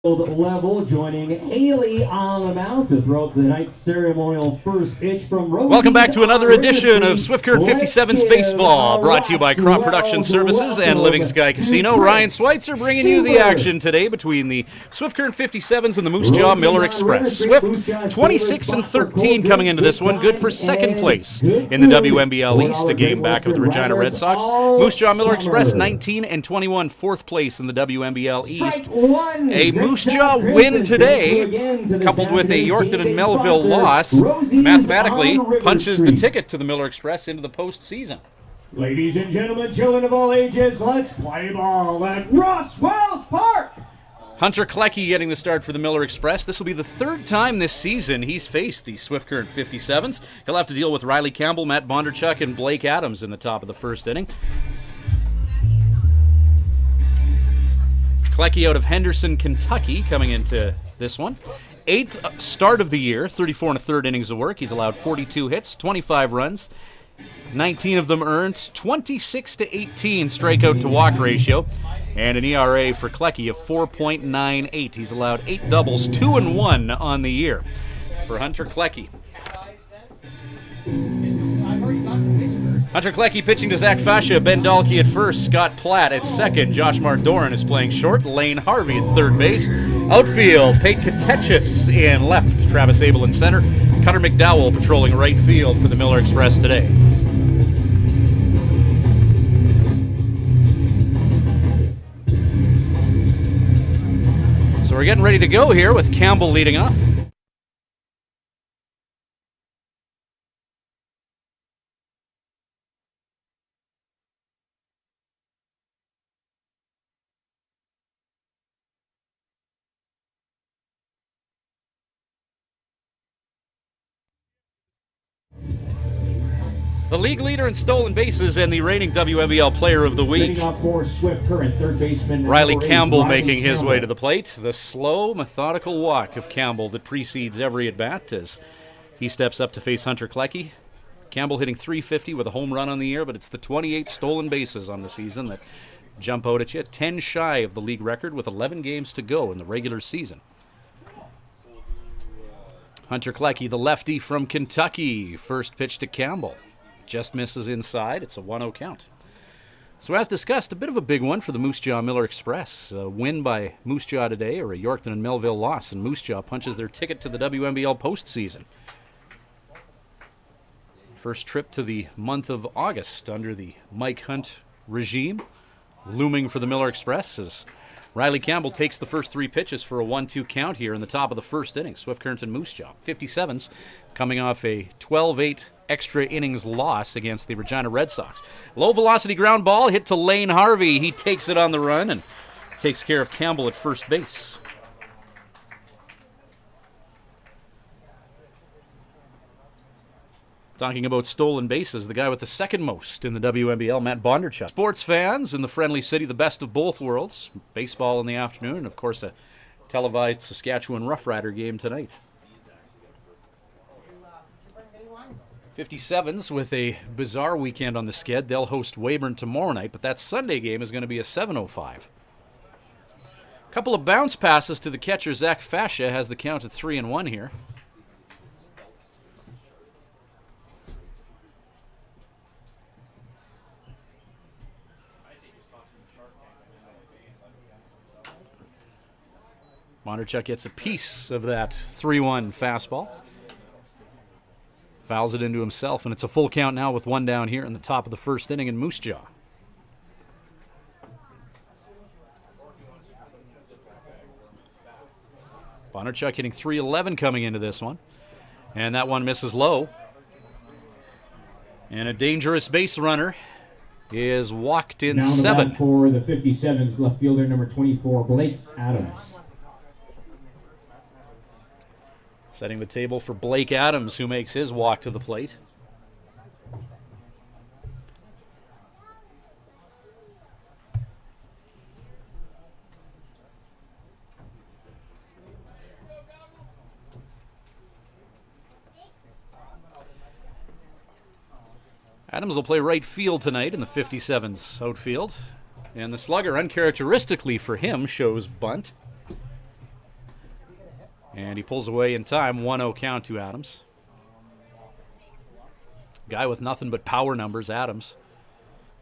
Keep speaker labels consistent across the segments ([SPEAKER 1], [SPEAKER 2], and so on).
[SPEAKER 1] level, joining Haley on the mound to throw up tonight's ceremonial first pitch from Rosie.
[SPEAKER 2] Welcome back to another edition of Swift Current 57's Baseball, brought to you by Crop Production Services and Living Sky Casino. Ryan Schweitzer bringing you the action today between the Swift Current 57's and the Moose Jaw Miller Express. Swift 26-13 coming into this one, good for second place in the WNBL East, a game back of the Regina Red Sox. Moose Jaw Miller Express 19-21, fourth place in the WNBL East. A Moose Jaw win today, coupled with a Yorkton and Melville loss, mathematically punches the ticket to the Miller Express into the postseason.
[SPEAKER 1] Ladies and gentlemen, children of all ages, let's play ball at Ross Wells Park.
[SPEAKER 2] Hunter Klecki getting the start for the Miller Express. This will be the third time this season he's faced the Swift Current 57's. He'll have to deal with Riley Campbell, Matt Bondarchuk, and Blake Adams in the top of the first inning. Klecki out of Henderson, Kentucky, coming into this one. Eighth start of the year, 34 1/3 innings of work. He's allowed 42 hits, 25 runs, 19 of them earned, 26-18 strikeout to walk ratio, and an ERA for Klecki of 4.98. He's allowed 8 doubles, 2-1 on the year for Hunter Klecki. Hunter Klecki pitching to Zach Fascia, Ben Dahlke at first, Scott Platt at second, Josh Mardoran is playing short, Lane Harvey at third base. Outfield, Pate Katechis in left, Travis Abel in center, Cutter McDowell patrolling right field for the Miller Express today. So we're getting ready to go here with Campbell leading off. The league leader in stolen bases and the reigning WNBL Player of the Week, Riley Campbell, making his way to the plate. The slow, methodical walk of Campbell that precedes every at-bat as he steps up to face Hunter Klecki. Campbell hitting .350 with a home run on the year, but it's the 28 stolen bases on the season that jump out at you. 10 shy of the league record with 11 games to go in the regular season. Hunter Klecki, the lefty from Kentucky. First pitch to Campbell. Just misses inside. It's a 1-0 count. So as discussed, a bit of a big one for the Moose Jaw Miller Express. A win by Moose Jaw today, or a Yorkton and Melville loss, and Moose Jaw punches their ticket to the WNBL postseason. First trip to the month of August under the Mike Hunt regime, looming for the Miller Express as Riley Campbell takes the first 3 pitches for a 1-2 count here in the top of the first inning. Swift Current and Moose Jaw. 57's coming off a 12-8 extra innings loss against the Regina Red Sox. Low velocity ground ball hit to Lane Harvey. He takes it on the run and takes care of Campbell at first base. Talking about stolen bases, the guy with the second most in the WNBL, Matt Bondarchuk. Sports fans in the friendly city, the best of both worlds. Baseball in the afternoon, and of course a televised Saskatchewan Rough Rider game tonight. 57's with a bizarre weekend on the sked. They'll host Weyburn tomorrow night, but that Sunday game is going to be a 7:05. A couple of bounce passes to the catcher. Zach Fascia has the count at 3-1 here. Bondarchuk gets a piece of that 3-1 fastball. Fouls it into himself, and it's a full count now with 1 down here in the top of the first inning in Moose Jaw. Bondarchuk hitting .311 coming into this one. And that one misses low. And a dangerous base runner is walked in 7.
[SPEAKER 1] Now for the 57's left fielder, number 24, Blake Adams.
[SPEAKER 2] Setting the table for Blake Adams, who makes his walk to the plate. Adams will play right field tonight in the 57's outfield. And the slugger, uncharacteristically for him, shows bunt. And he pulls away in time, 1-0 count to Adams. Guy with nothing but power numbers, Adams.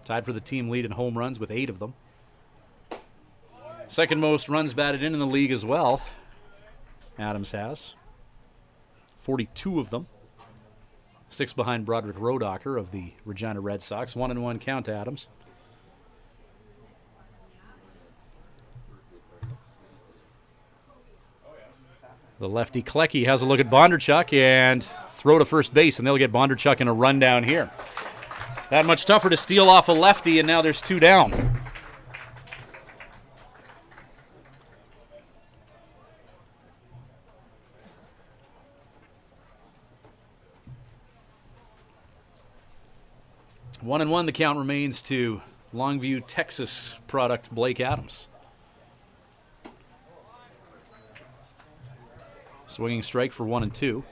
[SPEAKER 2] Tied for the team lead in home runs with 8 of them. Second most runs batted in the league as well. Adams has 42 of them. 6 behind Broderick Rodacher of the Regina Red Sox. 1-1 count to Adams. The lefty Klecki has a look at Bondarchuk and throw to first base, and they'll get Bondarchuk in a run down here. That much tougher to steal off a lefty, and now there's 2 down. One and one, the count remains to Longview, Texas product Blake Adams. Swinging strike for 1-2.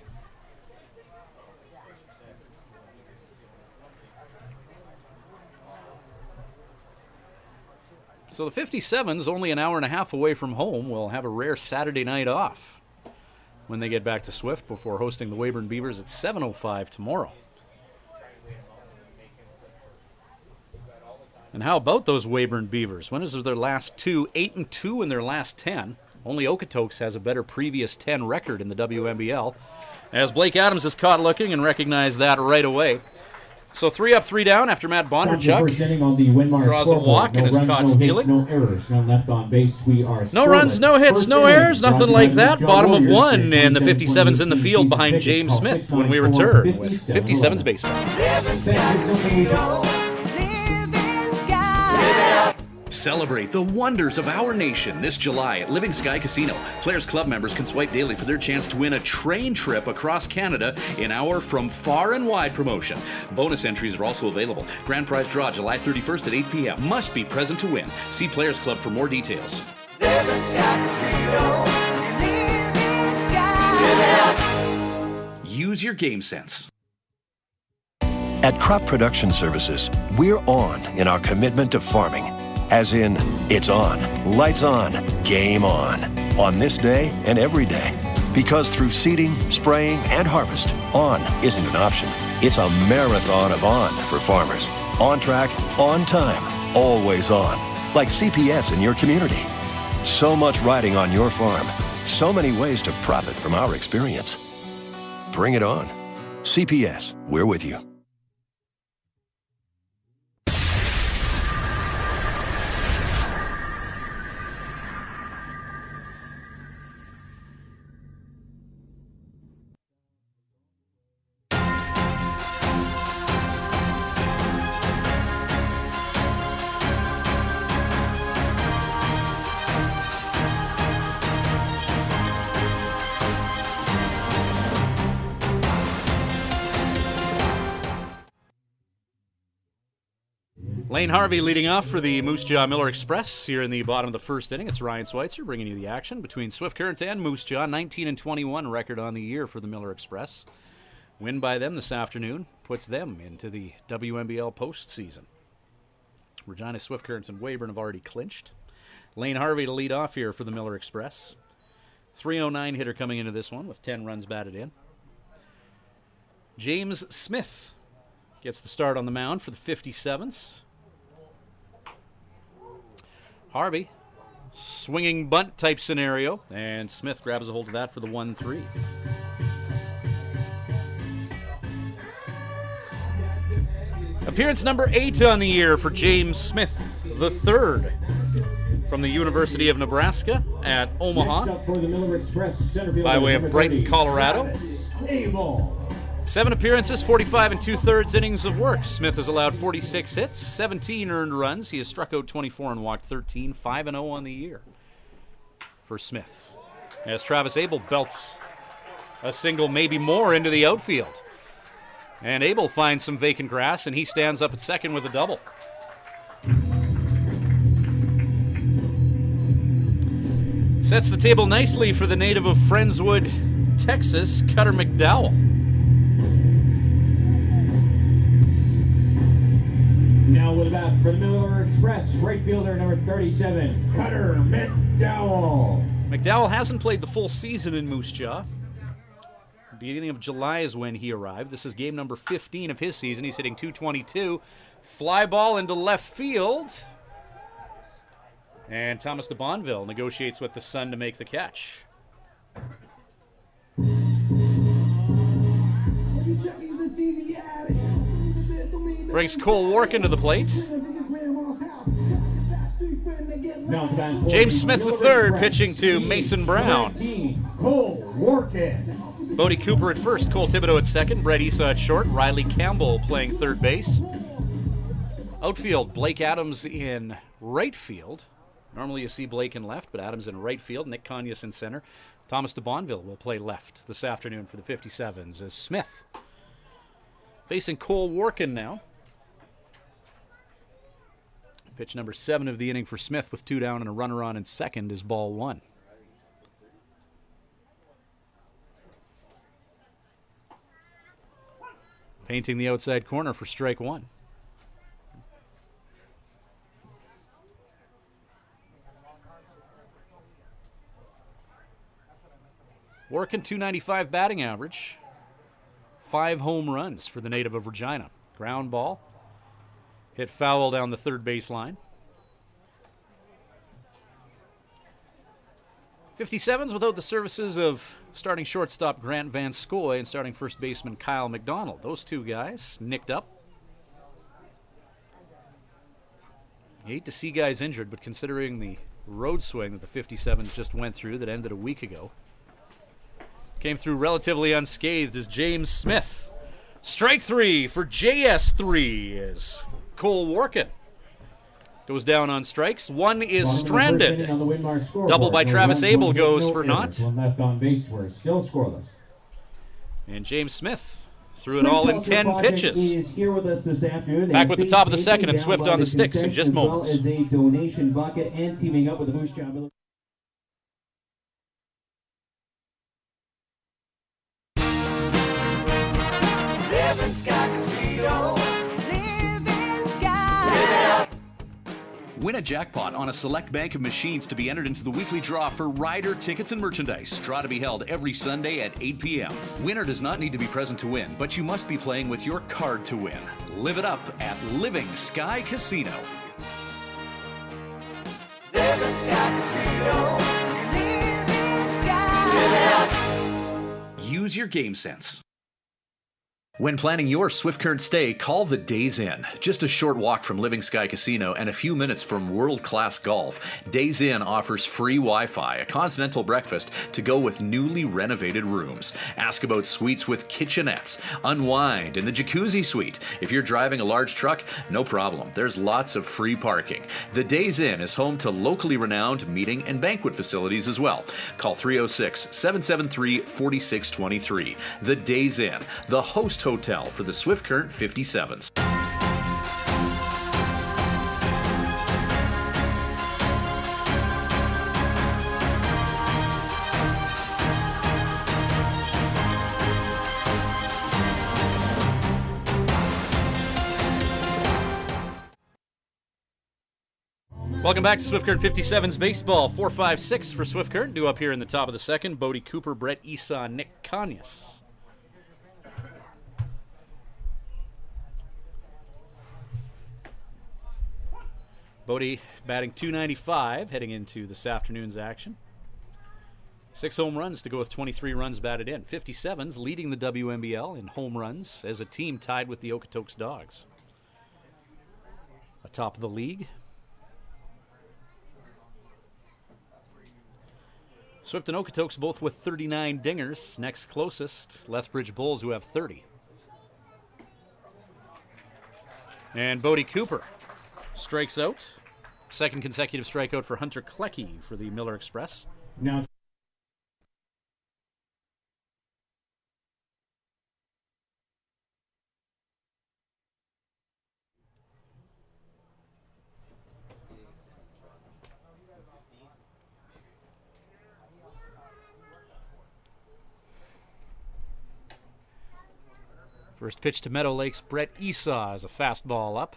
[SPEAKER 2] So the 57's, only an hour and a half away from home, will have a rare Saturday night off when they get back to Swift before hosting the Weyburn Beavers at 7:05 tomorrow. And how about those Weyburn Beavers? Winners of their last 2, 8-2 in their last 10. Only Okotoks has a better previous 10 record in the WNBL. As Blake Adams is caught looking and recognized that right away. So 3 up, 3 down after Matt Bondarchuk draws a walk and is caught stealing.
[SPEAKER 1] No errors, none left on base. We are
[SPEAKER 2] no runs, no hits, no errors, nothing like that. Bottom of 1, and the 57's in the field behind James Smith when we return with 57's baseball. Celebrate the wonders of our nation this July at Living Sky Casino. Players Club members can swipe daily for their chance to win a train trip across Canada in our From Far and Wide promotion. Bonus entries are also available. Grand prize draw July 31st at 8 p.m. Must be present to win. See Players Club for more details. Living Sky Casino. Use your game sense.
[SPEAKER 3] At Crop Production Services, we're on in our commitment to farming. As in, it's on, lights on, game on this day and every day. Because through seeding, spraying, and harvest, on isn't an option. It's a marathon of on for farmers. On track, on time, always on. Like CPS in your community. So much riding on your farm. So many ways to profit from our experience. Bring it on. CPS, we're with you.
[SPEAKER 2] Lane Harvey leading off for the Moose Jaw Miller Express here in the bottom of the first inning. It's Ryan Schweitzer bringing you the action between Swift Current and Moose Jaw. 19-21 record on the year for the Miller Express. Win by them this afternoon puts them into the WNBL postseason. Regina, Swift Current, and Weyburn have already clinched. Lane Harvey to lead off here for the Miller Express. 309 hitter coming into this one with 10 runs batted in. James Smith gets the start on the mound for the 57's. Harvey, swinging bunt type scenario, and Smith grabs a hold of that for the 1-3. Appearance number 8 on the year for James Smith, the third from the University of Nebraska at Omaha by way of Brighton, Colorado. 7 appearances, 45 2/3 innings of work. Smith has allowed 46 hits, 17 earned runs. He has struck out 24 and walked 13, 5-0 on the year for Smith. As Travis Abel belts a single, maybe more, into the outfield. And Abel finds some vacant grass, and he stands up at second with a double. Sets the table nicely for the native of Friendswood, Texas, Cutter McDowell.
[SPEAKER 1] Now with a bat for the Miller Express, right fielder number 37, Cutter McDowell.
[SPEAKER 2] McDowell hasn't played the full season in Moose Jaw. Beginning of July is when he arrived. This is game number 15 of his season. He's hitting .222. Fly ball into left field. And Thomas de Bonville negotiates with the Sun to make the catch. Brings Cole Warkin to the plate. James Smith III pitching to Mason Brown. Bodie Cooper at first, Cole Thibodeau at second, Brett Issa at short, Riley Campbell playing third base. Outfield, Blake Adams in right field. Normally you see Blake in left, but Adams in right field, Nick Conyas in center. Thomas de Bonville will play left this afternoon for the 57's as Smith facing Cole Warkin now. Pitch number 7 of the inning for Smith with 2 down and a runner on in second is ball 1. Painting the outside corner for strike 1. Working .295 batting average. 5 home runs for the native of Regina. Ground ball. Hit foul down the third baseline. 57's without the services of starting shortstop Grant Van Scoy and starting first baseman Kyle McDonald. Those two guys nicked up. You hate to see guys injured, but considering the road swing that the 57's just went through that ended a week ago, came through relatively unscathed as James Smith. Strike 3 for JS3 is Cole Warkin. Goes down on strikes. 1 is stranded. Double by Travis Abel goes for naught.
[SPEAKER 1] Left on base, we're still scoreless.
[SPEAKER 2] And James Smith threw it all in 10 pitches.
[SPEAKER 1] Is here with us this afternoon.
[SPEAKER 2] Back with the top of the second and Swift on the sticks in just moments.
[SPEAKER 1] As a donation bucket and teaming up with the Moose Jaw.
[SPEAKER 4] Living Sky Casino. Living Sky.
[SPEAKER 5] Win a jackpot on a select bank of machines to be entered into the weekly draw for rider tickets and merchandise. Draw to be held every Sunday at 8 p.m. Winner does not need to be present to win, but you must be playing with your card to win. Live it up at Living Sky Casino.
[SPEAKER 4] Living Sky Casino. Living Sky.
[SPEAKER 5] Use your game sense. When planning your Swift Current stay, call the Days Inn. Just a short walk from Living Sky Casino and a few minutes from world-class golf, Days Inn offers free Wi-Fi, a continental breakfast to go with newly renovated rooms. Ask about suites with kitchenettes. Unwind in the jacuzzi suite. If you're driving a large truck, no problem. There's lots of free parking. The Days Inn is home to locally renowned meeting and banquet facilities as well. Call 306-773-4623. The Days Inn, the host hotel for the Swift Current 57's.
[SPEAKER 2] Welcome back to Swift Current 57's baseball. 4-5-6 for Swift Current. Due up here in the top of the second. Bodie Cooper, Brett Issa, Nick Conyas. Bodie batting .295 heading into this afternoon's action. 6 home runs to go with 23 runs batted in. 57's leading the WNBL in home runs as a team tied with the Okotoks Dogs. Atop of the league. Swift and Okotoks both with 39 dingers. Next closest, Lethbridge Bulls, who have 30. And Bodie Cooper strikes out. Second consecutive strikeout for Hunter Klecki for the Miller Express.
[SPEAKER 1] Now
[SPEAKER 2] first pitch to Meadow Lake's Brett Issa is a fastball up.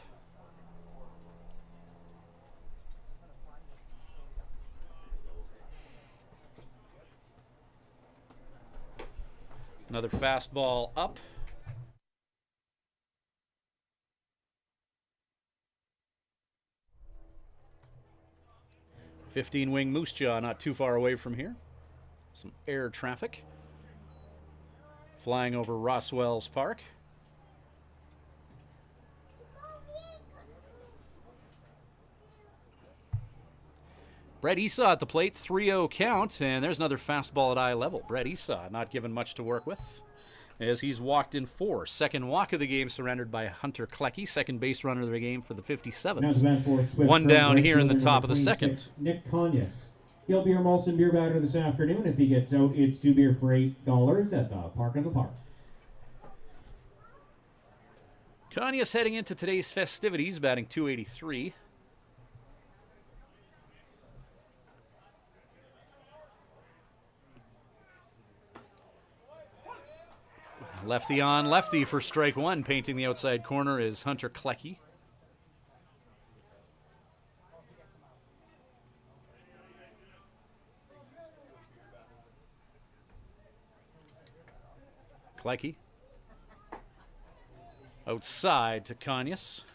[SPEAKER 2] Another fastball up. "15-wing Moose Jaw not too far away from here. Some air traffic flying over Roswell's Park. Brett Esau at the plate, 3-0 count, and there's another fastball at eye level. Brett Esau not given much to work with as he's walked in 4. Second walk of the game surrendered by Hunter Klecki, second base runner of the game for the 57's. One down here in the top of the second.
[SPEAKER 1] Nick Conyas. He'll be your Molson beer batter this afternoon. If he gets out, it's 2 beer for $8 at the Park in the Park.
[SPEAKER 2] Conyas heading into today's festivities, batting .283. Lefty on lefty for strike one. Painting the outside corner is Hunter Klecki. Klecki. Outside to Conyas.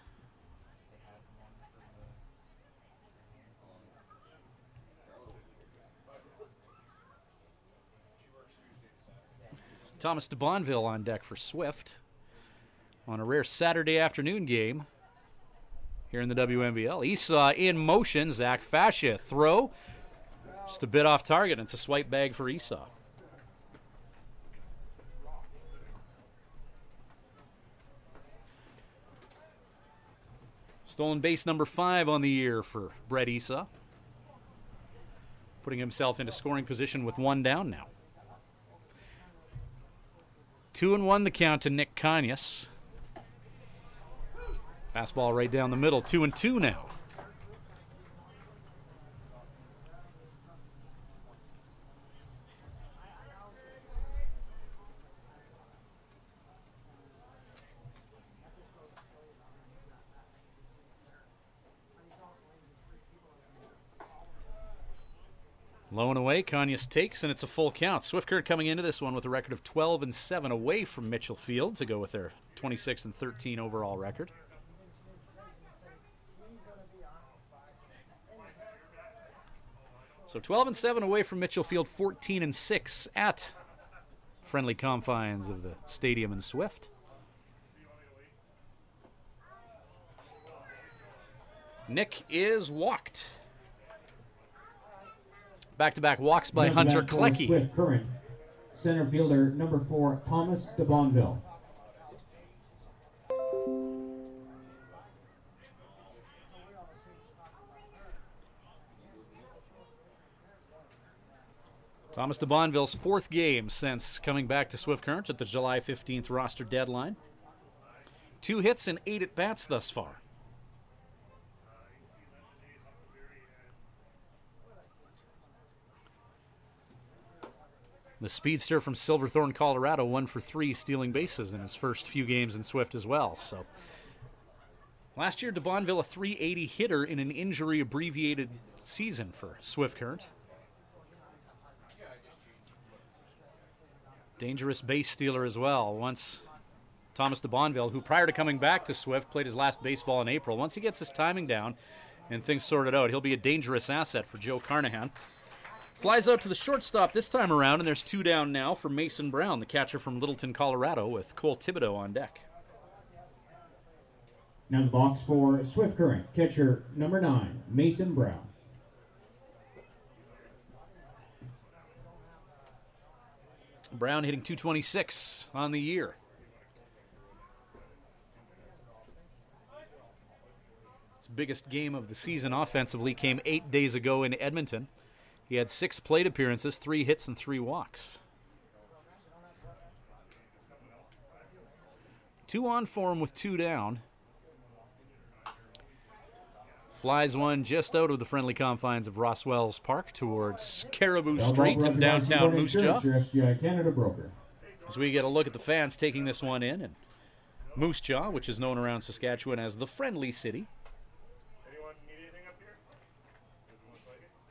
[SPEAKER 2] Thomas de Bonville on deck for Swift on a rare Saturday afternoon game here in the WNBL. Esau in motion. Zach Fascia throw. Just a bit off target. It's a swipe bag for Esau. Stolen base number 5 on the year for Brett Esau. Putting himself into scoring position with 1 down now. 2-1 the count to Nick Conyas. Fastball right down the middle. 2-2 now. Low and away, Conyas takes, and it's a full count. Swift Current coming into this one with a record of 12-7 away from Mitchell Field to go with their 26-13 overall record. So 12-7 away from Mitchell Field, 14-6 at friendly confines of the stadium in Swift. Nick is walked. Back-to-back walks by Hunter Klecki.
[SPEAKER 1] Swift Current, center fielder number 4, Thomas de Bonville.
[SPEAKER 2] Thomas de Bonville's 4th game since coming back to Swift Current at the July 15th roster deadline. 2 hits and 8 at-bats thus far. The speedster from Silverthorne, Colorado, 1 for 3 stealing bases in his first few games in Swift as well. So last year, de Bonville, a .380 hitter in an injury-abbreviated season for Swift Current. Dangerous base stealer as well. Once Thomas de Bonville, who prior to coming back to Swift played his last baseball in April, once he gets his timing down and things sorted out, he'll be a dangerous asset for Joe Carnahan. Flies out to the shortstop this time around, and there's 2 down now for Mason Brown, the catcher from Littleton, Colorado, with Cole Thibodeau on deck.
[SPEAKER 1] Now the box for Swift Current, catcher number 9, Mason Brown.
[SPEAKER 2] Brown hitting .226 on the year. His biggest game of the season offensively came 8 days ago in Edmonton. He had 6 plate appearances, 3 hits, and 3 walks. 2 on for him with 2 down. Flies one just out of the friendly confines of Roswell's Park towards Caribou Street in downtown Moose Jaw. As we get a look at the fans taking this one in, and Moose Jaw, which is known around Saskatchewan as the Friendly City.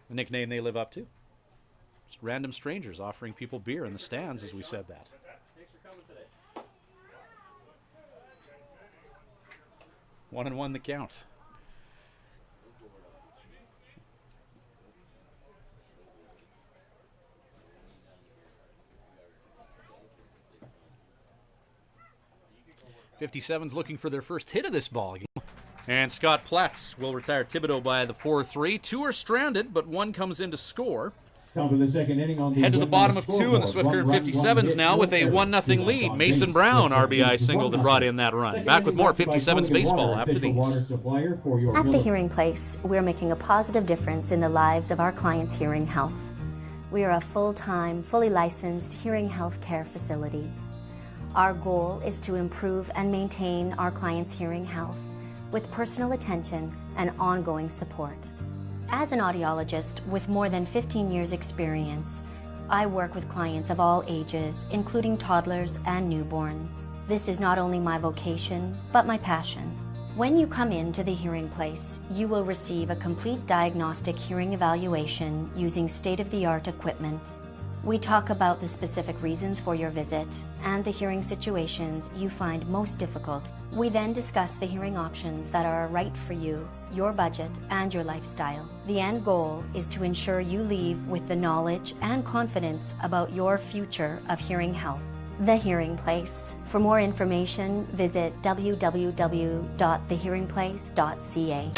[SPEAKER 2] A nickname they live up to. Just random strangers offering people beer in the stands as we said that. 1-1 the count. .57's looking for their first hit of this ball game. And Scott Platts will retire Thibodeau by the 4-3. Two are stranded, but one comes in to score.
[SPEAKER 1] Come to the second inning on the
[SPEAKER 2] Head to the bottom of two in the Swift Current 57's now with a 1-0 lead. Mason Brown, RBI single that brought in that run. Back with more 57's baseball after these.
[SPEAKER 6] At the Hearing Place, we're making a positive difference in the lives of our clients' hearing health. We are a full-time, fully licensed hearing health care facility. Our goal is to improve and maintain our clients' hearing health with personal attention and ongoing support. As an audiologist with more than 15 years experience, I work with clients of all ages, including toddlers and newborns. This is not only my vocation, but my passion. When you come into the Hearing Place, you will receive a complete diagnostic hearing evaluation using state-of-the-art equipment. We talk about the specific reasons for your visit and the hearing situations you find most difficult. We then discuss the hearing options that are right for you, your budget, and your lifestyle. The end goal is to ensure you leave with the knowledge and confidence about your future of hearing health. The Hearing Place. For more information, visit www.thehearingplace.ca.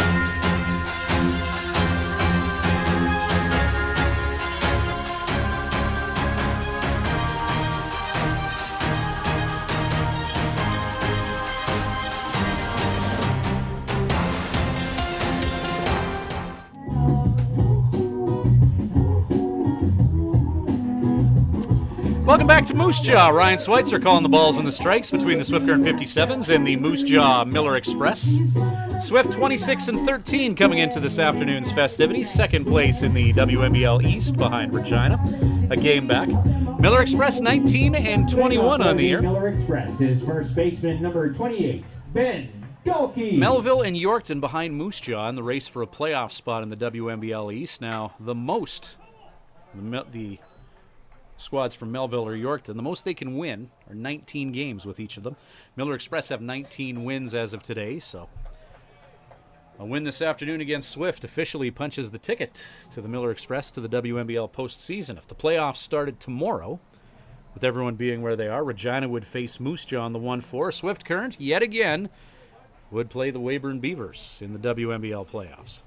[SPEAKER 2] Welcome back to Moose Jaw. Ryan Schweitzer calling the balls and the strikes between the Swift Current 57's and the Moose Jaw Miller Express. Swift 26-13 coming into this afternoon's festivities. Second place in the WNBL East behind Regina. A game back. Miller Express 19-21 on the year.
[SPEAKER 1] Miller Express, his first baseman, number 28, Ben Dalkey.
[SPEAKER 2] Melville and Yorkton behind Moose Jaw in the race for a playoff spot in the WNBL East. Now, the squads from Melville or Yorkton, the most they can win are 19 games with each of them. Miller Express have 19 wins as of today, so a win this afternoon against Swift officially punches the ticket to the Miller Express to the WNBL postseason. If the playoffs started tomorrow, with everyone being where they are, Regina would face Moose Jaw on the 1-4. Swift Current, yet again, would play the Weyburn Beavers in the WNBL playoffs.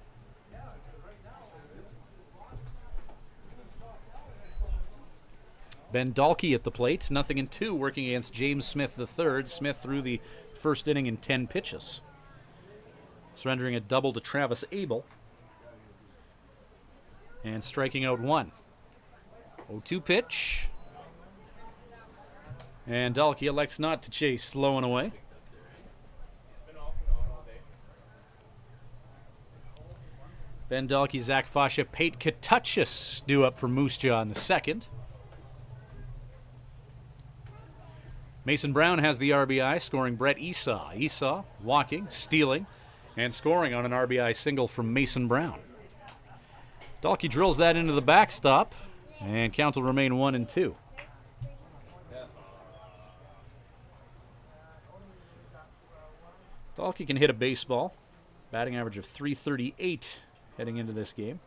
[SPEAKER 2] Ben Dalkey at the plate, 0-2, working against James Smith III. Smith threw the first inning in 10 pitches, surrendering a double to Travis Abel and striking out one. 0-2 pitch, and Dalkey elects not to chase, slow and away. Ben Dalkey, Zach Fasha, Pate Katuchis due up for Moose Jaw in the second. Mason Brown has the RBI, scoring Brett Esau. Esau walking, stealing, and scoring on an RBI single from Mason Brown. Dalkey drills that into the backstop, and count will remain 1-2. Dalkey can hit a baseball. Batting average of .338 heading into this game.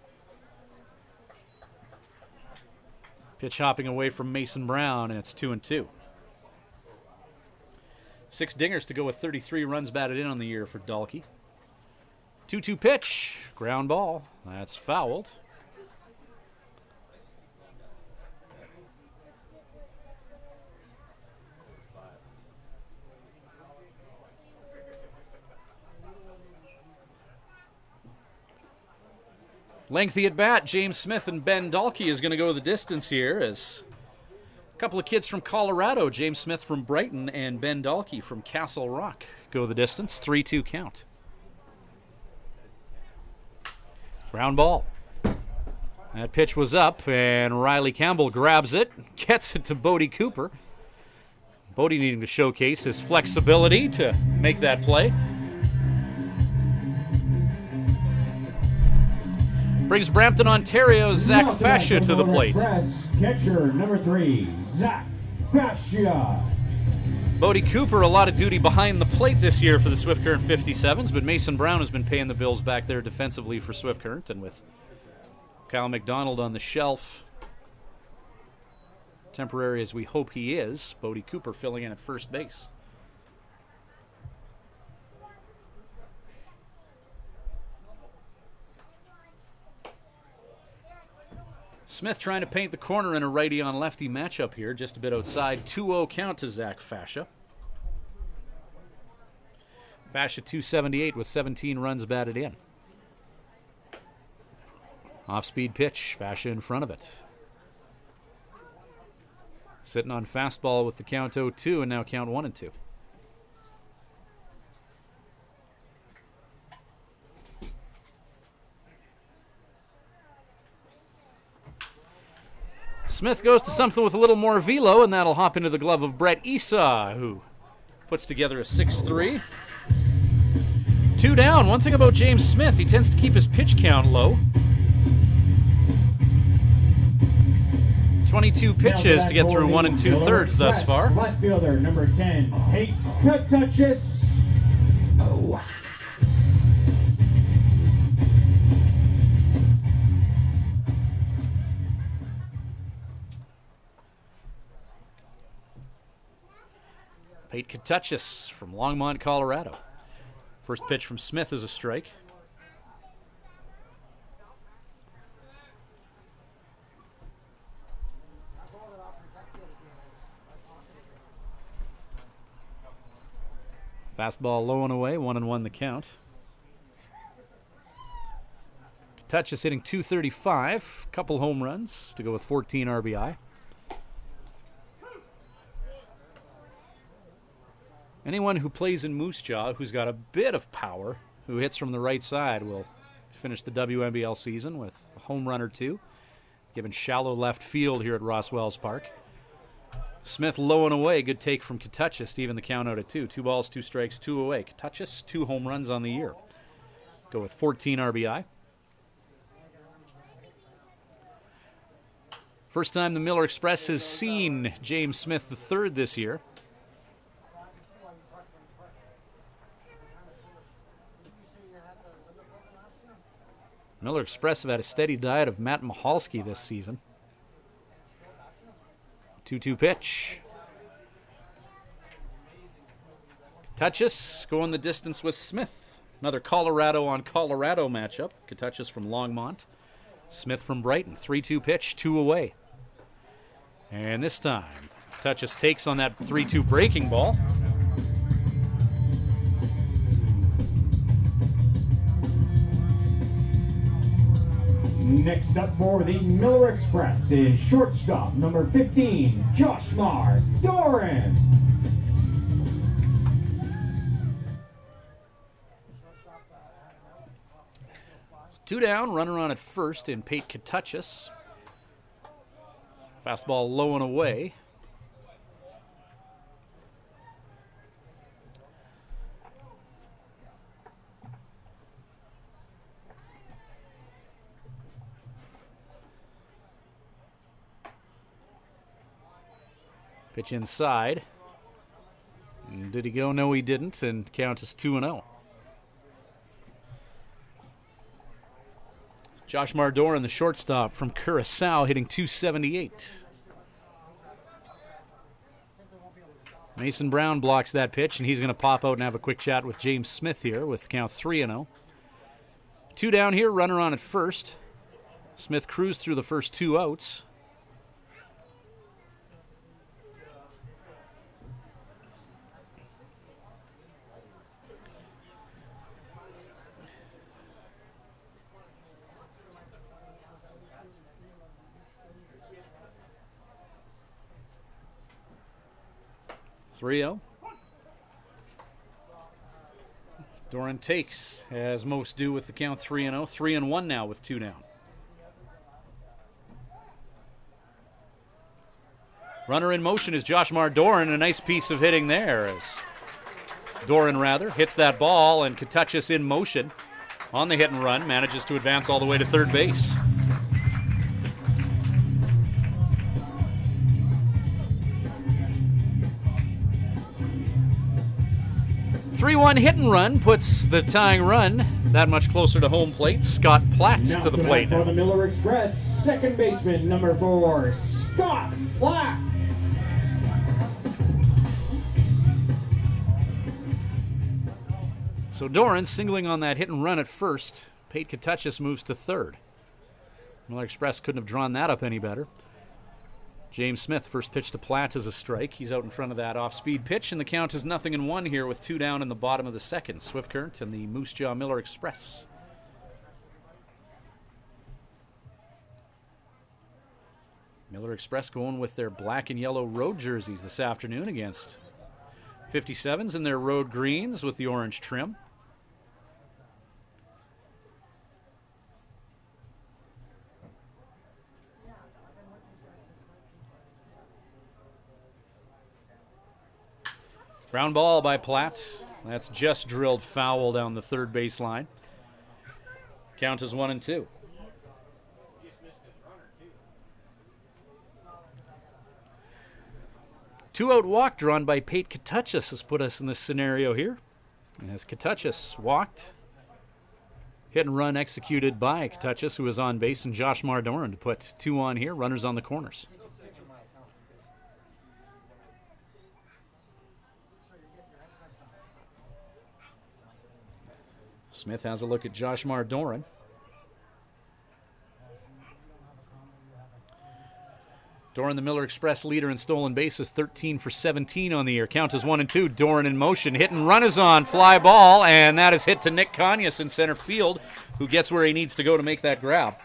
[SPEAKER 2] Pitch hopping away from Mason Brown, and it's 2-2. 6 dingers to go with 33 runs batted in on the year for Dalkey. 2-2 pitch, ground ball. That's fouled. Lengthy at bat, James Smith and Ben Dalkey is going to go the distance here as a couple of kids from Colorado, James Smith from Brighton and Ben Dalkey from Castle Rock, go the distance. 3-2 count. Ground ball. That pitch was up, and Riley Campbell grabs it, gets it to Bodie Cooper. Bodie needing to showcase his flexibility to make that play. Brings Brampton, Ontario's Zach Fascia to the plate.
[SPEAKER 1] Catcher number 3, Zach Fascia.
[SPEAKER 2] Bodie Cooper, a lot of duty behind the plate this year for the Swift Current 57s, but Mason Brown has been paying the bills back there defensively for Swift Current, and with Kyle McDonald on the shelf, temporary as we hope he is, Bodie Cooper filling in at first base. Smith trying to paint the corner in a righty on lefty matchup here, just a bit outside. 2-0 count to Zach Fascia. Fascia 278 with 17 runs batted in. Off-speed pitch, Fascia in front of it. Sitting on fastball with the count 0-2 and now count 1-2. Smith goes to something with a little more velo, and that'll hop into the glove of Brett Esau, who puts together a 6-3. 2 down. One thing about James Smith, he tends to keep his pitch count low. 22 pitches to get through 1 2/3 thus far.
[SPEAKER 1] Left fielder, number 10, Pate Katachis. Oh.
[SPEAKER 2] Pate Katachis from Longmont, Colorado. First pitch from Smith is a strike. Fastball low and away, 1-1 the count. Katachis hitting .235, couple home runs to go with 14 RBI. Anyone who plays in Moose Jaw, who's got a bit of power, who hits from the right side, will finish the WNBL season with a home run or two, given shallow left field here at Ross Wells Park. Smith low and away, good take from Katachis to even the count out at 2. 2 balls, 2 strikes, 2 away. Katachis, 2 home runs on the year. Go with 14 RBI. First time the Miller Express has seen James Smith III this year. Miller Express have had a steady diet of Matt Michalski this season. 2-2 pitch. Katachis going the distance with Smith. Another Colorado on Colorado matchup. Katachis from Longmont. Smith from Brighton. 3-2 pitch, 2 away. And this time, Katachis takes on that 3-2 breaking ball.
[SPEAKER 1] Next up for the Miller Express is shortstop number 15, Joshmar Doran.
[SPEAKER 2] Two down, runner on at first in Pate Katachis. Fastball low and away. Pitch inside. Did he go? No, he didn't, and count is 2-0. Josh Mardoran, the shortstop from Curacao, hitting .278. Mason Brown blocks that pitch, and he's going to pop out and have a quick chat with James Smith here with count 3-0. 2 down here, runner on at first. Smith cruised through the first 2 outs. Doran takes, as most do with the count 3-0. 3-1 now with 2 down. Runner in motion is Joshmar Doran. A nice piece of hitting there as Doran hits that ball, and Katachis in motion on the hit and run manages to advance all the way to third base. 3-1 hit and run puts the tying run that much closer to home plate. Scott Platt
[SPEAKER 1] Now
[SPEAKER 2] to the plate
[SPEAKER 1] for
[SPEAKER 2] now.
[SPEAKER 1] the Miller Express, second baseman, number 4, Scott Black.
[SPEAKER 2] So Doran singling on that hit and run at first. Pate Katuchis moves to third. Miller Express couldn't have drawn that up any better. James Smith, first pitch to Platt is a strike. He's out in front of that off-speed pitch, and the count is 0-1 here with 2 down in the bottom of the second. Swift Current and the Moose Jaw Miller Express. Miller Express going with their black and yellow road jerseys this afternoon against 57's in their road greens with the orange trim. Ground ball by Platt. That's just drilled foul down the third baseline. Count is 1-2. Two-out walk drawn by Pate Katuchis has put us in this scenario here. And as Katuchis walked, hit and run executed by Katuchis, who was on base, and Josh Mardoran to put 2 on here. Runners on the corners. Smith has a look at Josh Mardoran. Doran, the Miller Express leader in stolen bases, 13 for 17 on the year. Count is 1-2. Doran in motion. Hit and run is on. Fly ball, and that is hit to Nick Kanyas in center field, who gets where he needs to go to make that grab.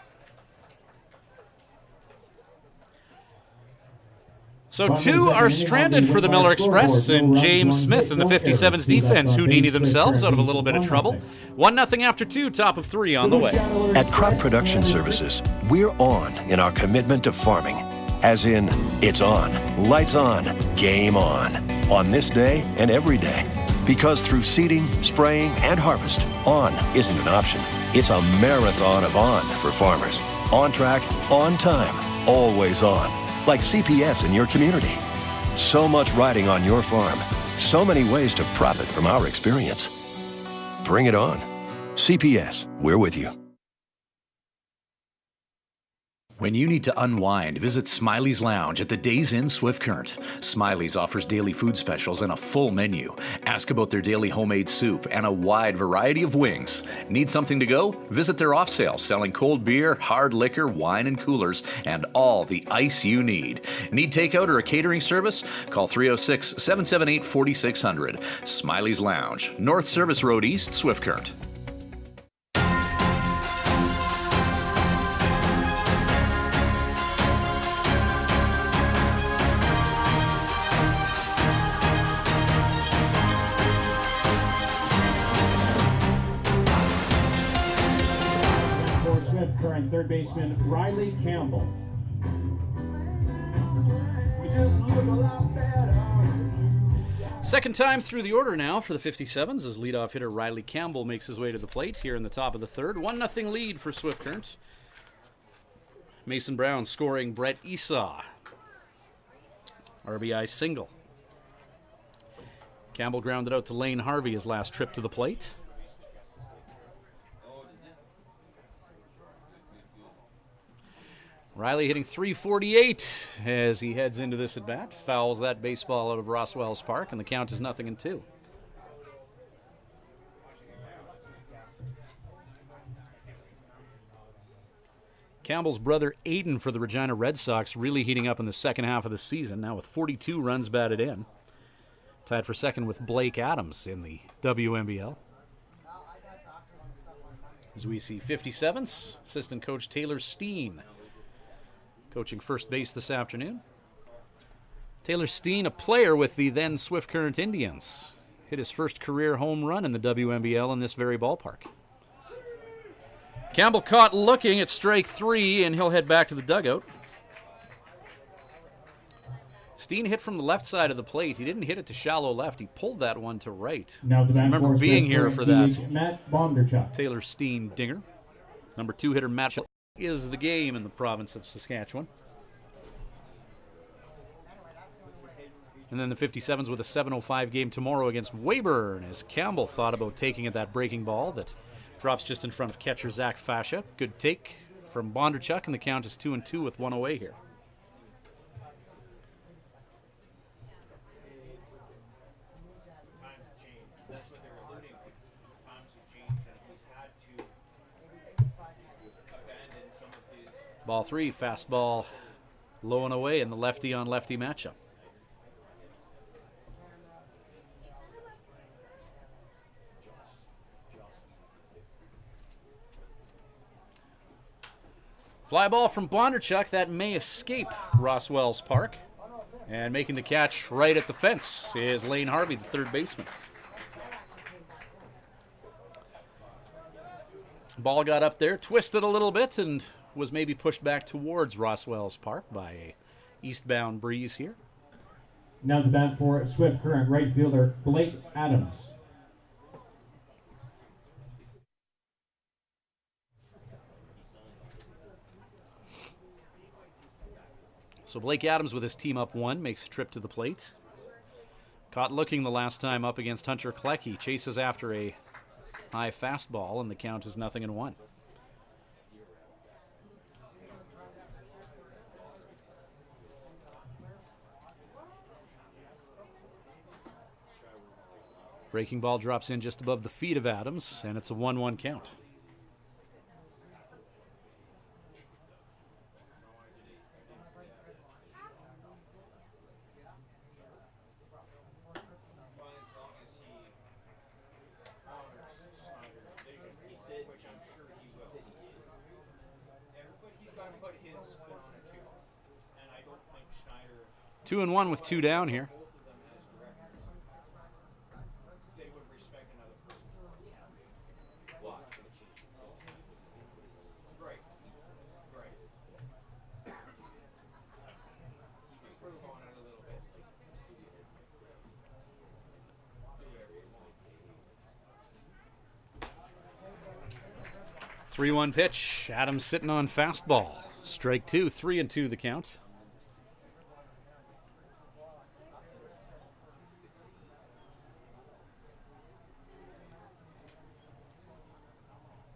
[SPEAKER 2] So 2 are stranded for the Miller Express, and James Smith and the 57's defense Houdini themselves out of a little bit of trouble. 1-0 after 2, top of 3 on the way.
[SPEAKER 3] At Crop Production Services, we're on in our commitment to farming. As in, it's on, lights on, game on this day and every day. Because through seeding, spraying, and harvest, on isn't an option. It's a marathon of on for farmers. On track, on time, always on. Like CPS in your community. So much riding on your farm. So many ways to profit from our experience. Bring it on. CPS, we're with you.
[SPEAKER 5] When you need to unwind, visit Smiley's Lounge at the Days Inn Swift Current. Smiley's offers daily food specials and a full menu. Ask about their daily homemade soup and a wide variety of wings. Need something to go? Visit their off sale selling cold beer, hard liquor, wine and coolers, and all the ice you need. Need takeout or a catering service? Call 306-778-4600. Smiley's Lounge, North Service Road East, Swift Current.
[SPEAKER 1] Current third baseman Riley Campbell.
[SPEAKER 2] Second time through the order now for the 57's as leadoff hitter Riley Campbell makes his way to the plate here in the top of the third. 1-0 lead for Swift Current. Mason Brown scoring Brett Esau. RBI single. Campbell grounded out to Lane Harvey his last trip to the plate. Riley hitting .348 as he heads into this at-bat. Fouls that baseball out of Roswell's Park, and the count is 0-2. Campbell's brother Aiden for the Regina Red Sox really heating up in the second half of the season, now with 42 runs batted in. Tied for second with Blake Adams in the WNBL. As we see 57's assistant coach Taylor Steen coaching first base this afternoon. Taylor Steen, a player with the then Swift Current Indians, hit his first career home run in the WNBL in this very ballpark. Campbell caught looking at strike 3, and he'll head back to the dugout. Steen hit from the left side of the plate. He didn't hit it to shallow left. He pulled that one to right.
[SPEAKER 1] Now the
[SPEAKER 2] I remember being here for that.
[SPEAKER 1] Matt Bonderchuk.
[SPEAKER 2] Taylor Steen dinger. Number 2 hitter Matt is the game in the province of Saskatchewan. And then the 57's with a 7:05 game tomorrow against Weyburn, as Campbell thought about taking at that breaking ball that drops just in front of catcher Zach Fascia. Good take from Bondarchuk, and the count is 2-2 with one away here. Ball 3, fastball low and away in the lefty-on-lefty matchup. Fly ball from Bondarchuk that may escape Roswell's Park. And making the catch right at the fence is Lane Harvey, the third baseman. Ball got up there, twisted a little bit, and was maybe pushed back towards Roswell's Park by a eastbound breeze here.
[SPEAKER 1] Now the bat for Swift Current right fielder Blake Adams.
[SPEAKER 2] So Blake Adams with his team up 1 makes a trip to the plate. Caught looking the last time up against Hunter Klecki. Chases after a high fastball, and the count is 0-1. Breaking ball drops in just above the feet of Adams, and it's a 1-1 count. Two and one with 2 down here. Three-one pitch. Adams sitting on fastball. Strike 2, 3-2 the count.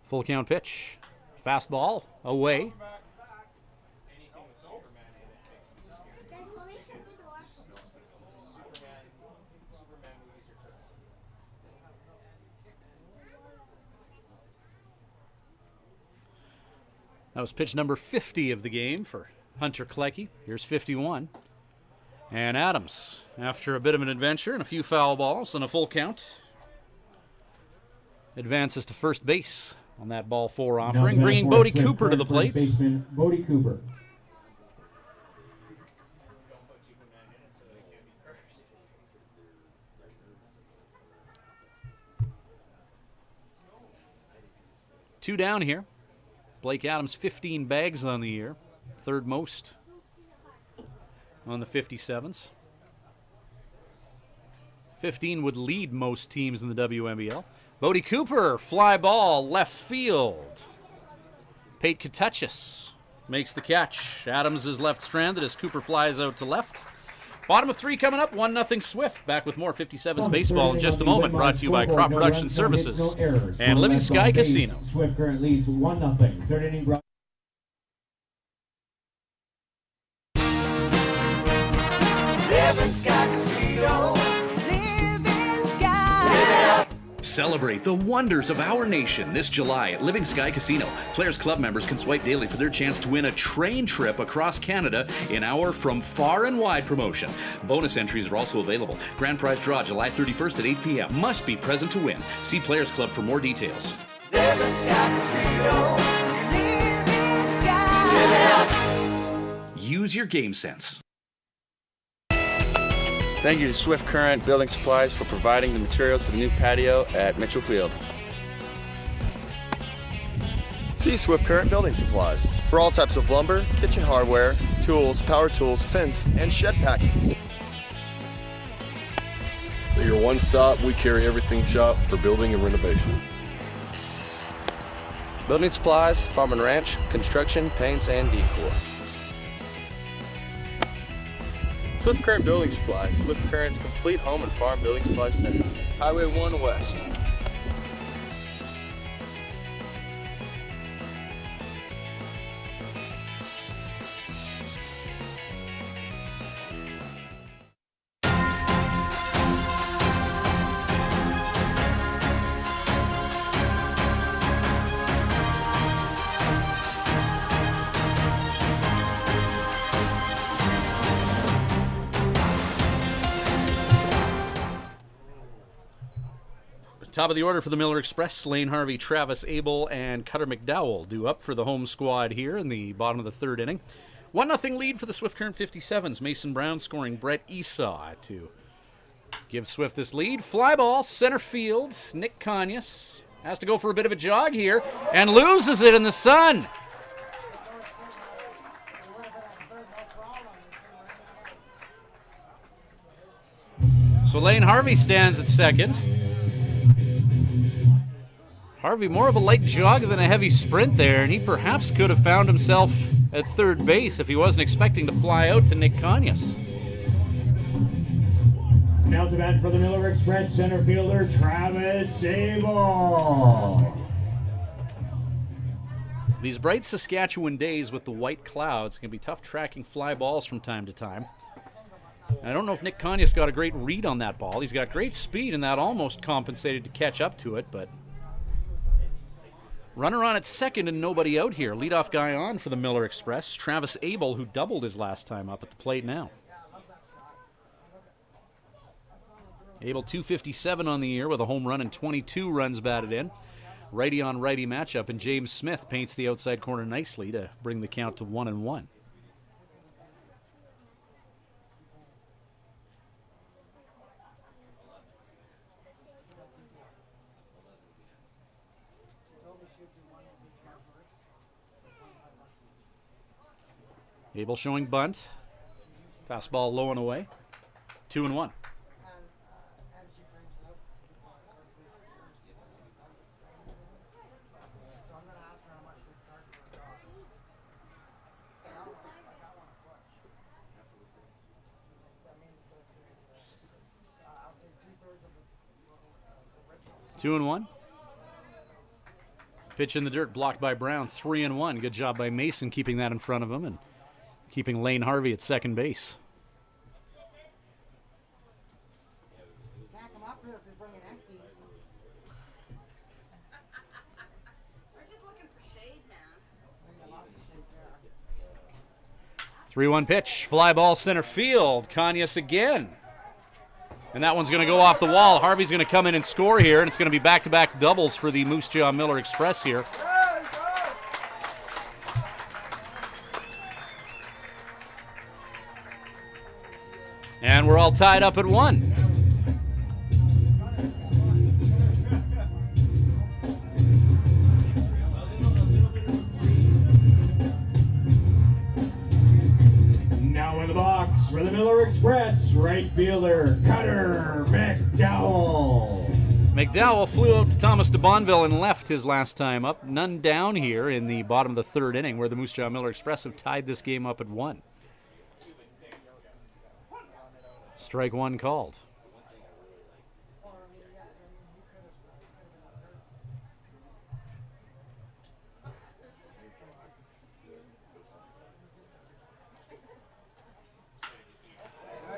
[SPEAKER 2] Full count pitch. Fastball away. That was pitch number 50 of the game for Hunter Klecki. Here's 51. And Adams, after a bit of an adventure and a few foul balls and a full count, advances to first base on that ball 4 offering, bringing Bodie Cooper to the plate.
[SPEAKER 1] Baseman Bodie Cooper. Two down here. Blake Adams, 15 bags on the year, third most on the 57's. 15 would lead most teams in the WNBL. Bodie Cooper, fly ball, left field. Pate Katechis makes the catch. Adams is left stranded as Cooper flies out to left. Bottom of 3 coming up, 1-0 Swift. Back with more 57's baseball in just a moment, brought to you by Crop Production Services and Living Sky Casino. Swift Current leads 1-0. Third inning brought.
[SPEAKER 4] Living Sky Casino. Living Sky.
[SPEAKER 5] Celebrate the wonders of our nation this July at Living Sky Casino. Players Club members can swipe daily for their chance to win a train trip across Canada in our From Far and Wide promotion. Bonus entries are also available. Grand prize draw July 31st at 8 p.m. Must be present to win. See Players Club for more details.
[SPEAKER 4] Living Sky Casino. Living Sky.
[SPEAKER 5] Use your game sense.
[SPEAKER 7] Thank you to Swift Current Building Supplies for providing the materials for the new patio at Mitchell Field.
[SPEAKER 8] See Swift Current Building Supplies for all types of lumber, kitchen hardware, tools, power tools, fence, and shed packages.
[SPEAKER 9] At your one stop, we carry everything shop for building and renovation.
[SPEAKER 7] Building supplies, farm and ranch, construction, paints, and decor. Swift Current Building Supplies, Swift Current's complete home and farm building supply center. Highway 1 West.
[SPEAKER 1] Top of the order for the Miller Express, Lane Harvey, Travis Abel, and Cutter McDowell due up for the home squad here in the bottom of the third inning. 1-0 lead for the Swift Current 57's. Mason Brown scoring Brett Esau to give Swift this lead. Fly ball, center field. Nick Conyas has to go for a bit of a jog here and loses it in the sun. So Lane Harvey stands at second. Harvey more of a light jog than a heavy sprint there, and he perhaps could have found himself at third base if he wasn't expecting to fly out to Nick Conyas.
[SPEAKER 10] Now to bat for the Miller Express, center fielder Travis Abel.
[SPEAKER 1] These bright Saskatchewan days with the white clouds can be tough tracking fly balls from time to time. I don't know if Nick Conyas got a great read on that ball. He's got great speed, and that almost compensated to catch up to it, but runner on at second and nobody out here. Leadoff guy on for the Miller Express, Travis Abel, who doubled his last time up at the plate now. Abel 257 on the year with a home run and 22 runs batted in. Righty on righty matchup, and James Smith paints the outside corner nicely to bring the count to 1-1. Abel showing bunt. Fastball low and away. 2-1. 2-1. Pitch in the dirt, blocked by Brown. 3-1. Good job by Mason keeping that in front of him and keeping Lane Harvey at second base.
[SPEAKER 11] Back him up here if you're bringing empties. We're just looking for shade, man.
[SPEAKER 1] 3-1 pitch, fly ball center field. Conyas again. And that one's going to go off the wall. Harvey's going to come in and score here, and it's going to be back-to-back doubles for the Moose Jaw Miller Express here. And we're all tied up at 1.
[SPEAKER 10] Now in the box for the Miller Express, right fielder Cutter McDowell.
[SPEAKER 1] McDowell flew out to Thomas de Bonville and left his last time up. None down here in the bottom of the third inning, where the Moose Jaw Miller Express have tied this game up at 1. Strike one called.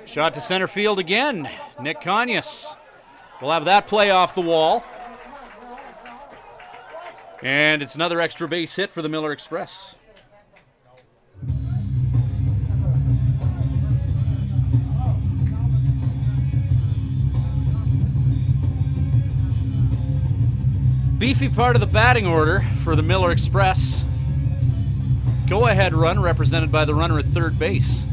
[SPEAKER 1] Shot to center field again. Nick Conyas will have that play off the wall. And it's another extra base hit for the Miller Express. Beefy part of the batting order for the Miller Express. Go-ahead run represented by the runner at third base.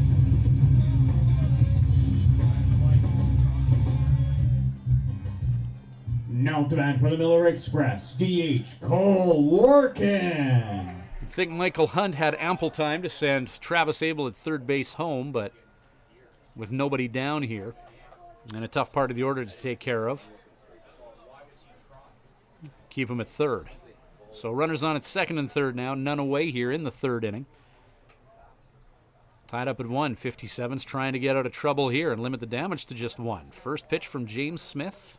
[SPEAKER 10] Now to bat for the Miller Express, DH Cole Workin.
[SPEAKER 1] You'd think Michael Hunt had ample time to send Travis Abel at third base home, but with nobody down here and a tough part of the order to take care of, keep him at third. So runners on at second and third now, none away here in the third inning.
[SPEAKER 2] Tied up at 1. 57's trying to get out of trouble here and limit the damage to just 1. First pitch from James Smith.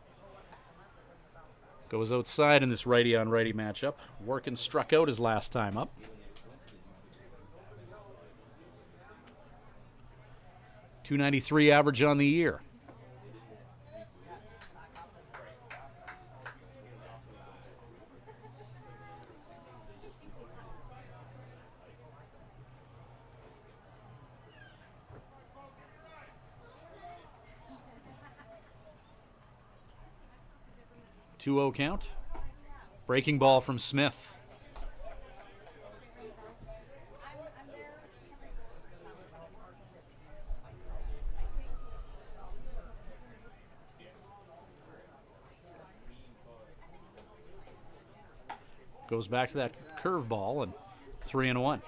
[SPEAKER 2] Goes outside in this righty-on-righty matchup. Workin struck out his last time up. .293 average on the year. .2-0 count. Breaking ball from Smith. Goes back to that curveball and 3-1.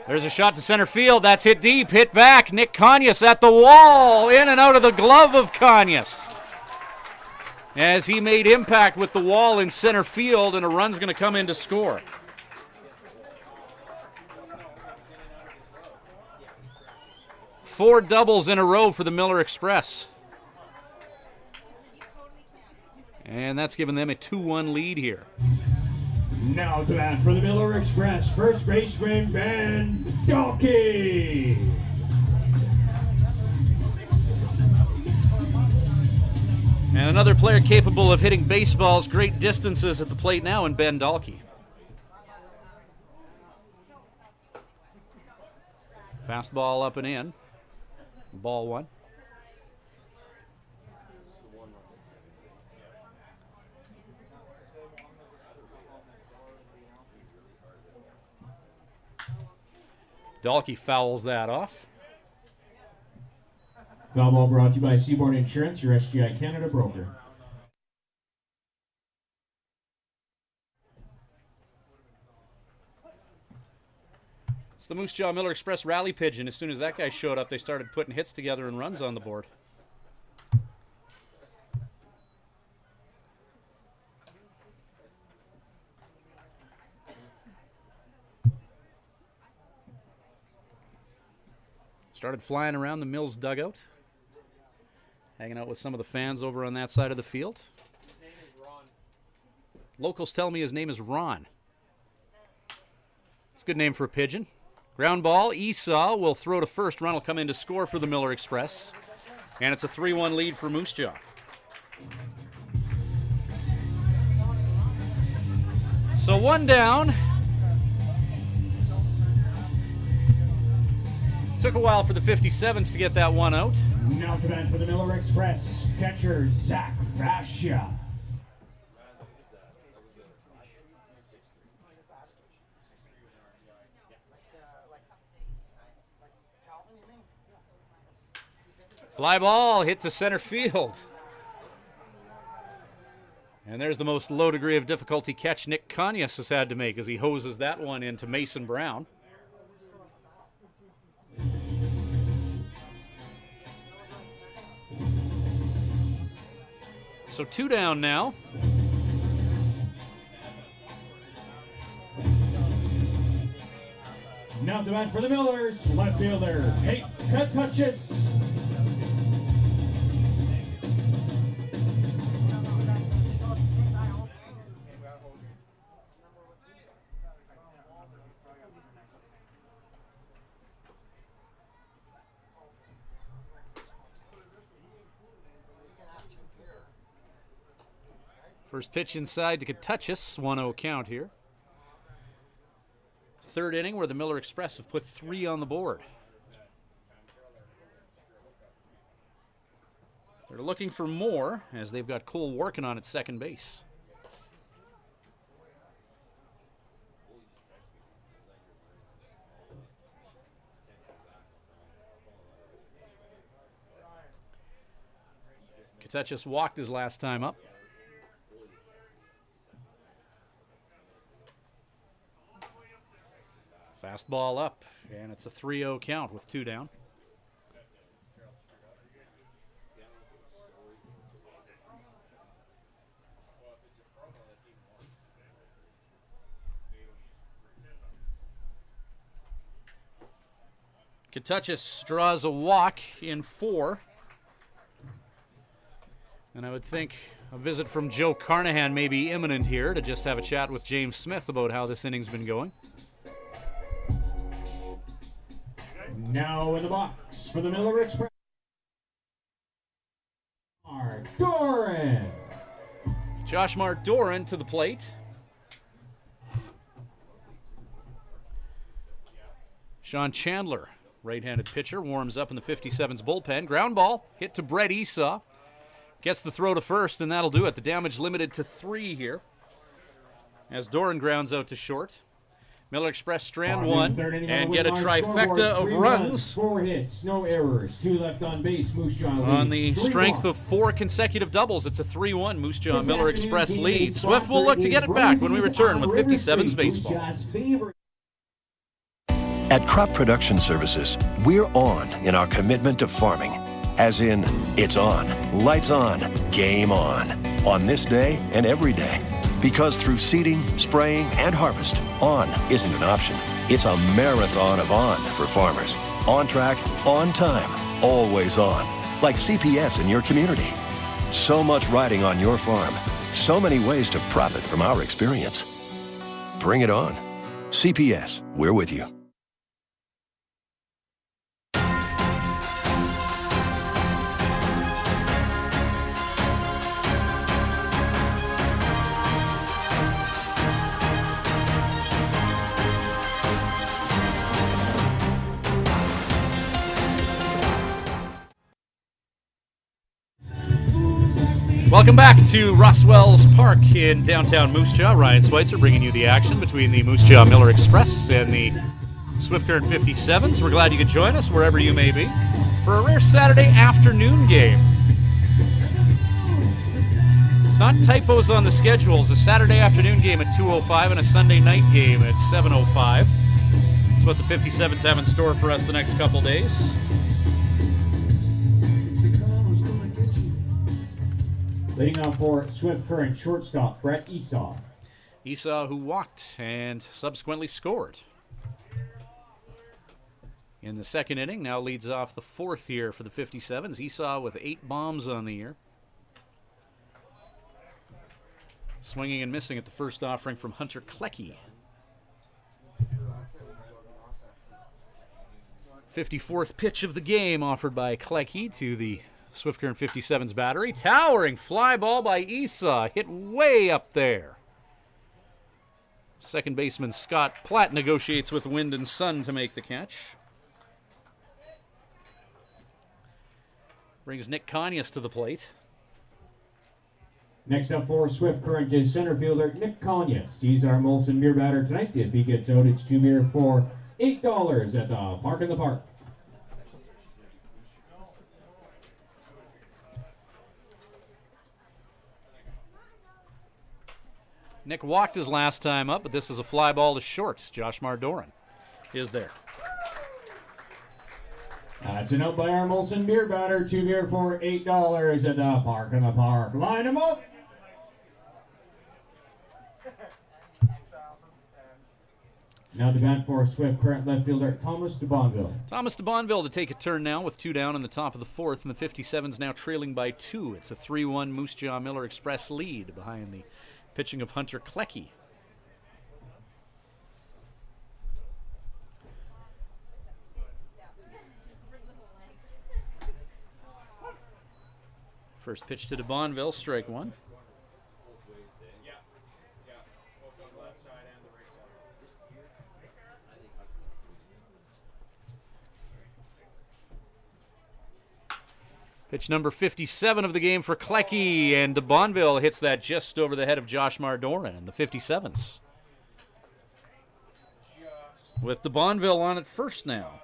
[SPEAKER 2] There's a shot to center field. That's hit deep, hit back. Nick Conyas at the wall, in and out of the glove of Conyas, as he made impact with the wall in center field, and a run's going to come in to score. Four doubles in a row for the Miller Express. And that's given them a 2-1 lead here.
[SPEAKER 10] Now to bat for the Miller Express, first baseman Ben Dalkey.
[SPEAKER 2] And another player capable of hitting baseballs great distances at the plate now in Ben Dalkey. Fastball up and in. Ball 1. Dalkey fouls that off.
[SPEAKER 10] Foul ball brought to you by Seaborn Insurance, your SGI Canada broker.
[SPEAKER 2] It's the Moose Jaw Miller Express rally pigeon. As soon as that guy showed up, they started putting hits together and runs on the board. Started flying around the Mills dugout, hanging out with some of the fans over on that side of the field.
[SPEAKER 7] His name is Ron.
[SPEAKER 2] Locals tell me his name is Ron. It's a good name for a pigeon. Ground ball, Esau will throw to first. Run will come in to score for the Miller Express. And it's a 3-1 lead for Moose Jaw. So one down. Took a while for the 57's to get that one out.
[SPEAKER 10] Now to bat for the Miller Express, catcher Zach Vascia.
[SPEAKER 2] Fly ball hit to center field. And there's the most low degree of difficulty catch Nick Conyas has had to make as he hoses that one into Mason Brown. So 2 down now.
[SPEAKER 10] Now to bat for the Millers, left fielder Pete Katouchis.
[SPEAKER 2] First pitch inside to Katouchis, 1-0 count here. Third inning where the Miller Express have put 3 on the board. They're looking for more as they've got Cole working on at second base. Katouchis walked his last time up. Fastball up, and it's a 3-0 count with 2 down.
[SPEAKER 1] Katuchis draws a walk in 4. And I would think a visit from Joe Carnahan may be imminent here to just have a chat with James Smith about how this inning's been going.
[SPEAKER 10] Now in the box for the Miller Express, Doran.
[SPEAKER 1] Josh Doran to the plate. Sean Chandler, right-handed pitcher, warms up in the 57's bullpen. Ground ball hit to Brett Esau. Gets the throw to first, and that'll do it. The damage limited to 3 here as Doran grounds out to short. Miller Express strand 1 and get a trifecta of runs
[SPEAKER 10] 4 hits, no errors, 2 left on base. Moose Jaw leads.
[SPEAKER 1] on the strength of 4 consecutive doubles. It's a 3-1 Moose Jaw Miller Express lead. Swift will look to get it back when we return with 57's baseball.
[SPEAKER 3] At Crop Production Services, we're on in our commitment to farming. As in, it's on, lights on, game on this day and every day. Because through seeding, spraying, and harvest, on isn't an option. It's a marathon of on for farmers. On track, on time, always on. Like CPS in your community. So much riding on your farm. So many ways to profit from our experience. Bring it on. CPS, we're with you.
[SPEAKER 1] Welcome back to Roswell's Park in downtown Moose Jaw. Ryan Schweitzer bringing you the action between the Moose Jaw Miller Express and the Swift Current 57's. We're glad you could join us wherever you may be for a rare Saturday afternoon game. It's not typos on the schedules. A Saturday afternoon game at 2:05 and a Sunday night game at 7:05. That's what the 57's have in store for us the next couple days.
[SPEAKER 10] Leading off for Swift Current shortstop, Brett Esau.
[SPEAKER 1] Esau, who walked and subsequently scored in the second inning, now leads off the 4th here for the 57's. Esau with 8 bombs on the year. Swinging and missing at the first offering from Hunter Klecki. 54th pitch of the game offered by Klecki to the Swift Current 57's battery. Towering fly ball by Esau. Hit way up there. Second baseman Scott Platt negotiates with wind and sun to make the catch. Brings Nick Conyas to the plate.
[SPEAKER 10] Next up for Swift Current is center fielder Nick Conyas. He's our Molson beer batter tonight. If he gets out, it's 2 beer for $8 at the Park in the Park.
[SPEAKER 1] Nick walked his last time up, but this is a fly ball to short. Josh Doran is there.
[SPEAKER 10] That's an out by our Molson beer batter. 2 beer for $8 at the Park in the Park. Line him up. Now the bat for Swift Current left fielder Thomas de Bonville.
[SPEAKER 1] Thomas de Bonville to take a turn now with 2 down in the top of the 4th, and the 57's now trailing by 2. It's a 3-1 Moose Jaw Miller Express lead behind the pitching of Hunter Klecki. First pitch to de Bonville, strike 1. Pitch number 57 of the game for Klecki, and de Bonville hits that just over the head of Josh Doran and the 57's. With de Bonville on at first now.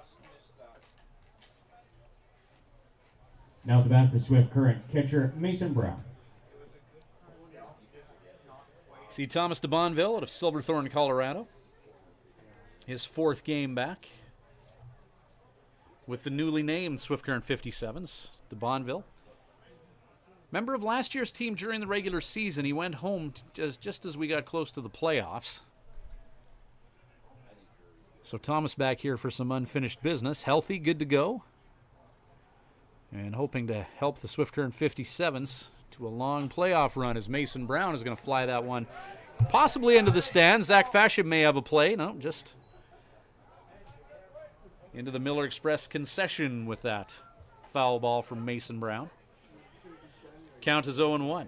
[SPEAKER 10] Now the bat for Swift Current, catcher Mason Brown.
[SPEAKER 1] See Thomas de Bonville out of Silverthorne, Colorado. His 4th game back with the newly named Swift Current 57's. De Bonville Member of last year's team during the regular season. He went home just as we got close to the playoffs. So Thomas back here for some unfinished business. Healthy, good to go. And hoping to help the Swift Current 57's to a long playoff run as Mason Brown is going to fly that one possibly into the stands. Zach Fashim may have a play. No, just into the Miller Express concession with that foul ball from Mason Brown. Count is 0-1.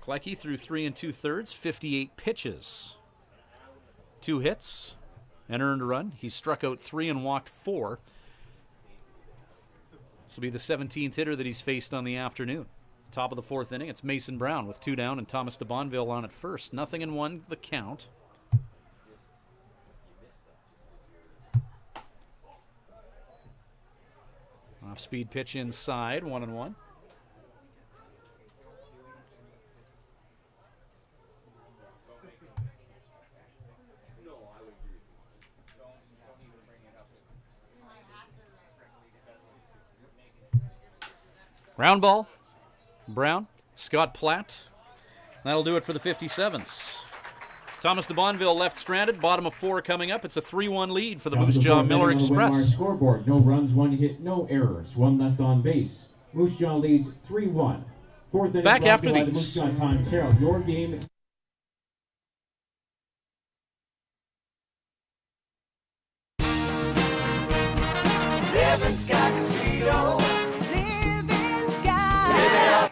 [SPEAKER 1] Klecki threw 3 2/3, 58 pitches. 2 hits, and earned a run. He struck out 3 and walked 4. This will be the 17th hitter that he's faced on the afternoon. Top of the 4th inning, it's Mason Brown with 2 down and Thomas de Bonville on at first. 0-1 the count. Off-speed pitch inside, 1-1. Ground ball, Brown, Scott Platt. That'll do it for the 57's. Thomas de Bonville left stranded, bottom of 4 coming up. It's a 3-1 lead for the Moose Jaw Miller Express.
[SPEAKER 10] Scoreboard, no runs, 1 hit, no errors, 1 left on base. Moose Jaw leads 3-1. 4th inning
[SPEAKER 1] Back after
[SPEAKER 10] by
[SPEAKER 1] these.
[SPEAKER 10] The Moose Jaw time. Terrell, your game.
[SPEAKER 4] Living Sky Casino. Living Sky.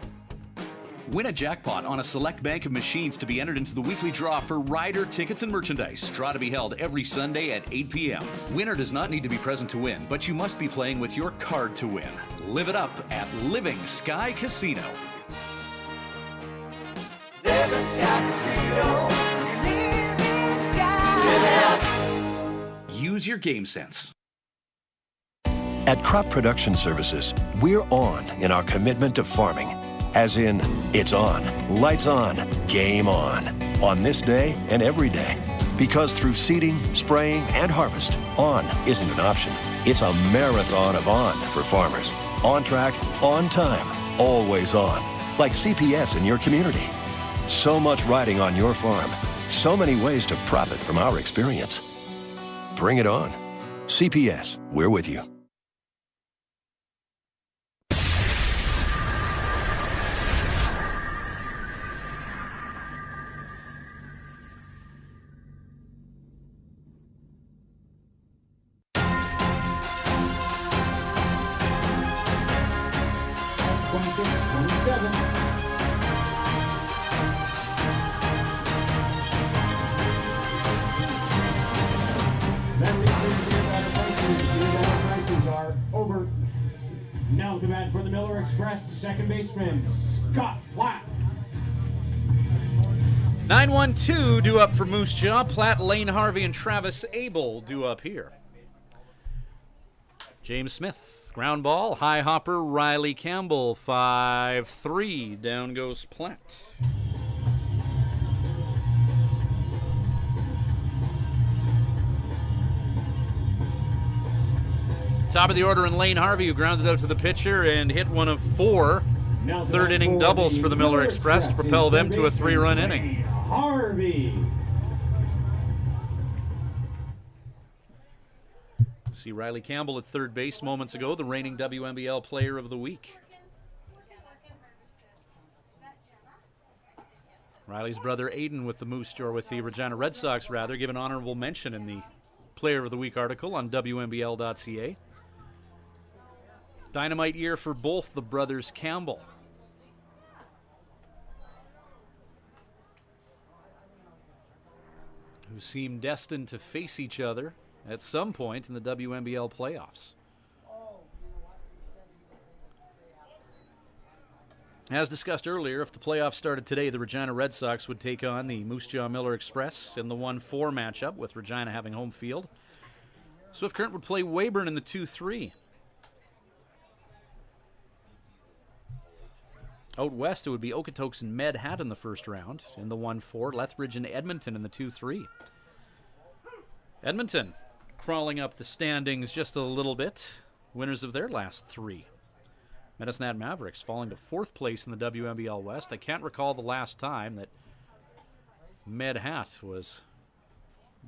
[SPEAKER 5] Win a jackpot on a select bank of machines to be entered into the weekly draw for rider tickets and merchandise. Draw to be held every Sunday at 8 p.m. Winner does not need to be present to win, but you must be playing with your card to win. Live it up at Living Sky Casino.
[SPEAKER 4] Living Sky Casino. Living Sky.
[SPEAKER 5] Use your game sense.
[SPEAKER 3] At Crop Production Services, we're on in our commitment to farming. As in, it's on, lights on, game on this day and every day. Because through seeding, spraying, and harvest, on isn't an option. It's a marathon of on for farmers. On track, on time, always on. Like CPS in your community. So much riding on your farm. So many ways to profit from our experience. Bring it on. CPS, we're with you.
[SPEAKER 10] Now to bat for the Miller Express, second baseman, Scott Platt.
[SPEAKER 1] 9-1-2 due up for Moose Jaw. Platt, Lane Harvey, and Travis Abel due up here. James Smith, ground ball, high hopper, Riley Campbell, 5-3. Down goes Platt. Top of the order in Lane Harvey, who grounded out to the pitcher and hit one of 4 third inning doubles for the Miller Express to propel them to a 3-run inning.
[SPEAKER 10] Harvey.
[SPEAKER 1] See Riley Campbell at third base moments ago, the reigning WNBL Player of the Week. Riley's brother Aiden with the with the Regina Red Sox, given honorable mention in the Player of the Week article on WNBL.ca. Dynamite year for both the brothers Campbell. Who seem destined to face each other at some point in the WNBL playoffs. As discussed earlier, if the playoffs started today, the Regina Red Sox would take on the Moose Jaw Miller Express in the 1-4 matchup, with Regina having home field. Swift Current would play Weyburn in the 2-3. Out west, it would be Okotoks and Medhat in the first round in the 1-4. Lethbridge and Edmonton in the 2-3. Edmonton crawling up the standings just a little bit. winners of their last 3. Medicine Mavericks falling to 4th place in the WNBL West. I can't recall the last time that Med Hat was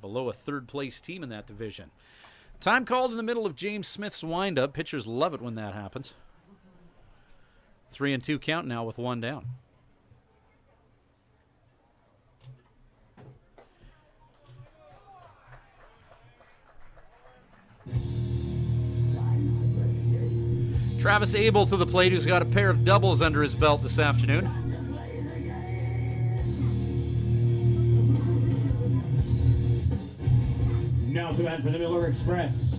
[SPEAKER 1] below a 3rd place team in that division. Time called in the middle of James Smith's windup. Pitchers love it when that happens. 3-2 count now with 1 down. Travis Abel to the plate, who's got a pair of doubles under his belt this afternoon.
[SPEAKER 10] Now to bat for the Miller Express,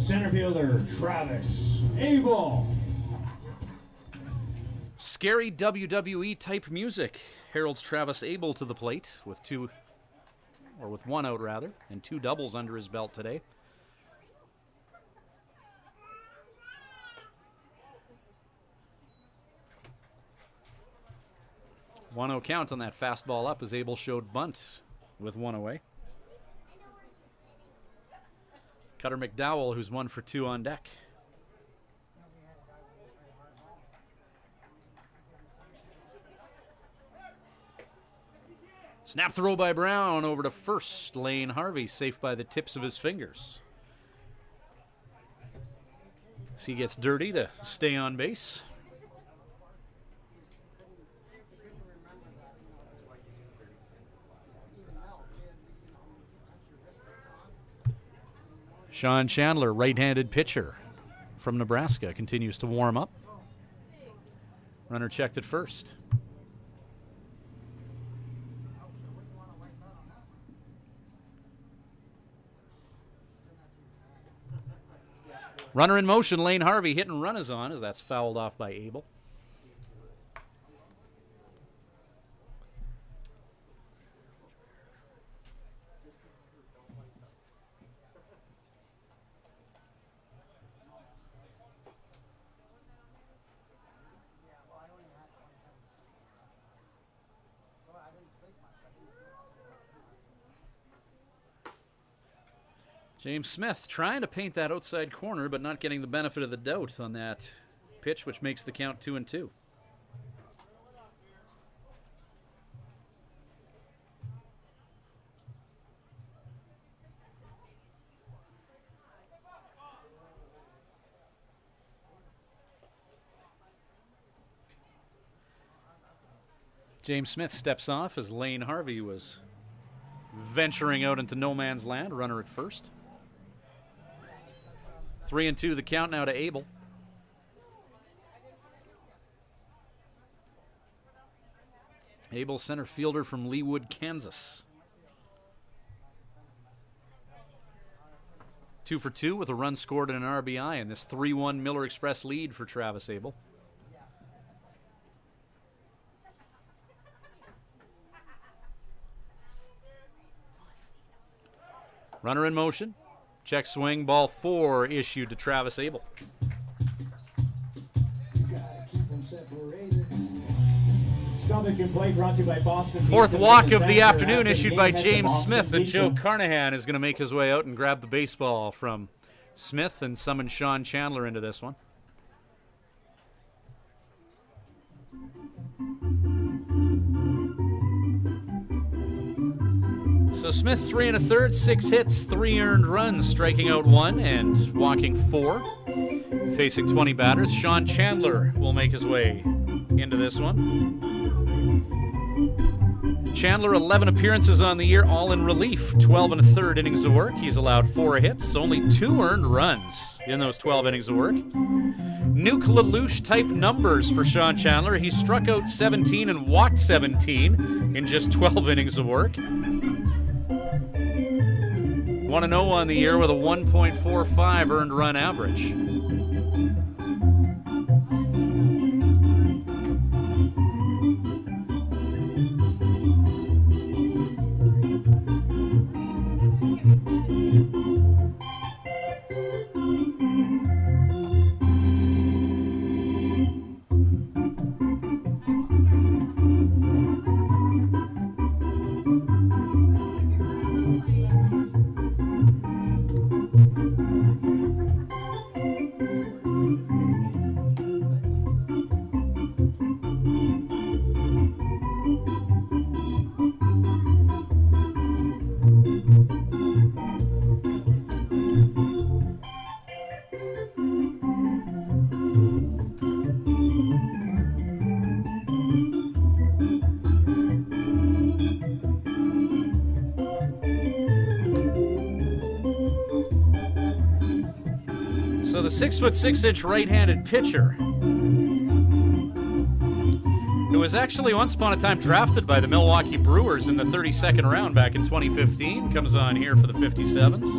[SPEAKER 10] center fielder Travis Abel.
[SPEAKER 1] Scary WWE type music heralds Travis Abel to the plate with 1 out rather, and 2 doubles under his belt today. One-oh count on that fastball up as Abel showed bunt with 1 away. Cutter McDowell, who's 1 for 2 on deck. Snap throw by Brown over to first. Lane Harvey safe by the tips of his fingers. So he gets dirty to stay on base. Sean Chandler, right-handed pitcher from Nebraska, continues to warm up. Runner checked at first. Runner in motion, Lane Harvey hit and run is on as that's fouled off by Abel. James Smith trying to paint that outside corner, but not getting the benefit of the doubt on that pitch, which makes the count 2-2. James Smith steps off as Lane Harvey was venturing out into no man's land. Runner at first. 3-2 the count now to Abel. Abel, center fielder from Leawood, Kansas. 2 for 2 with a run scored and an RBI in this 3-1 Miller Express lead for Travis Abel. Runner in motion. Check swing, ball 4 issued to Travis Abel. Fourth walk of the afternoon issued by James Smith, and Joe Carnahan is going to make his way out and grab the baseball from Smith and summon Sean Chandler into this one. So Smith 3 1/3, 6 hits, 3 earned runs, striking out 1 and walking 4. Facing 20 batters, Sean Chandler will make his way into this one. Chandler, 11 appearances on the year, all in relief. 12 1/3 innings of work. He's allowed 4 hits, only 2 earned runs in those 12 innings of work. Nuke LaLoosh type numbers for Sean Chandler. He struck out 17 and walked 17 in just 12 innings of work. 1-0 on the year with a 1.45 earned run average. So the 6'6" right-handed pitcher, who was actually once upon a time drafted by the Milwaukee Brewers in the 32nd round back in 2015, comes on here for the 57's.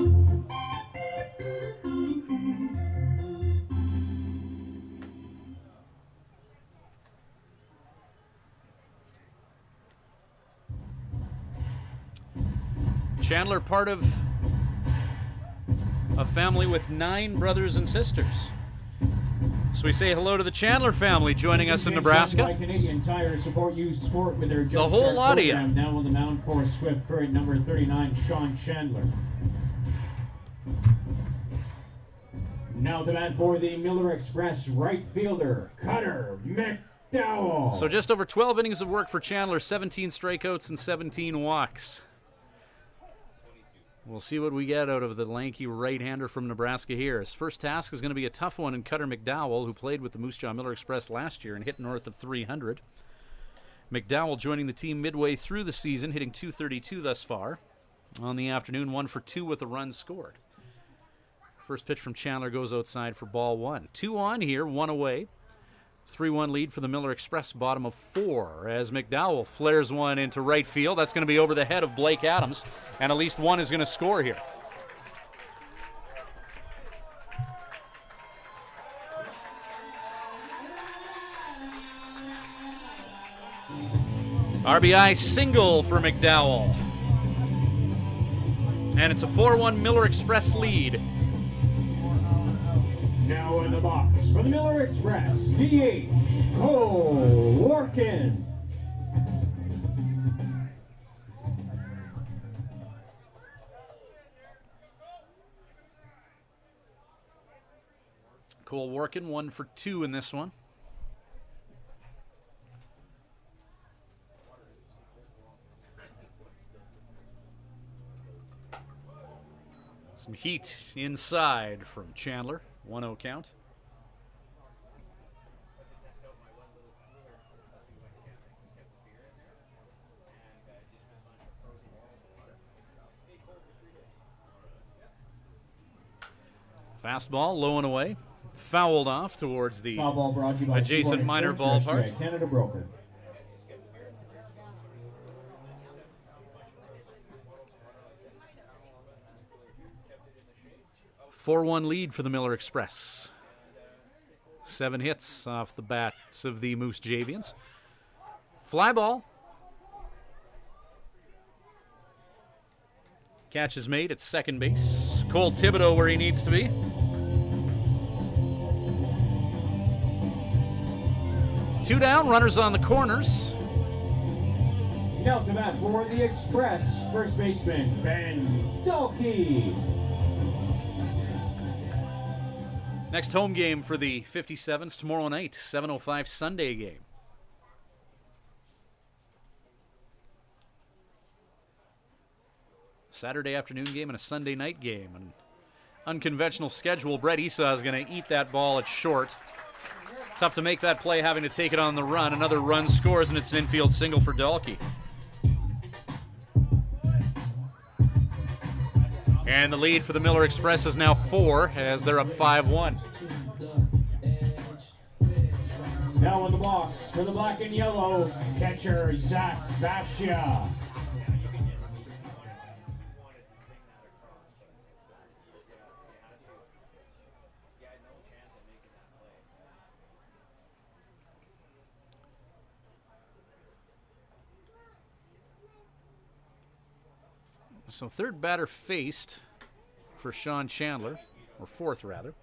[SPEAKER 1] Chandler, part of a family with 9 brothers and sisters. So we say hello to the Chandler family joining us in Nebraska.
[SPEAKER 10] Canadian Tire support you sport with their
[SPEAKER 1] the whole lot of you.
[SPEAKER 10] Now on the mound for Swift Current number 39, Sean Chandler. Now to bat for the Miller Express right fielder, Cutter McDowell.
[SPEAKER 1] So just over 12 innings of work for Chandler, 17 strikeouts and 17 walks. We'll see what we get out of the lanky right-hander from Nebraska here. His first task is going to be a tough one in Cutter McDowell, who played with the Moose Jaw Miller Express last year and hit north of 300. McDowell joining the team midway through the season, hitting .232 thus far. On the afternoon, 1 for 2 with a run scored. First pitch from Chandler goes outside for ball 1. 2 on here, 1 away. 3-1 lead for the Miller Express, bottom of 4, as McDowell flares one into right field. That's going to be over the head of Blake Adams, and at least one is going to score here. RBI single for McDowell. And it's a 4-1 Miller Express lead.
[SPEAKER 10] Now in the box for the Miller Express, D.H. Cole Workin.
[SPEAKER 1] Cole Workin, 1 for 2 in this one. Some heat inside from Chandler. 1-0 count. Fastball low and away. Fouled off towards the adjacent minor ballpark.
[SPEAKER 10] Canada Broker.
[SPEAKER 1] .4-1 lead for the Miller Express. 7 hits off the bats of the Moose Javians. Fly ball. Catch is made at second base. Cole Thibodeau where he needs to be. Two down, runners on the corners.
[SPEAKER 10] Now to bat for the Express, first baseman Ben Dalkey.
[SPEAKER 1] Next home game for the 57's tomorrow night, 7:05 Sunday game. Saturday afternoon game and a Sunday night game. An unconventional schedule. Brett Esau is going to eat that ball at short. Tough to make that play, having to take it on the run. Another run scores, and it's an infield single for Dalkey. And the lead for the Miller Express is now 4 as they're up 5-1.
[SPEAKER 10] Now in the box for the black and yellow, catcher Zach Basia.
[SPEAKER 1] So third batter faced for Sean Chandler, or fourth rather.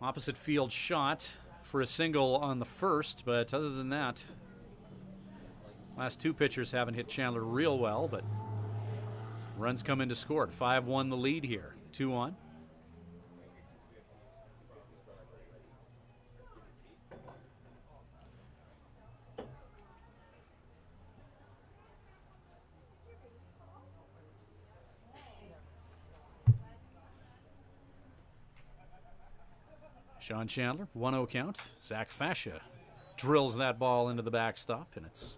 [SPEAKER 1] Opposite field shot for a single on the first, but other than that, last 2 pitchers haven't hit Chandler real well, but runs come in to score. 5-1 the lead here, 2 on. Sean Chandler, 1-0 count. Zach Fascia drills that ball into the backstop, and it's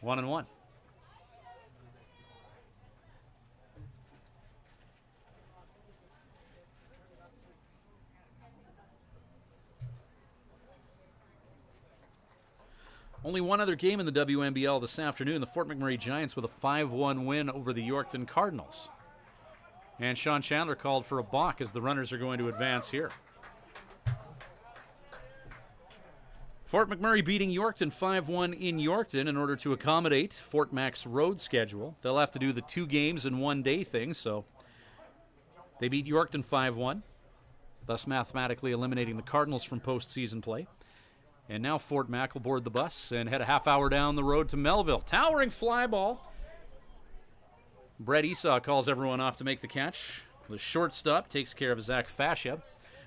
[SPEAKER 1] 1-1. Only one other game in the WNBL this afternoon. The Fort McMurray Giants with a 5-1 win over the Yorkton Cardinals. And Sean Chandler called for a balk as the runners are going to advance here. Fort McMurray beating Yorkton 5-1 in Yorkton in order to accommodate Fort Mac's road schedule. They'll have to do the 2 games in 1 day thing, so they beat Yorkton 5-1, thus mathematically eliminating the Cardinals from postseason play. And now Fort Mac will board the bus and head a half hour down the road to Melville. Towering fly ball. Brett Esau calls everyone off to make the catch. The shortstop takes care of Zach Fascia.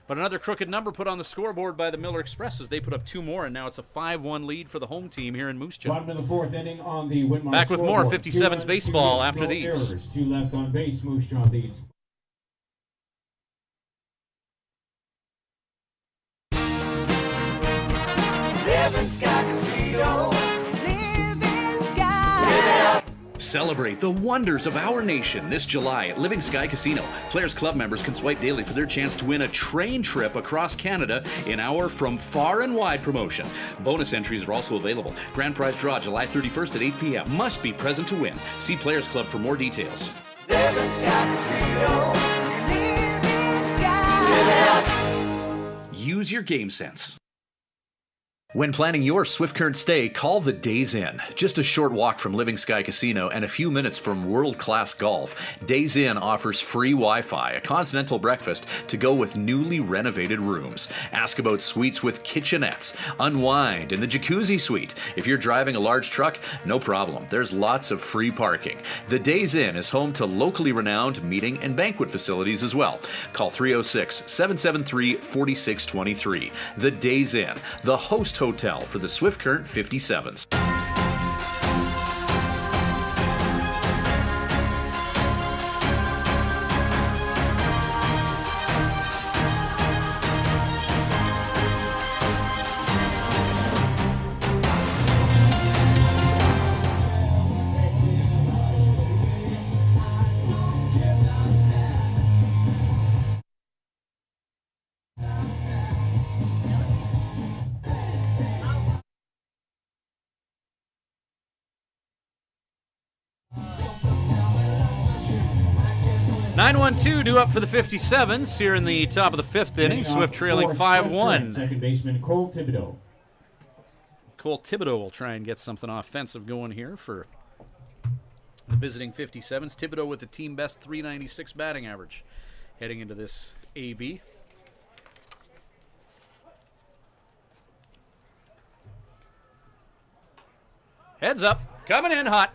[SPEAKER 1] But another crooked number put on the scoreboard by the Miller Express as they put up 2 more, and now it's a 5-1 lead for the home team here in Moose Jaw.
[SPEAKER 10] Bottom of the 4th inning on the Whitmire
[SPEAKER 1] Back with more
[SPEAKER 10] scoreboard.
[SPEAKER 1] 57's baseball after
[SPEAKER 10] no
[SPEAKER 1] these.
[SPEAKER 10] Errors, 2 left on base. Moose Jaw leads.
[SPEAKER 4] Living Sky Casino. Living Sky.
[SPEAKER 5] Celebrate the wonders of our nation this July at Living Sky Casino. Players Club members can swipe daily for their chance to win a train trip across Canada in our From Far and Wide promotion. Bonus entries are also available. Grand prize draw July 31st at 8 p.m. Must be present to win. See Players Club for more details.
[SPEAKER 4] Living Sky Casino. Living Sky.
[SPEAKER 5] Use your game sense. When planning your Swift Current stay, call the Days Inn. Just a short walk from Living Sky Casino and a few minutes from world-class golf, Days Inn offers free Wi-Fi, a continental breakfast to go with newly renovated rooms. Ask about suites with kitchenettes. Unwind in the jacuzzi suite. If you're driving a large truck, no problem. There's lots of free parking. The Days Inn is home to locally renowned meeting and banquet facilities as well. Call 306-773-4623. The Days Inn, the host hotel for the Swift Current 57's.
[SPEAKER 1] Due up for the 57's here in the top of the 5th inning. Swift trailing 5-1.
[SPEAKER 10] Second baseman Cole Thibodeau.
[SPEAKER 1] Cole Thibodeau will try and get something offensive going here for the visiting 57's. Thibodeau with the team best .396 batting average heading into this AB. Heads up, coming in hot.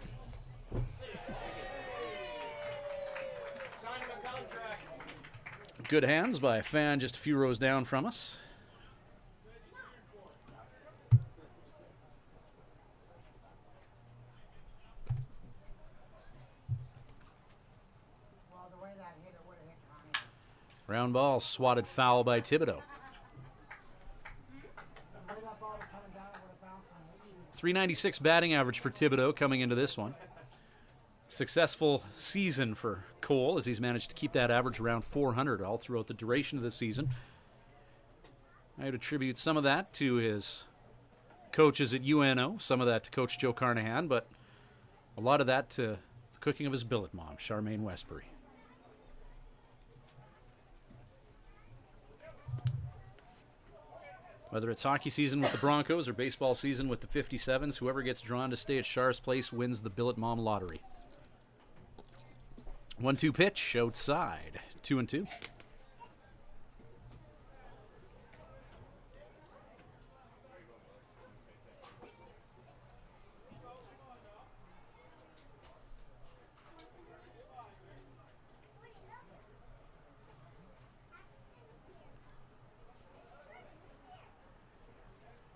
[SPEAKER 1] Good hands by a fan just a few rows down from us. Round ball swatted foul by Thibodeau. .396 batting average for Thibodeau coming into this one. Successful season for Cole as he's managed to keep that average around 400 all throughout the duration of the season. I would attribute some of that to his coaches at UNO, some of that to Coach Joe Carnahan, but a lot of that to the cooking of his billet mom, Charmaine Westbury. Whether it's hockey season with the Broncos or baseball season with the 57's, whoever gets drawn to stay at Char's place wins the billet mom lottery. 1-2 pitch outside. 2-2.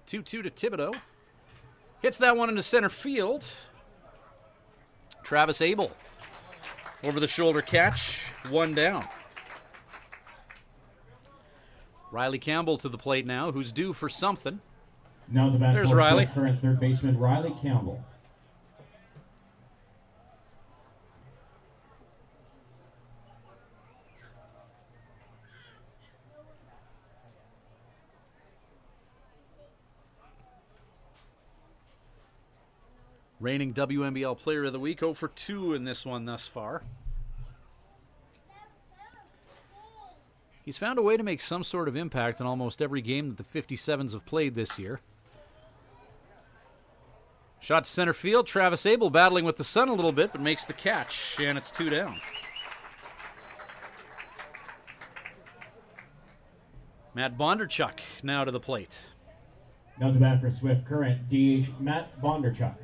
[SPEAKER 1] To Thibodeau. Hits that one into center field. Travis Abel. Over the shoulder catch. 1 down. Riley Campbell to the plate now, who's due for something.
[SPEAKER 10] Now the back.
[SPEAKER 1] There's Riley.
[SPEAKER 10] Current third baseman Riley Campbell.
[SPEAKER 1] Reigning WNBL Player of the Week, 0 for 2 in this one thus far. He's found a way to make some sort of impact in almost every game that the 57's have played this year. Shot to center field. Travis Abel battling with the sun a little bit, but makes the catch, and it's 2 down. Matt Bondarchuk now to the plate.
[SPEAKER 10] Now the bat for Swift Current, DH Matt Bondarchuk.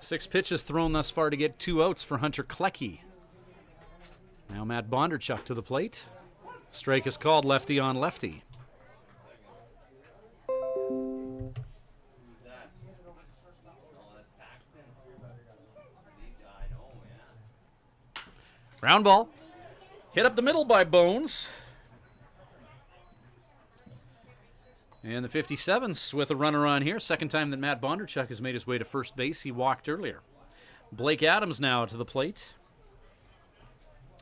[SPEAKER 1] Six pitches thrown thus far to get 2 outs for Hunter Klecki. Now Matt Bondarchuk to the plate. Strike is called, lefty on lefty. Ground ball. Hit up the middle by Bones. And the 57's with a runner on here. Second time that Matt Bondarchuk has made his way to first base. He walked earlier. Blake Adams now to the plate.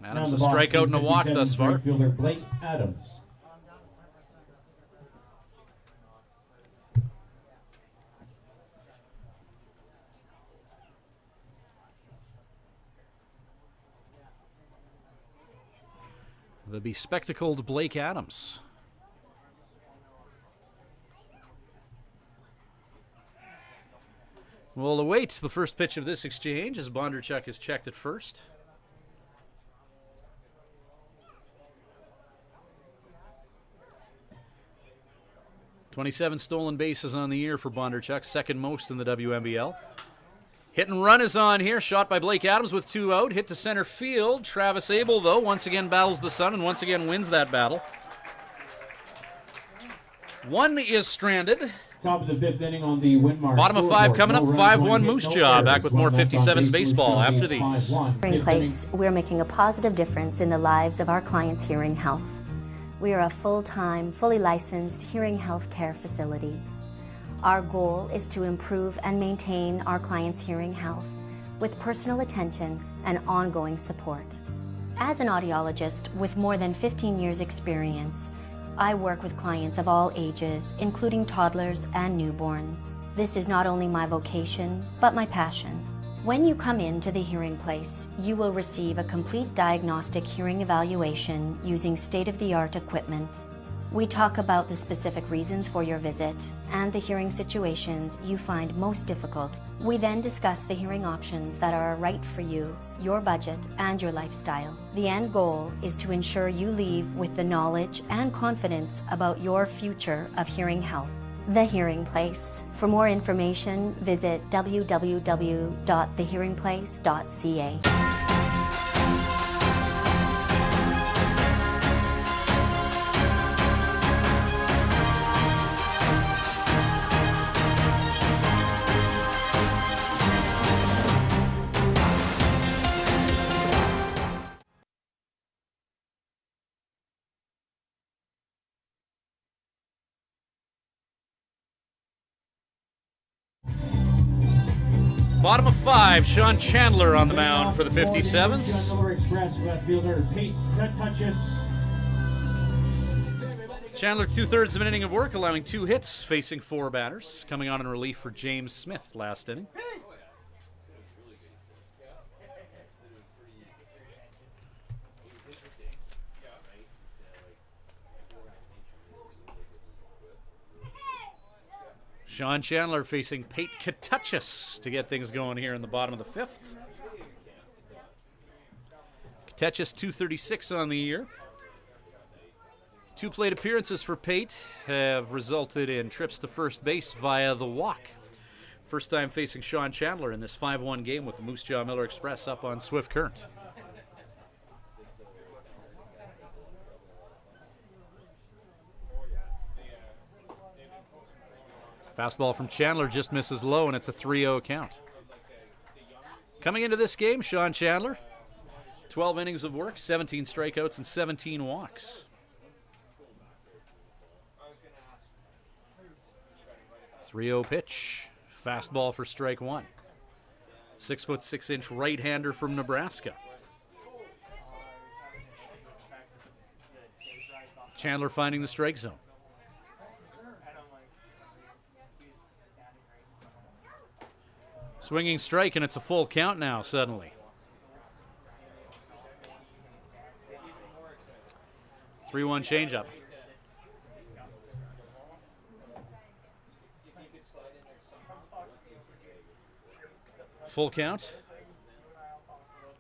[SPEAKER 1] Adams a strikeout and a walk thus far.
[SPEAKER 10] Fielder Blake Adams.
[SPEAKER 1] The bespectacled Blake Adams. We'll await the first pitch of this exchange as Bondarchuk is checked at first. "27 stolen bases on the year for Bondarchuk, second most in the WNBL. Hit and run is on here. Shot by Blake Adams with 2 out. Hit to center field. Travis Abel, though, once again battles the sun and once again wins that battle. One is stranded.
[SPEAKER 10] Top of the 5th inning on the Winmar.
[SPEAKER 1] Bottom of 5 coming up. 5-1 Moose Jaw. Back with more 57's baseball after these.
[SPEAKER 6] Hearing Place, we're making a positive difference in the lives of our clients' hearing health. We are a full-time, fully licensed hearing health care facility. Our goal is to improve and maintain our clients' hearing health with personal attention and ongoing support. As an audiologist with more than 15 years experience, I work with clients of all ages, including toddlers and newborns. This is not only my vocation, but my passion. When you come into the Hearing Place, you will receive a complete diagnostic hearing evaluation using state-of-the-art equipment. We talk about the specific reasons for your visit and the hearing situations you find most difficult. We then discuss the hearing options that are right for you, your budget, and your lifestyle. The end goal is to ensure you leave with the knowledge and confidence about your future of hearing health. The Hearing Place. For more information, visit www.thehearingplace.ca.
[SPEAKER 1] Bottom of 5, Sean Chandler on the mound for the 57's. Chandler 2/3 of an inning of work, allowing 2 hits, facing 4 batters. Coming on in relief for James Smith last inning. Sean Chandler facing Pate Katachis to get things going here in the bottom of the 5th. Katachis 236 on the year. 2 plate appearances for Pate have resulted in trips to first base via the walk. First time facing Sean Chandler in this 5-1 game with the Moose Jaw Miller Express up on Swift Current. Fastball from Chandler just misses low, and it's a 3-0 count. Coming into this game, Sean Chandler, 12 innings of work, 17 strikeouts, and 17 walks. 3-0 pitch. Fastball for strike 1. 6'6" right-hander from Nebraska. Chandler finding the strike zone. Swinging strike, and it's a full count now suddenly. 3-1 changeup. Full count.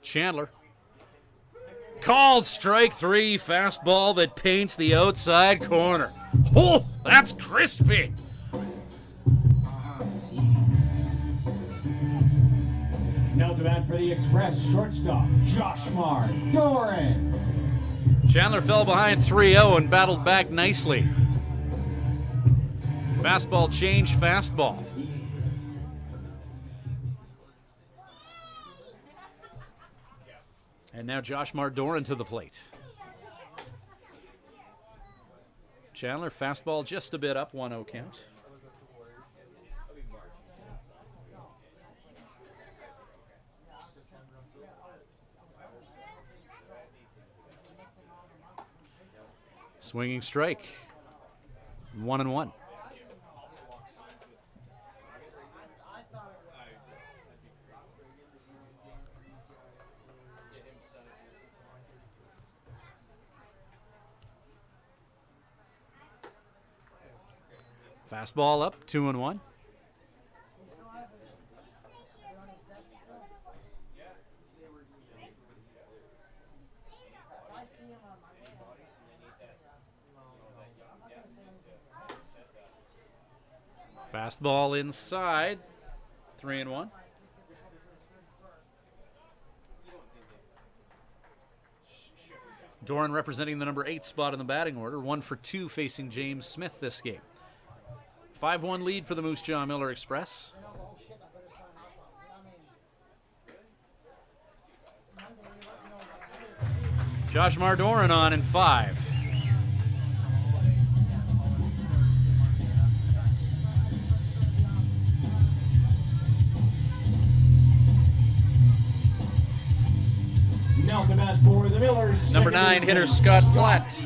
[SPEAKER 1] Chandler. Called strike 3, fastball that paints the outside corner. Oh, that's crispy.
[SPEAKER 10] Now to bat for the Express, shortstop, Josh Doran.
[SPEAKER 1] Chandler fell behind 3-0 and battled back nicely. Fastball change, fastball. And now Josh Doran to the plate. Chandler, fastball just a bit up, 1-0 count. Swinging strike. 1-1. Fastball up, 2-1. Fastball inside, 3-1. Doran representing the number 8 spot in the batting order, 1 for 2 facing James Smith this game. 5-1 lead for the Moose Jaw Miller Express. Josh Doran on in 5.
[SPEAKER 10] Now to bat for the Millers.
[SPEAKER 1] Number 9 hitter Scott Platt.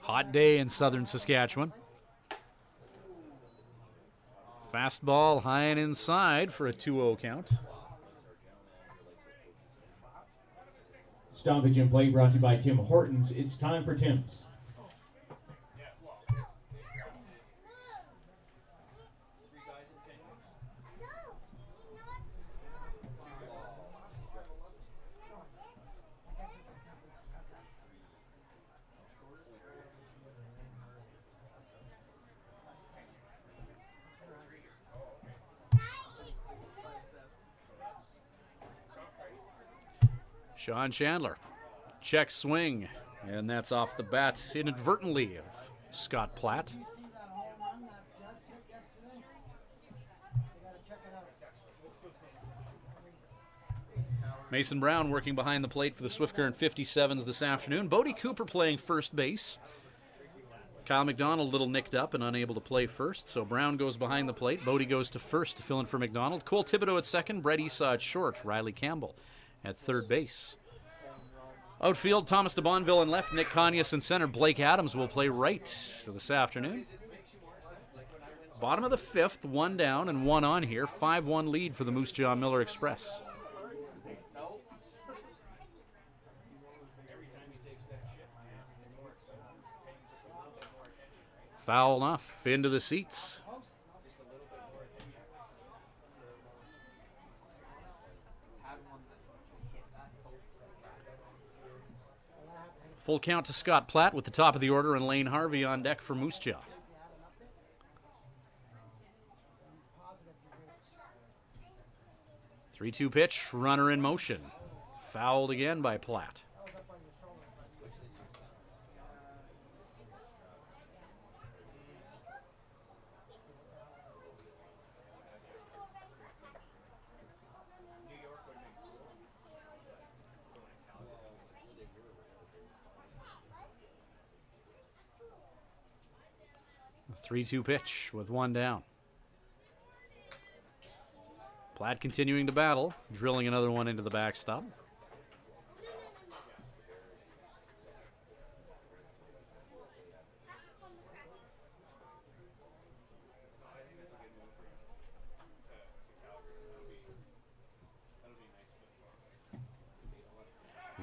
[SPEAKER 1] Hot day in southern Saskatchewan. Fastball high and inside for a 2-0 count.
[SPEAKER 10] Stoppage in play brought to you by Tim Hortons. It's time for Tim's.
[SPEAKER 1] Sean Chandler, check swing, and that's off the bat inadvertently of Scott Platt. Mason Brown working behind the plate for the Swift Current 57's this afternoon. Bodie Cooper playing first base. Kyle McDonald a little nicked up and unable to play first, so Brown goes behind the plate. Bodie goes to first to fill in for McDonald. Cole Thibodeau at second. Brett Esau at short. Riley Campbell at third base. Outfield, Thomas de Bonville in left. Nick Conyas in center. Blake Adams will play right this afternoon. Bottom of the 5th, 1 down and 1 on here. 5-1 lead for the Moose Jaw Miller Express. Foul off into the seats. Full count to Scott Platt with the top of the order and Lane Harvey on deck for Moose Jaw. 3-2 pitch, runner in motion. Fouled again by Platt. A 3-2 pitch with one down. Platt continuing to battle, drilling another one into the backstop.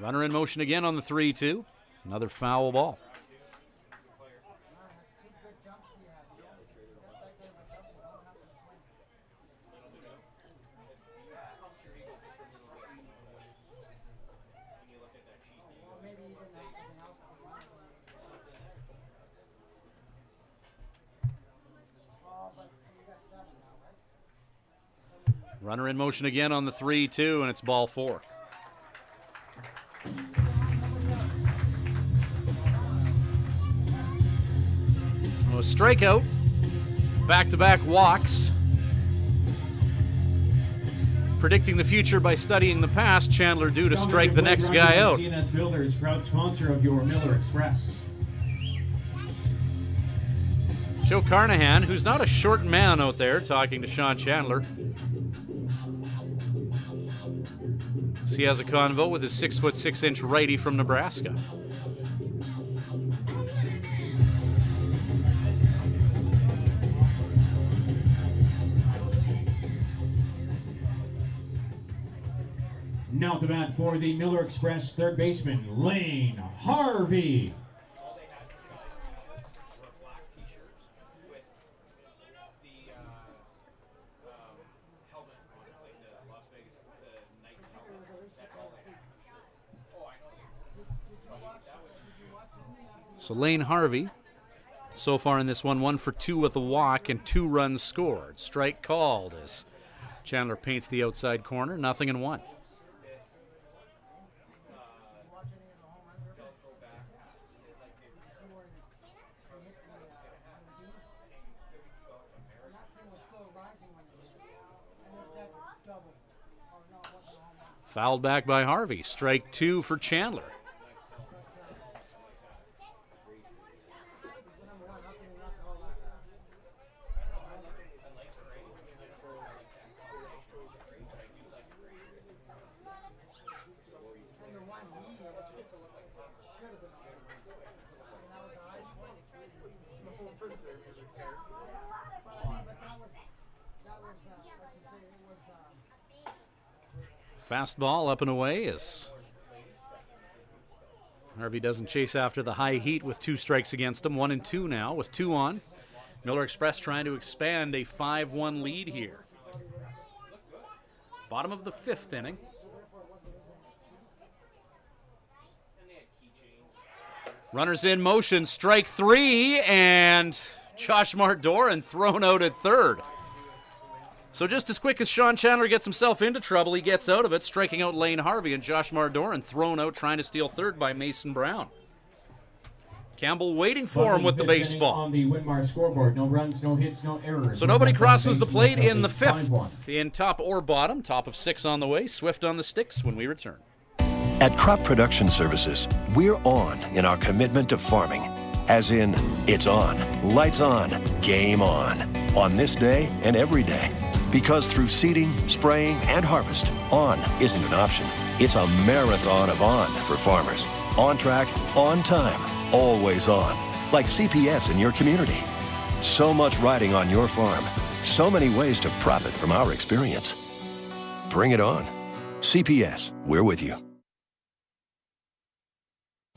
[SPEAKER 1] Runner in motion again on the 3-2. Another foul ball. Runner in motion again on the 3-2, and it's ball 4. A strikeout, back-to-back walks. Predicting the future by studying the past, Chandler due to strike the next guy out.
[SPEAKER 10] CNS Builders, proud sponsor of your Miller Express.
[SPEAKER 1] Joe Carnahan, who's not a short man out there, talking to Sean Chandler. So he has a convo with his 6'6" righty from Nebraska.
[SPEAKER 10] Now to bat for the Miller Express, third baseman, Lane Harvey.
[SPEAKER 1] So Lane Harvey, so far in this one, 1 for 2 with a walk and 2 runs scored. Strike called as Chandler paints the outside corner, 0-1. Fouled back by Harvey. Strike 2 for Chandler. Fastball up and away as Harvey doesn't chase after the high heat with 2 strikes against him. 1-2 now with 2 on. Miller Express trying to expand a 5-1 lead here. Bottom of the 5th inning. Runners in motion, strike 3, and Josh Mardoran thrown out at third. So just as quick as Sean Chandler gets himself into trouble, he gets out of it, striking out Lane Harvey, and Josh Mardoran thrown out trying to steal third by Mason Brown. Campbell waiting for him with the baseball.
[SPEAKER 10] On the Winmar scoreboard, no runs, no hits, no errors.
[SPEAKER 1] So nobody crosses the plate in the 5th. In top or bottom, top of 6 on the way. Swift on the sticks when we return.
[SPEAKER 3] At Crop Production Services, we're on in our commitment to farming. As in, it's on, lights on, game on this day and every day. Because through seeding, spraying, and harvest, on isn't an option. It's a marathon of on for farmers. On track, on time, always on. Like CPS in your community. So much riding on your farm. So many ways to profit from our experience. Bring it on. CPS, we're with you.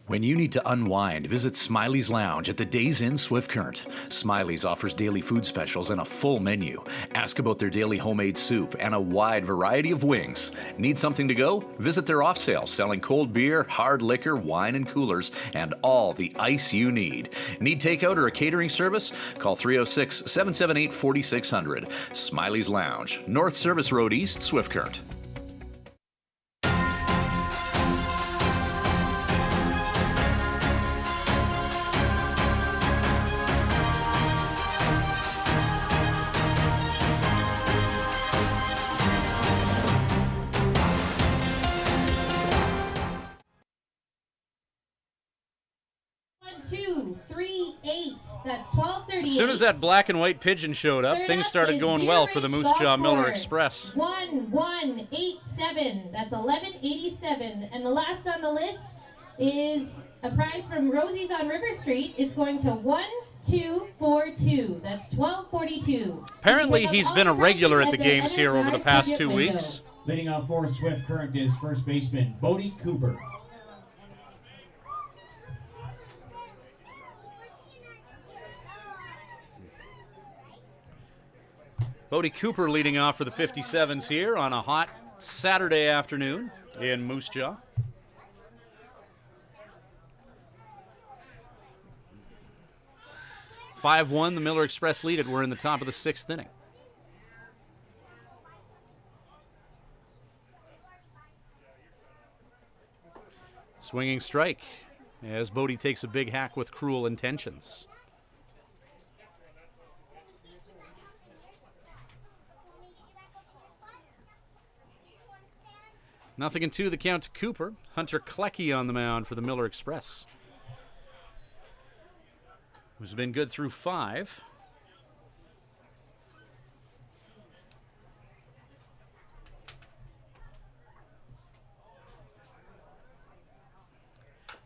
[SPEAKER 5] When you need to unwind, visit Smiley's Lounge at the Days Inn Swift Current. Smiley's offers daily food specials and a full menu. Ask about their daily homemade soup and a wide variety of wings. Need something to go? Visit their off sale selling cold beer, hard liquor, wine and coolers, and all the ice you need. Need takeout or a catering service? Call 306-778-4600. Smiley's Lounge, North Service Road East, Swift Current.
[SPEAKER 12] 1238. That's 1238.
[SPEAKER 1] As soon as that black and white pigeon showed up,
[SPEAKER 12] Third
[SPEAKER 1] things
[SPEAKER 12] up
[SPEAKER 1] started
[SPEAKER 12] is
[SPEAKER 1] going
[SPEAKER 12] Deer
[SPEAKER 1] well for the
[SPEAKER 12] Ridge
[SPEAKER 1] Moose
[SPEAKER 12] Golf
[SPEAKER 1] Jaw Miller
[SPEAKER 12] Course.
[SPEAKER 1] Express.
[SPEAKER 12] 1187. That's 1187. And the last on the list is a prize from Rosie's on River Street. It's going to 1242. That's 1242.
[SPEAKER 1] Apparently, he's been a regular at the games here over the past 2 weeks.
[SPEAKER 10] Leading off for Swift Current is first baseman Bodie Cooper.
[SPEAKER 1] Bodie Cooper leading off for the 57's here on a hot Saturday afternoon in Moose Jaw. "5-1, the Miller Express lead it. We're in the top of the 6th inning. Swinging strike as Bodie takes a big hack with Cruel Intentions. Nothing in 2, the count to Cooper. Hunter Klecki on the mound for the Miller Express, who's been good through 5.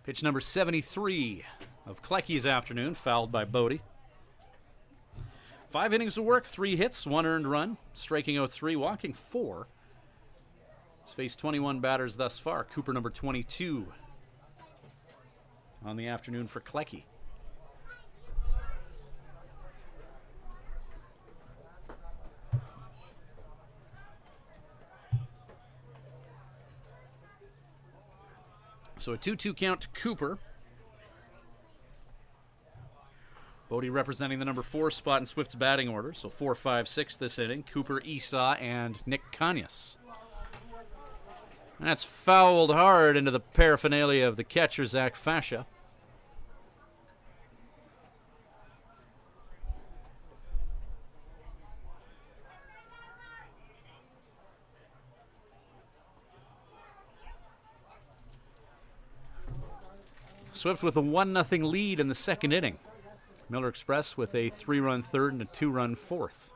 [SPEAKER 1] Pitch number 73 of Klecki's afternoon, fouled by Bodie. 5 innings of work, 3 hits, 1 earned run, striking out 3, walking 4. He's faced 21 batters thus far. Cooper number 22 on the afternoon for Klecki. So a 2-2 count to Cooper. Bodie representing the number 4 spot in Swift's batting order. So 4, 5, 6 this inning. Cooper, Esau, and Nick Kanyas. That's fouled hard into the paraphernalia of the catcher, Zach Fascia. Swift with a 1-0 lead in the 2nd inning. Miller Express with a 3-run 3rd and a 2-run 4th.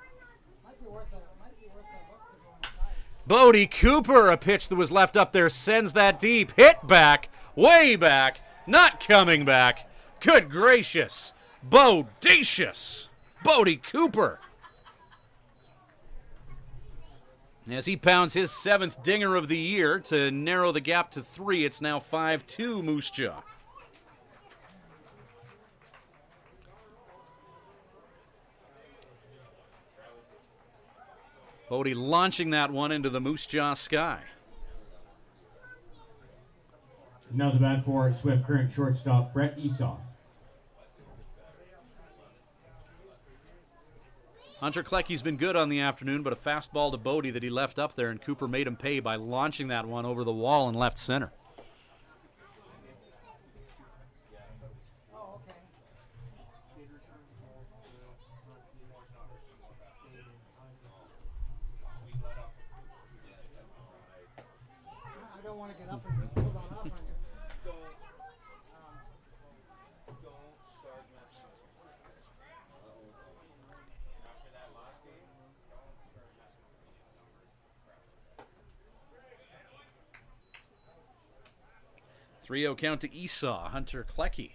[SPEAKER 1] Bodie Cooper, a pitch that was left up there, sends that deep. Hit back, way back, not coming back. Good gracious. Bodacious. Bodie Cooper. As he pounds his 7th dinger of the year to narrow the gap to 3, it's now 5-2 Moose Jaw. Bodie launching that one into the Moose Jaw sky.
[SPEAKER 10] Now the bat for Swift Current shortstop Brett Esau.
[SPEAKER 1] Hunter Klecki's been good on the afternoon, but a fastball to Bodie that he left up there, and Cooper made him pay by launching that one over the wall in left center.
[SPEAKER 11] I don't want to get up and just pull on off on you.
[SPEAKER 1] Three-0 count to Esau, Hunter Klecki.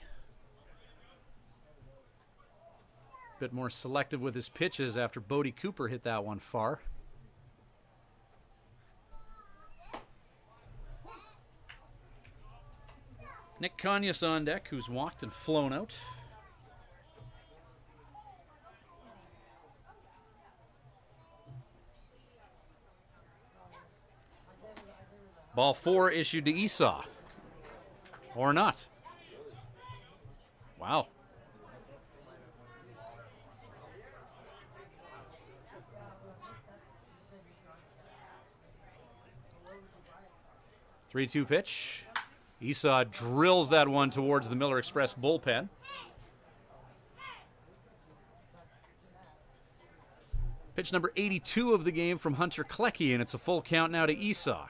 [SPEAKER 1] Bit more selective with his pitches after Bodie Cooper hit that one far. Nick Kanyas on deck, who's walked and flown out. Ball 4 issued to Esau. Or not. Wow. Three-two pitch. Esau drills that one towards the Miller Express bullpen. Pitch number 82 of the game from Hunter Klecki, and it's a full count now to Esau.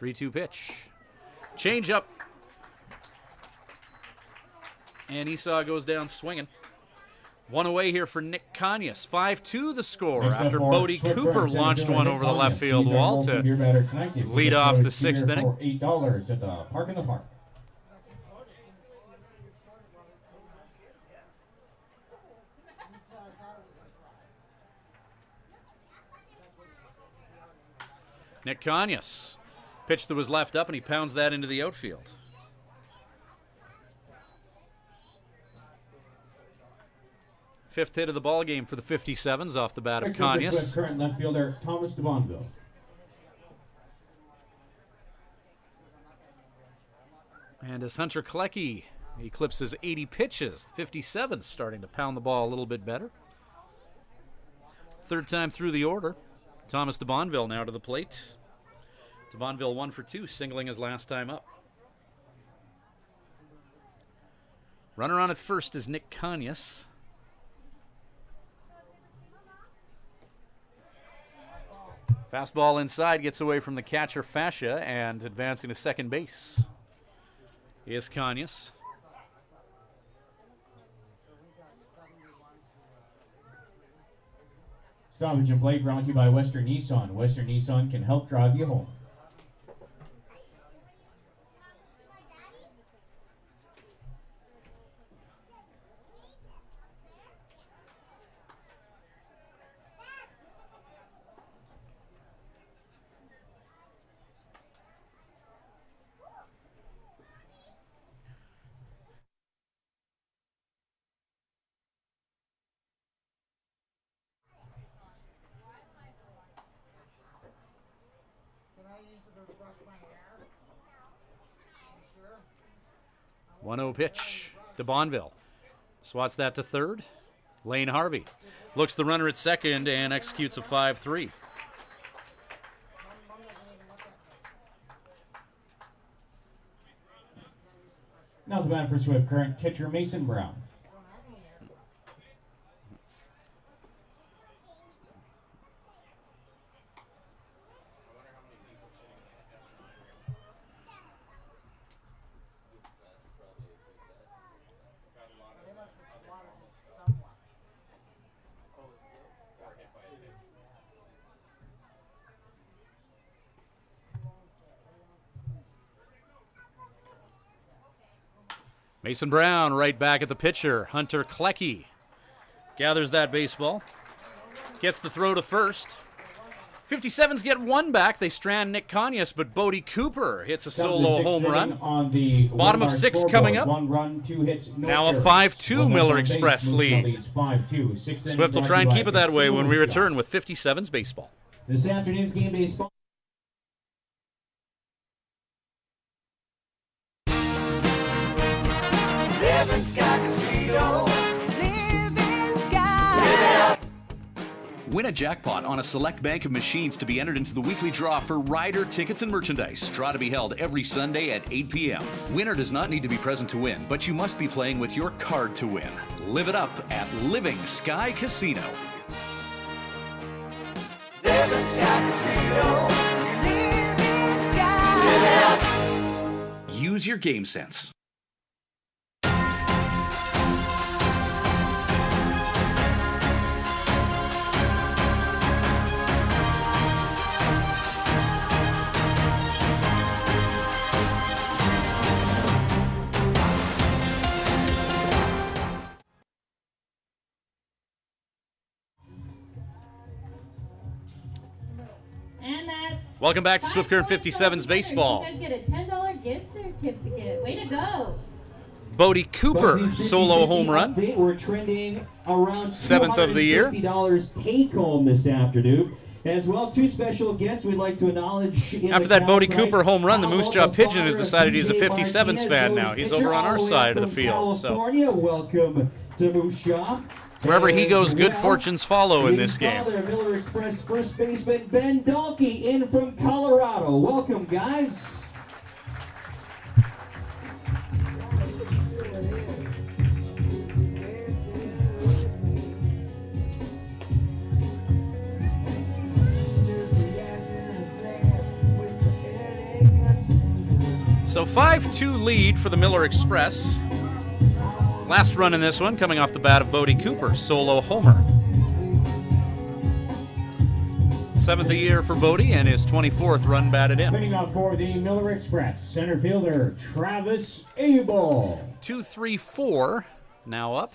[SPEAKER 1] 3-2 pitch. Change up. And Esau goes down swinging. One away here for Nick Conyas. 5-2 the score after Bodie Cooper launched one over the left field wall to lead off the 6th inning.
[SPEAKER 10] $8 at the Park in the Park.
[SPEAKER 1] Nick Conyas. Pitch that was left up, and he pounds that into the outfield. Fifth hit of the ball game for the 57's off the bat of Conyas.
[SPEAKER 10] Current left fielder Thomas DeBonville.
[SPEAKER 1] And as Hunter Klecki eclipses 80 pitches, the 57's starting to pound the ball a little bit better. Third time through the order. Thomas DeBonville now to the plate. DeBonville 1 for 2, singling his last time up. Runner on at first is Nick Conyas. Fastball inside, gets away from the catcher Fascia, and advancing to second base is Conyas.
[SPEAKER 10] Stoppage and play brought to you by Western Nissan. Western Nissan can help drive you home.
[SPEAKER 11] Can I use the brush my hair? You sure?
[SPEAKER 1] 1-0 pitch. DeBonville swats that to third. Lane Harvey looks the runner at second and executes a 5-3.
[SPEAKER 10] Now the bat for Swift Current, catcher Mason Brown.
[SPEAKER 1] Mason Brown right back at the pitcher. Hunter Klecki gathers that baseball. Gets the throw to first. 57's get one back. They strand Nick Conyas, but Bodie Cooper hits a solo home run.
[SPEAKER 10] On the
[SPEAKER 1] bottom of 6 coming up.
[SPEAKER 10] 1 run, 2 hits, no
[SPEAKER 1] now a
[SPEAKER 10] errors.
[SPEAKER 1] 5-2 Miller Express lead.
[SPEAKER 10] 5-2.
[SPEAKER 1] Swift will try and keep it that way when we return with 57's baseball.
[SPEAKER 10] This afternoon's game baseball.
[SPEAKER 4] Living Sky Casino. Living Sky.
[SPEAKER 5] Win a jackpot on a select bank of machines to be entered into the weekly draw for rider tickets and merchandise. Draw to be held every Sunday at 8 p.m. Winner does not need to be present to win, but you must be playing with your card to win. Live it up at Living Sky Casino.
[SPEAKER 4] Living Sky Casino. Living Sky.
[SPEAKER 5] Use your game sense.
[SPEAKER 12] And that's
[SPEAKER 1] Welcome back to Swift Current 57's baseball.
[SPEAKER 12] You guys get a $10 gift certificate. Way to go.
[SPEAKER 1] Bodie Cooper, solo home run.
[SPEAKER 10] We're trending around
[SPEAKER 1] 7th of the year.
[SPEAKER 10] $250 take home this afternoon. As well, 2 special guests we'd like to acknowledge.
[SPEAKER 1] After that Bodie Cooper home run, the Moose Jaw Pigeon has decided he's a 57's fan now. He's over on our side of the field. So
[SPEAKER 10] welcome to Moose Jaw.
[SPEAKER 1] wherever he goes, good fortunes follow in this game.
[SPEAKER 10] Father, Miller Express first baseman Ben Dalkey in from Colorado. Welcome, guys.
[SPEAKER 1] So 5-2 lead for the Miller Express. Last run in this one coming off the bat of Bodie Cooper, solo homer. 7th of the year for Bodie and his 24th run batted in.
[SPEAKER 10] Leading off for the Miller Express, center fielder Travis Abel.
[SPEAKER 1] 2-3-4 now up.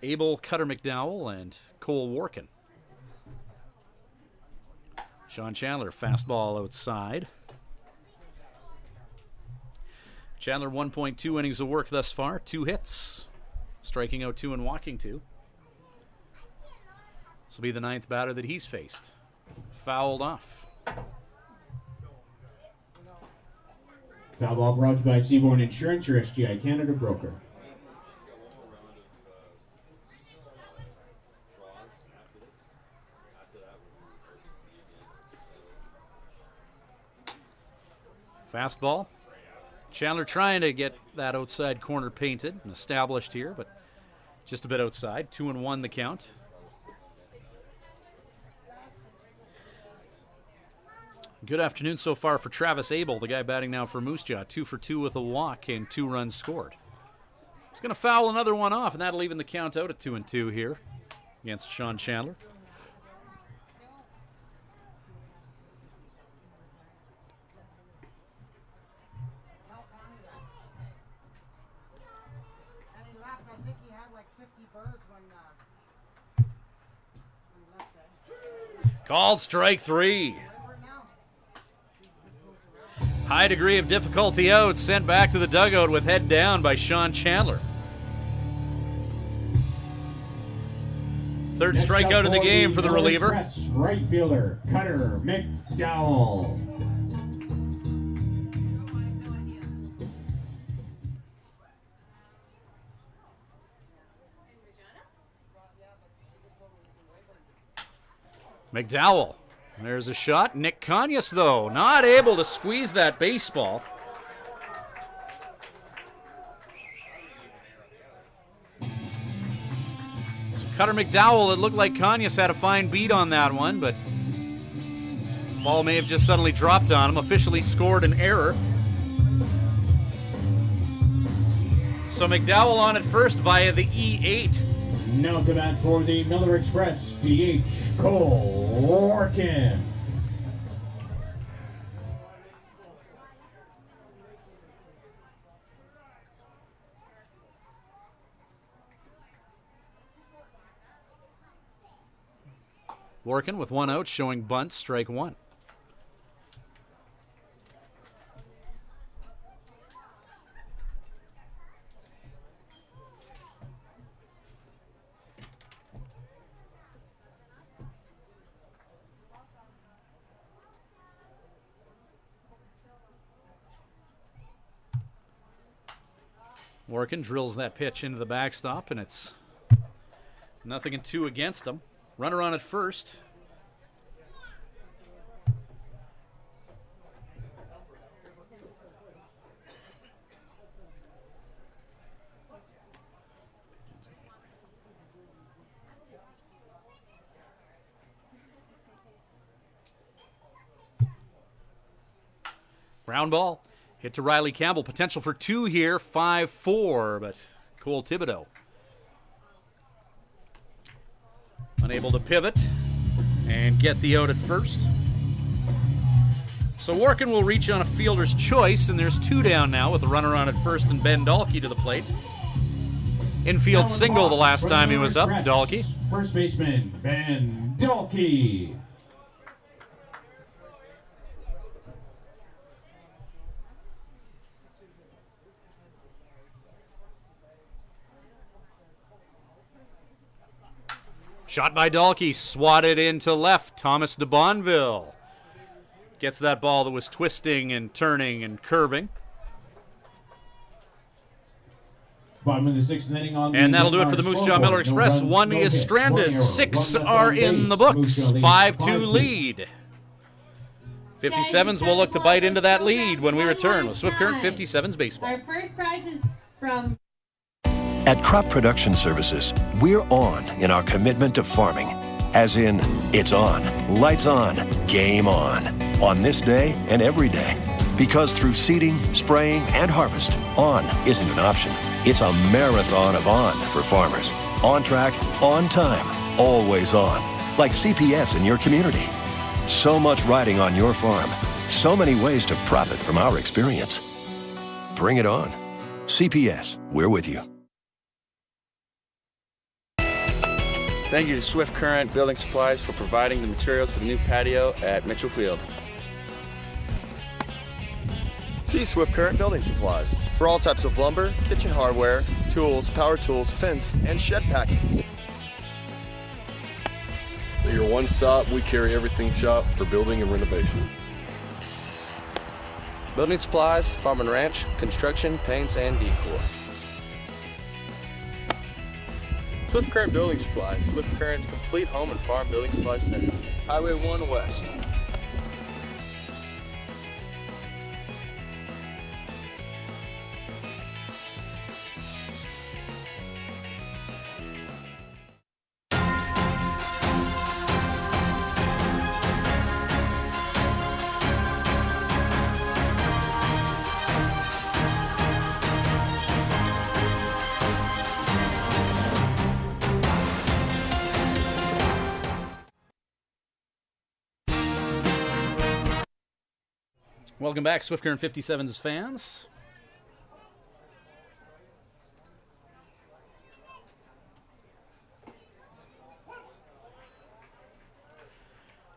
[SPEAKER 1] Abel, Cutter McDowell, and Cole Workin. Sean Chandler, fastball outside. Chandler 1.2 innings of work thus far, 2 hits, striking out 2 and walking 2. This will be the 9th batter that he's faced. Fouled off.
[SPEAKER 10] Foul ball brought to you by Seaborn Insurance, your SGI Canada broker.
[SPEAKER 1] Fastball. Chandler trying to get that outside corner painted and established here, but just a bit outside. 2-1 the count. Good afternoon so far for Travis Abel, the guy batting now for Moose Jaw. 2 for 2 with a walk and 2 runs scored. He's going to foul another one off, and that'll even the count out at 2-2 here against Sean Chandler. Called strike 3. High degree of difficulty out, sent back to the dugout with head down by Sean Chandler. 3rd strikeout of the game for the reliever.
[SPEAKER 10] Right fielder Cutter McDowell.
[SPEAKER 1] McDowell. There's a shot. Nick Conyas, though, not able to squeeze that baseball. So Cutter McDowell, it looked like Conyas had a fine beat on that one, but the ball may have just suddenly dropped on him. Officially scored an error. So McDowell on at first via the E8.
[SPEAKER 10] Now to bat for the Miller Express, DH Cole Workin.
[SPEAKER 1] Workin with 1 out, showing bunt, strike 1. Workin drills that pitch into the backstop, and it's 0-2 against him. Runner on at first. Ground ball. Hit to Riley Campbell. Potential for 2 here. 5-4, but Cole Thibodeau unable to pivot and get the out at first. So Workin will reach on a fielder's choice, and there's 2 down now with a runner on at first and Ben Dalkey to the plate. Infield single the last time he was up, Dalkey.
[SPEAKER 10] First baseman, Ben Dalkey.
[SPEAKER 1] Shot by Dalkey, swatted into left. Thomas de Bonville gets that ball that was twisting and turning and curving.
[SPEAKER 10] Bottom of the 6th inning on
[SPEAKER 1] and that'll do it for the Moose Jaw Miller Express. 1 is stranded, 6 are in the books. 5-2 lead. 57's will look to bite into that lead when we return with Swift Current 57's baseball.
[SPEAKER 12] Our first prize is from...
[SPEAKER 3] At Crop Production Services, we're on in our commitment to farming. As in, it's on, lights on, game on this day and every day. Because through seeding, spraying, and harvest, on isn't an option. It's a marathon of on for farmers. On track, on time, always on. Like CPS in your community. So much riding on your farm. So many ways to profit from our experience. Bring it on. CPS, we're with you.
[SPEAKER 7] Thank you to Swift Current Building Supplies for providing the materials for the new patio at Mitchell Field.
[SPEAKER 8] See Swift Current Building Supplies for all types of lumber, kitchen hardware, tools, power tools, fence, and shed packages.
[SPEAKER 9] At your one-stop, we carry everything shop for building and renovation.
[SPEAKER 7] Building supplies, farm and ranch, construction, paints, and decor. Swift Current Building Supplies, Swift Current's complete home and farm building supply center. Highway 1 West.
[SPEAKER 1] Welcome back, Swift Current 57's fans.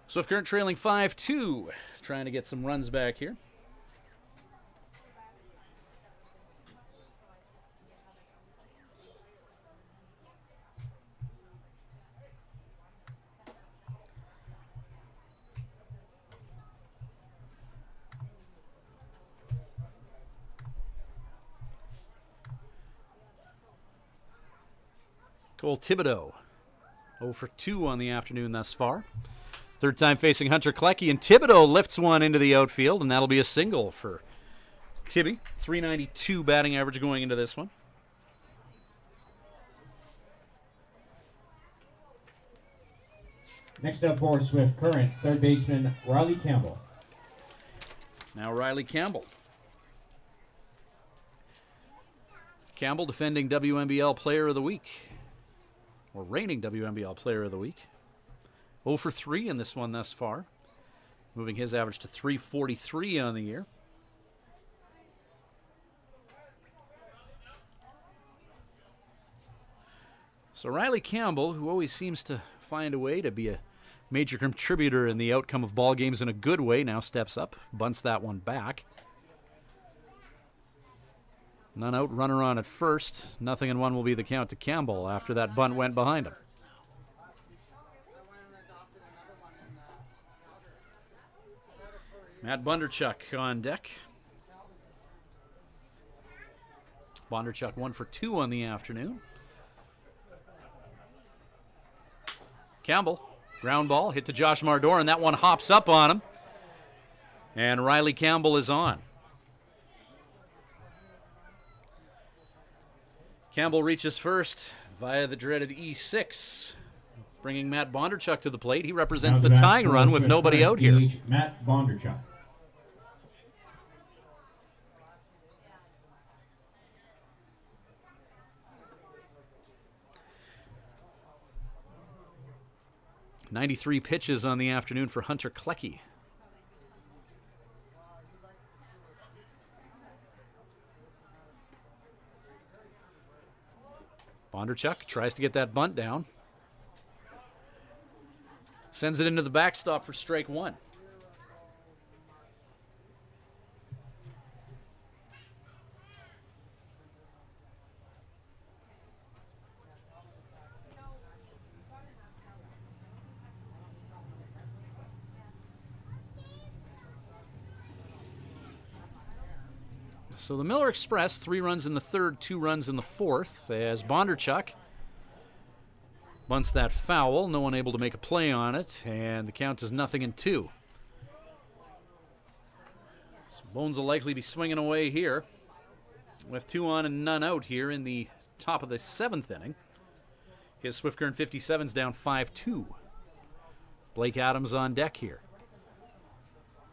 [SPEAKER 1] Swift Current trailing 5-2, trying to get some runs back here. Cole Thibodeau, 0 for 2 on the afternoon thus far. Third time facing Hunter Klecki, and Thibodeau lifts one into the outfield, and that'll be a single for Tibby. .392 batting average going into this one.
[SPEAKER 10] Next up for Swift Current, third baseman Riley Campbell.
[SPEAKER 1] Now Riley Campbell. Campbell defending WNBL Player of the Week, or reigning WNBL Player of the Week. 0 for 3 in this one thus far, moving his average to .343 on the year. So Riley Campbell, who always seems to find a way to be a major contributor in the outcome of ball games in a good way, now steps up, bunts that one back. None out, runner on at first. 0-1 will be the count to Campbell after that bunt went behind him. Matt Bondarchuk on deck. Bondarchuk 1 for 2 on the afternoon. Campbell, ground ball, hit to Josh Mardor, and that one hops up on him. And Riley Campbell is on. Campbell reaches first via the dreaded E6, bringing Matt Bondarchuk to the plate. He represents the tying run with nobody out here.
[SPEAKER 10] Matt Bondarchuk.
[SPEAKER 1] .93 pitches on the afternoon for Hunter Klecki. Bondarchuk tries to get that bunt down. Sends it into the backstop for strike one. So the Miller Express, 3 runs in the third, 2 runs in the fourth, as Bondarchuk bunts that foul. No one able to make a play on it, and the count is 0-2. So Bones will likely be swinging away here with 2 on and none out here in the top of the 7th inning. His Swift Current 57's down 5-2. Blake Adams on deck here.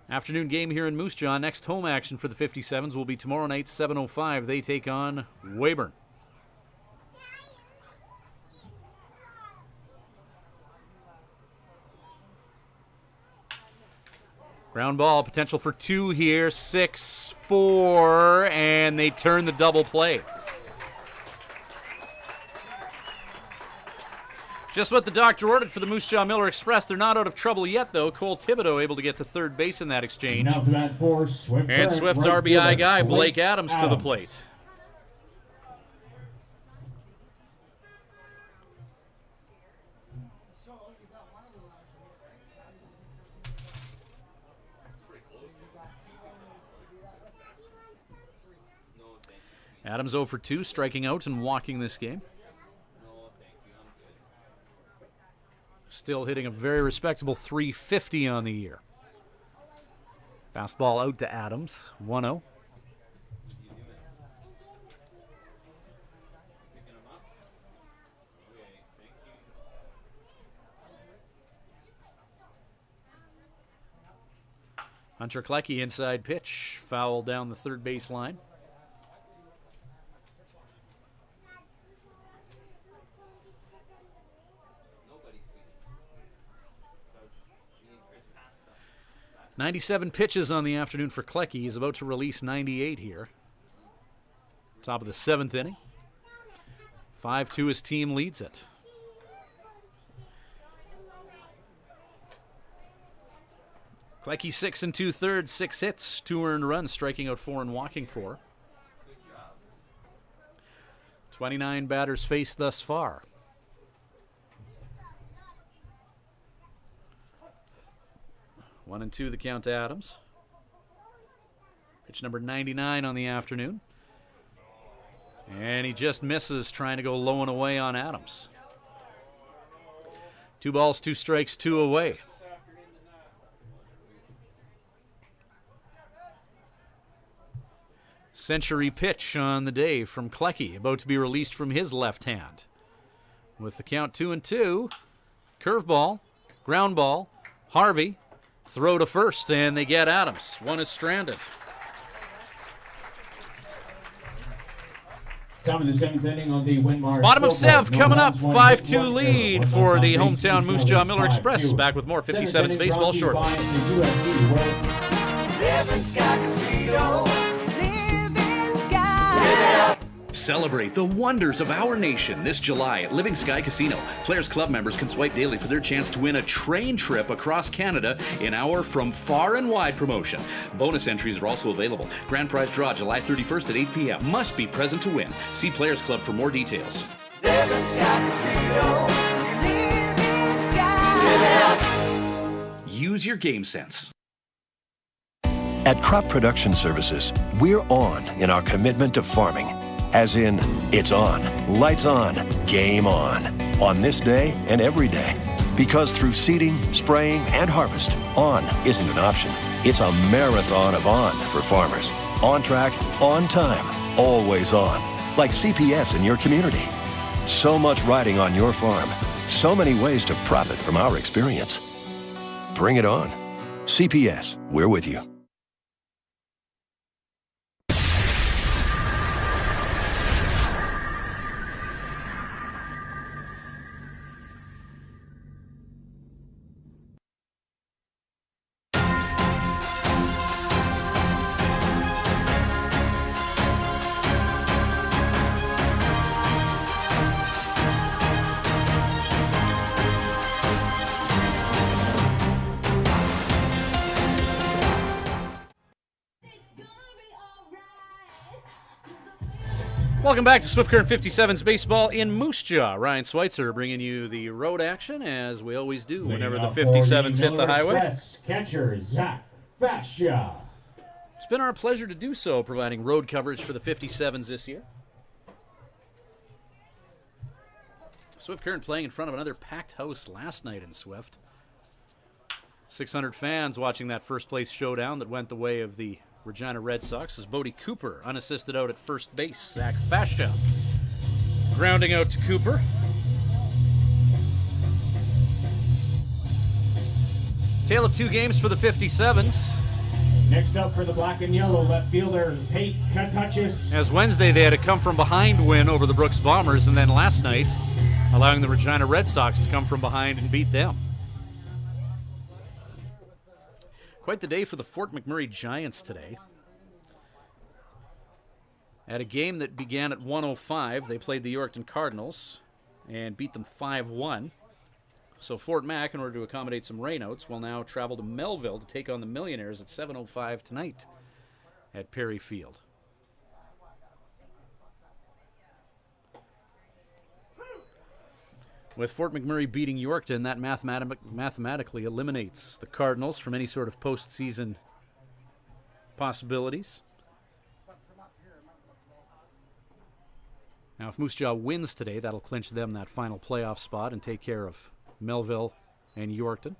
[SPEAKER 1] Afternoon game here in Moose Jaw. Next home action for the 57s will be tomorrow night, 7:05. They take on Weyburn. Ground ball, potential for 2 here, 6-4, and they turn the double play. Just what the doctor ordered for the Moose Jaw Miller Express. They're not out of trouble yet, though. Cole Thibodeau able to get to third base in that exchange.
[SPEAKER 10] Now to bat for Swift
[SPEAKER 1] And Swift's
[SPEAKER 10] right
[SPEAKER 1] RBI
[SPEAKER 10] fielder,
[SPEAKER 1] guy, Blake Adams, to the plate. Adams 0 for 2, striking out and walking this game. Still hitting a very respectable .350 on the year. Fastball out to Adams, 1-0. Hunter Klecki inside pitch, foul down the third base line. .97 pitches on the afternoon for Klecki. He's about to release 98 here. Top of the 7th inning. 5-2, his team leads it. Klecki 6 2/3, 6 hits, 2 earned runs, striking out 4 and walking 4. 29 batters faced thus far. One and 2 the count to Adams. Pitch number 99 on the afternoon. And he just misses, trying to go low and away on Adams. 2 balls, 2 strikes, 2 away. Century pitch on the day from Klecki, about to be released from his left hand. With the count 2-2, curveball, ground ball, Harvey, throw to first, and they get Adams. One is stranded.
[SPEAKER 10] Top of the 7th inning on the Winmar.
[SPEAKER 1] Bottom of Sev coming up, 5-2 lead for the hometown Moose Jaw Miller Express. Back with more 57's baseball shortly.
[SPEAKER 5] Celebrate the wonders of our nation this July at Living Sky Casino. Players Club members can swipe daily for their chance to win a train trip across Canada in our From Far and Wide promotion. Bonus entries are also available. Grand prize draw July 31st at 8 p.m. Must be present to win. See Players Club for more details.
[SPEAKER 4] Living Sky Casino. Living Sky.
[SPEAKER 5] Use your game sense.
[SPEAKER 3] At Crop Production Services, we're on in our commitment to farming. As in, it's on, lights on, game on this day and every day. Because through seeding, spraying, and harvest, on isn't an option. It's a marathon of on for farmers. On track, on time, always on. Like CPS in your community. So much riding on your farm. So many ways to profit from our experience. Bring it on. CPS, we're with you.
[SPEAKER 1] Welcome back to Swift Current 57's Baseball in Moose Jaw. Ryan Schweitzer bringing you the road action, as we always do whenever the 57's hit the highway.
[SPEAKER 10] Catcher Zach Fascia.
[SPEAKER 1] It's been our pleasure to do so, providing road coverage for the 57's this year. Swift Current playing in front of another packed house last night in Swift. 600 fans watching that first place showdown that went the way of the Regina Red Sox as Bodie Cooper unassisted out at first base. Zach Fascia grounding out to Cooper. Tale of 2 games for the 57's.
[SPEAKER 10] Next up for the black and yellow, left fielder Pate Katachis.
[SPEAKER 1] As Wednesday, they had a come-from-behind win over the Brooks Bombers, and then last night, allowing the Regina Red Sox to come from behind and beat them. Quite the day for the Fort McMurray Giants today. At a game that began at 1:05, they played the Yorkton Cardinals and beat them 5-1. So Fort Mac, in order to accommodate some rainouts, will now travel to Melville to take on the Millionaires at 7:05 tonight at Perry Field. With Fort McMurray beating Yorkton, that mathematically eliminates the Cardinals from any sort of postseason possibilities. Now, if Moose Jaw wins today, that'll clinch them that final playoff spot and take care of Melville and Yorkton.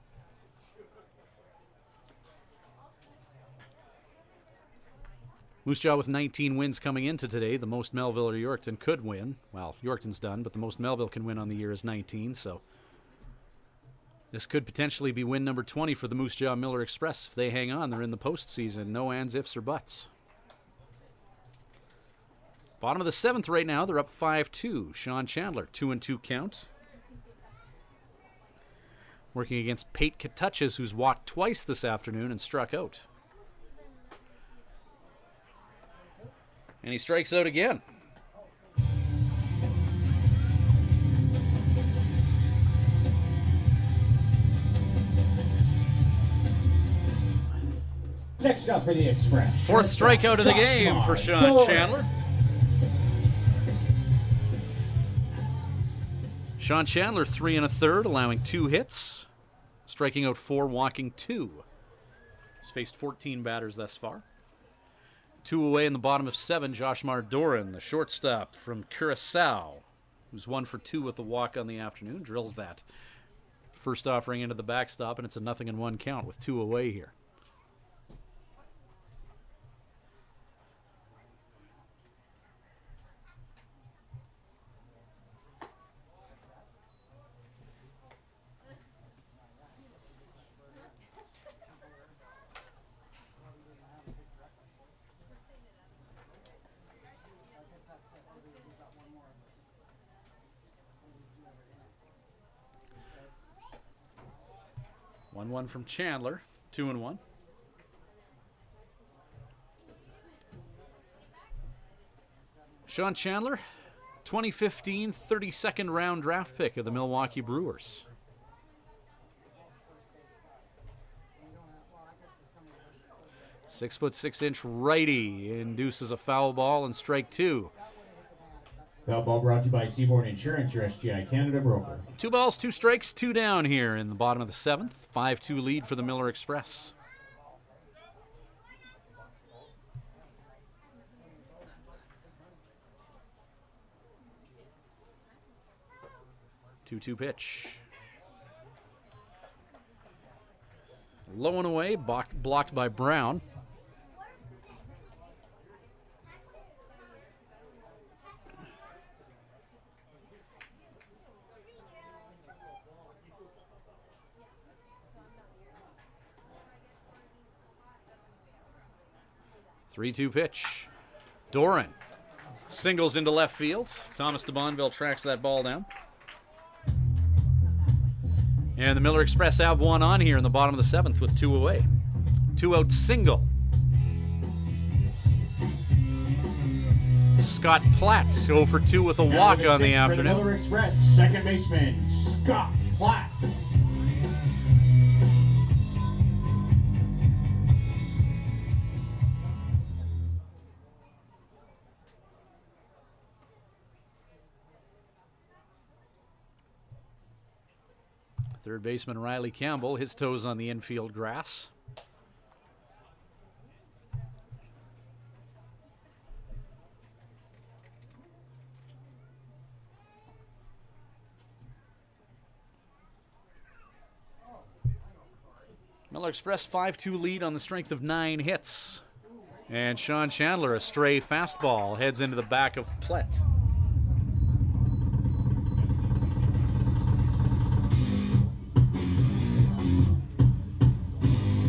[SPEAKER 1] Moose Jaw with 19 wins coming into today, the most Melville or Yorkton could win. Well, Yorkton's done, but the most Melville can win on the year is 19, so this could potentially be win number 20 for the Moose Jaw Miller Express. If they hang on, they're in the postseason. No ands, ifs, or buts. Bottom of the 7th right now, they're up 5-2. Sean Chandler, 2-2 count. Working against Pate Katachis, who's walked twice this afternoon and struck out. And he strikes out again.
[SPEAKER 10] Next up for the Express.
[SPEAKER 1] Fourth strikeout of the game for Sean Chandler. Sean Chandler, 3 1/3, allowing 2 hits, striking out 4, walking 2. He's faced 14 batters thus far. 2 away in the bottom of 7, Josh Mardoran, the shortstop from Curacao, who's 1 for 2 with a walk on the afternoon, drills that first offering into the backstop, and it's a 0-1 count with 2 away here. One from Chandler, 2-1. Sean Chandler, 2015 32nd round draft pick of the Milwaukee Brewers. "6'6" righty induces a foul ball and strike 2.
[SPEAKER 10] Foul ball brought to you by Seabourn Insurance, your SGI Canada broker.
[SPEAKER 1] 2 balls, 2 strikes, 2 down here in the bottom of the 7th. 5-2 lead for the Miller Express. Two pitch. Low and away, blocked by Brown. Three-two pitch. Doran singles into left field. Thomas de Bonville tracks that ball down. And the Miller Express have one on here in the bottom of the 7th with 2 away. 2-out single. Scott Platt, 0 for 2 with a walk on the afternoon.
[SPEAKER 10] For the Miller Express, second baseman, Scott Platt.
[SPEAKER 1] Third baseman Riley Campbell, his toes on the infield grass. Miller Express 5-2 lead on the strength of 9 hits. And Sean Chandler, a stray fastball, heads into the back of Platt.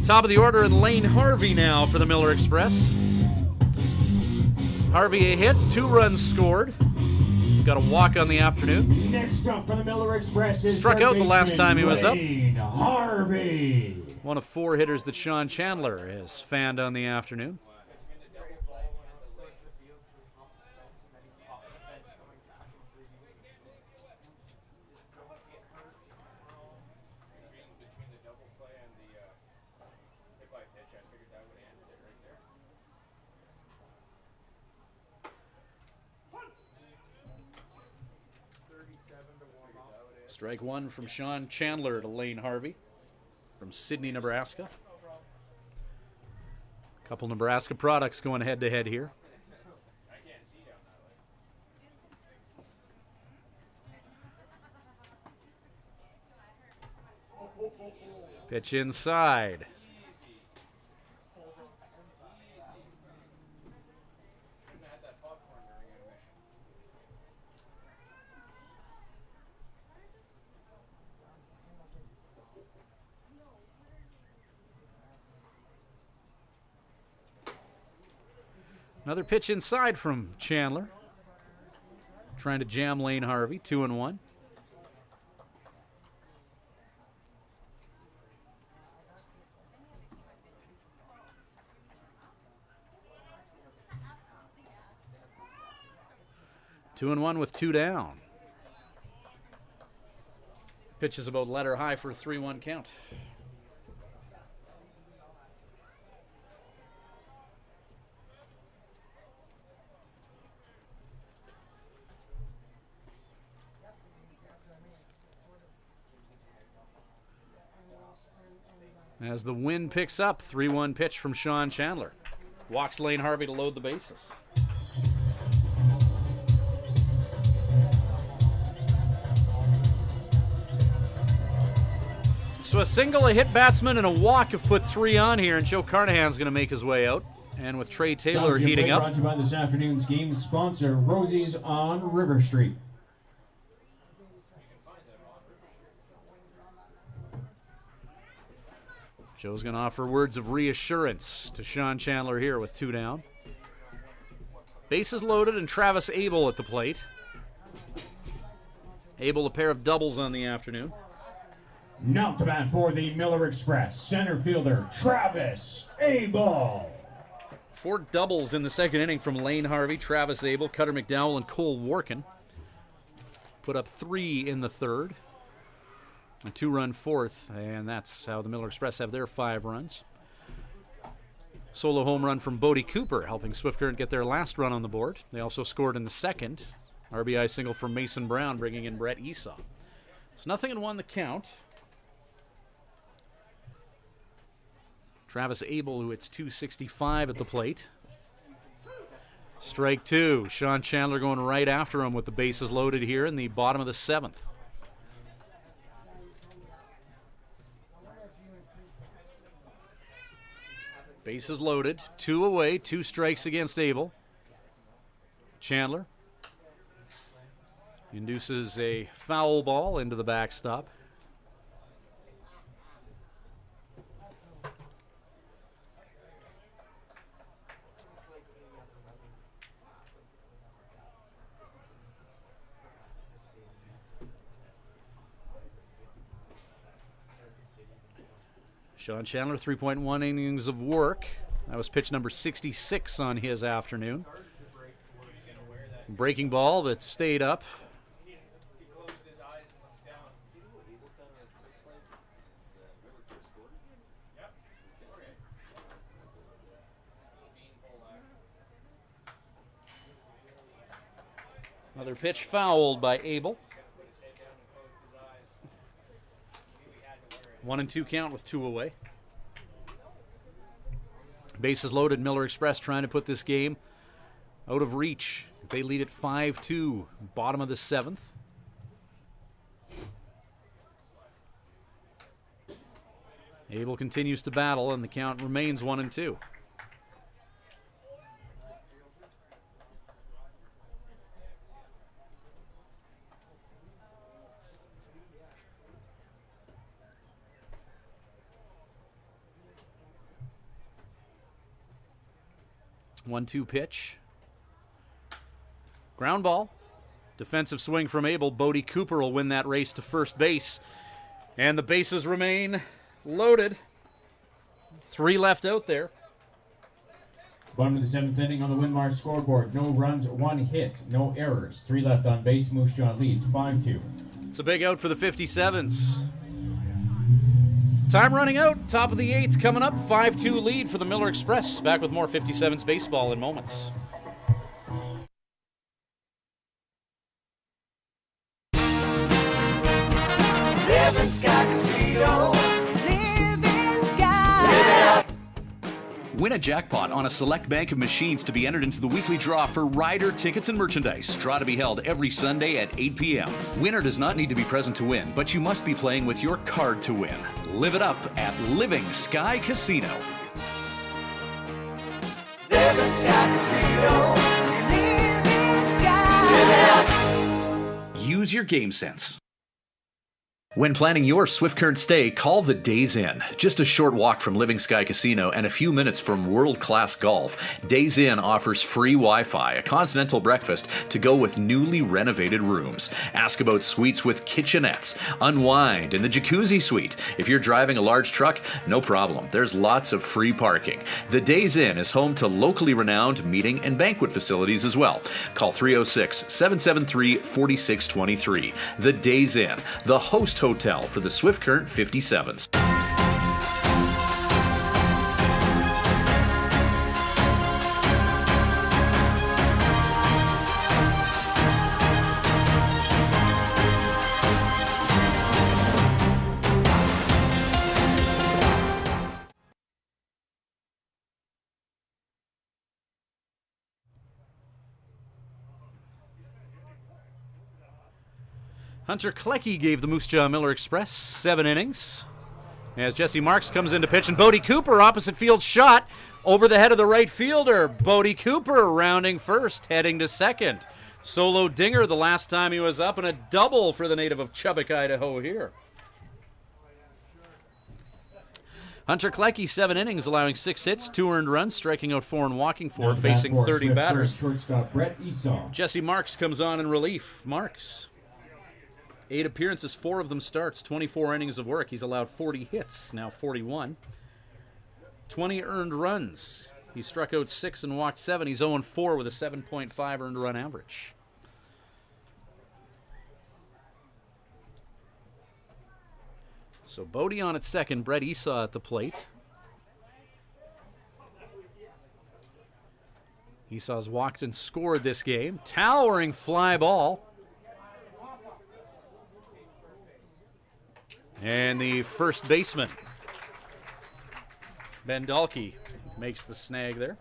[SPEAKER 2] Top of the order, and Lane Harvey now for the Miller Express. Harvey a hit, 2 runs scored. Got a walk on the afternoon.
[SPEAKER 10] Next up for the Miller Express is
[SPEAKER 2] struck out the last time he was up.
[SPEAKER 10] Lane Harvey.
[SPEAKER 2] One of 4 hitters that Sean Chandler has fanned on the afternoon. Strike 1 from Sean Chandler to Lane Harvey from Sydney, Nebraska. A couple Nebraska products going head-to-head here. Pitch inside. Another pitch inside from Chandler. Trying to jam Lane Harvey, 2-1. Two and one with 2 down. Pitch is about letter high for a 3-1 count. As the wind picks up, 3-1 pitch from Sean Chandler. Walks Lane Harvey to load the bases. So a single, a hit batsman, and a walk have put 3 on here, and Joe Carnahan's going to make his way out. And with Trey Taylor heating up.
[SPEAKER 10] Brought to you by this afternoon's game sponsor, Rosie's on River Street.
[SPEAKER 2] Joe's going to offer words of reassurance to Sean Chandler here with 2 down. Bases loaded and Travis Abel at the plate. Abel a pair of doubles on the afternoon.
[SPEAKER 10] Now to bat for the Miller Express, center fielder Travis Abel.
[SPEAKER 2] 4 doubles in the second inning from Lane Harvey, Travis Abel, Cutter McDowell, and Cole Workin. Put up 3 in the third. A 2-run fourth, and that's how the Miller Express have their 5 runs. Solo home run from Bodie Cooper, helping Swift Current get their last run on the board. They also scored in the second. RBI single from Mason Brown, bringing in Brett Esau. It's 0-1 the count. Travis Abel, who hits .265 at the plate. Strike 2. Sean Chandler going right after him with the bases loaded here in the bottom of the 7th. Bases loaded, 2 away, 2 strikes against Abel. Chandler induces a foul ball into the backstop. Sean Chandler, 3.1 innings of work. That was pitch number 66 on his afternoon. Breaking ball that stayed up. Another pitch fouled by Abel. 1-2 count with 2 away. Bases loaded, Miller Express trying to put this game out of reach. They lead at 5-2, bottom of the 7th. Abel continues to battle, and the count remains 1-2.
[SPEAKER 1] 1-2 pitch. Ground ball. Defensive swing from Abel. Bodie Cooper will win that race to first base. And the bases remain loaded. 3 left out there.
[SPEAKER 10] Bottom of the 7th inning on the Winmar scoreboard. No runs, 1 hit, no errors. 3 left on base. Moose Jaw leads 5-2.
[SPEAKER 1] It's a big out for the 57's. Time running out. Top of the 8th coming up. 5-2 lead for the Miller Express. Back with more 57's baseball in moments.
[SPEAKER 4] Living Sky Casino. Living Sky. Live it up.
[SPEAKER 5] Win a jackpot on a select bank of machines to be entered into the weekly draw for rider tickets and merchandise. Draw to be held every Sunday at 8 p.m. Winner does not need to be present to win, but you must be playing with your card to win. Live it up at Living Sky Casino.
[SPEAKER 4] Living Sky Casino. Living Sky. Live it up.
[SPEAKER 5] Use your game sense. When planning your Swift Current stay, call the Days Inn. Just a short walk from Living Sky Casino and a few minutes from world-class golf, Days Inn offers free Wi-Fi, a continental breakfast to go with newly renovated rooms. Ask about suites with kitchenettes. Unwind in the jacuzzi suite. If you're driving a large truck, no problem. There's lots of free parking. The Days Inn is home to locally renowned meeting and banquet facilities as well. Call 306-773-4623. The Days Inn, the host hotel for the Swift Current 57's.
[SPEAKER 1] Hunter Klecki gave the Moose Jaw Miller Express 7 innings. As Jesse Marks comes into pitch, and Bodie Cooper, opposite field shot over the head of the right fielder. Bodie Cooper rounding first, heading to second. Solo dinger the last time he was up, and a double for the native of Chubbuck, Idaho here. Hunter Klecki, 7 innings, allowing 6 hits, 2 earned runs, striking out 4 and walking 4, facing 30 batters. Jesse Marks comes on in relief. Marks, 8 appearances, 4 of them starts, 24 innings of work. He's allowed 40 hits, now 41. 20 earned runs. He struck out 6 and walked 7. He's 0-4 with a 7.5 earned run average. So Bodie on at second, Brett Esau at the plate. Esau's walked and scored this game. Towering fly ball. And the first baseman, Ben Dalkey, makes the snag there.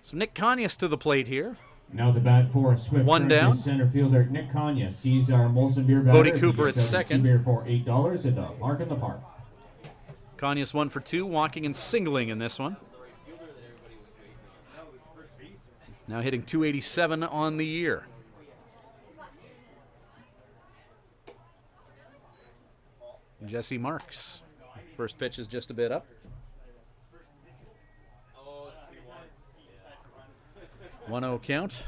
[SPEAKER 1] So Nick Conyas to the plate here.
[SPEAKER 10] Now to bat for Swift.
[SPEAKER 1] 1 down.
[SPEAKER 10] Center fielder Nick Conyas. He's our Molson beer batter.
[SPEAKER 1] Bodie Cooper at second.
[SPEAKER 10] Beer for $8 at the Park in the Park.
[SPEAKER 1] Conyas 1 for 2, walking and singling in this one. Now hitting .287 on the year. Jesse Marks. First pitch is just a bit up. 1-0 count.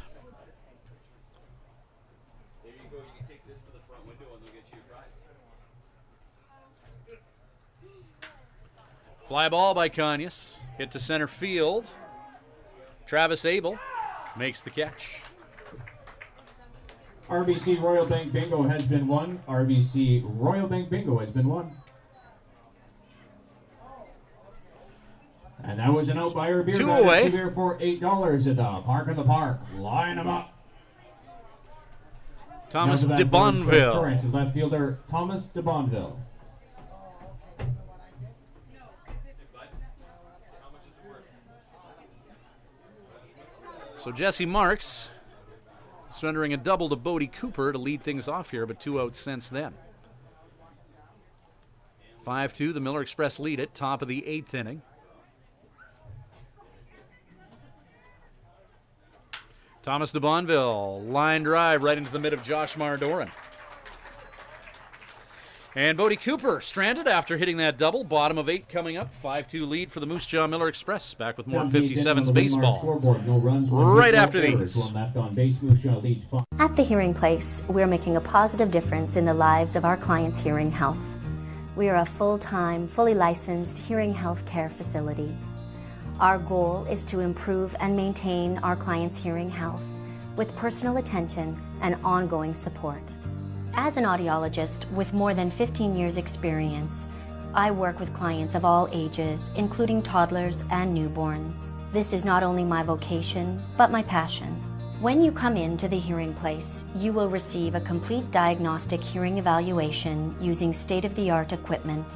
[SPEAKER 13] There you go. You can take this to the front window and they'll get you a prize.
[SPEAKER 1] Fly ball by Conyas. Hit to center field. Travis Abel makes the catch.
[SPEAKER 10] RBC Royal Bank Bingo has been won. RBC Royal Bank Bingo has been won. And that was an out by our beer.
[SPEAKER 1] 2 away.
[SPEAKER 10] 2 beer for $8 at the Park in the Park. Line them up.
[SPEAKER 1] Thomas de Bonville.
[SPEAKER 10] Current left fielder Thomas de Bonville.
[SPEAKER 1] So Jesse Marks surrendering a double to Bodie Cooper to lead things off here, but 2 outs since then. 5-2, the Miller Express lead it, top of the 8th inning. Thomas de Bonville, line drive right into the mid of Josh Mardoran. And Bodie Cooper stranded after hitting that double. Bottom of 8 coming up. 5-2 lead for the Moose Jaw Miller Express. Back with more 57's baseball. Right after these.
[SPEAKER 6] At the Hearing Place, we're making a positive difference in the lives of our clients' hearing health. We are a full-time, fully licensed hearing health care facility. Our goal is to improve and maintain our clients' hearing health with personal attention and ongoing support. As an audiologist with more than 15 years' experience, I work with clients of all ages, including toddlers and newborns. This is not only my vocation, but my passion. When you come into the Hearing Place, you will receive a complete diagnostic hearing evaluation using state-of-the-art equipment.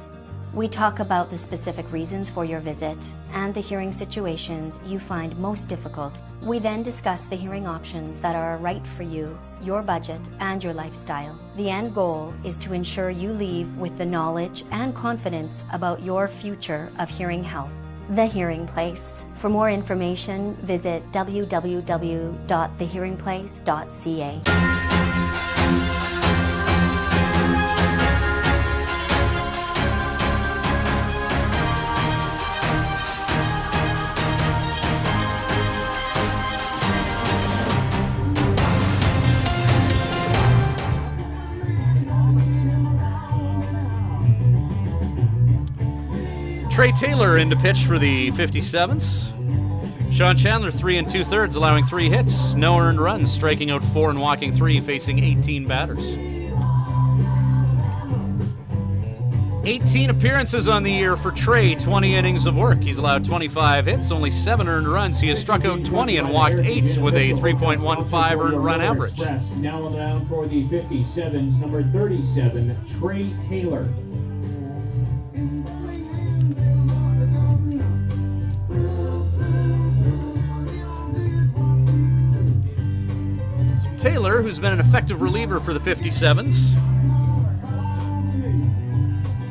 [SPEAKER 6] We talk about the specific reasons for your visit and the hearing situations you find most difficult. We then discuss the hearing options that are right for you, your budget, and your lifestyle. The end goal is to ensure you leave with the knowledge and confidence about your future of hearing health. The Hearing Place. For more information, visit www.thehearingplace.ca.
[SPEAKER 1] Trey Taylor in to pitch for the 57's. Sean Chandler 3 2/3, allowing 3 hits, no earned runs, striking out 4 and walking 3, facing 18 batters. 18 appearances on the year for Trey, 20 innings of work. He's allowed 25 hits, only 7 earned runs. He has struck out 20 and walked 8 with a 3.15 earned run average.
[SPEAKER 10] Now on down for the 57's, number 37, Trey Taylor.
[SPEAKER 1] Taylor, who's been an effective reliever for the 57's,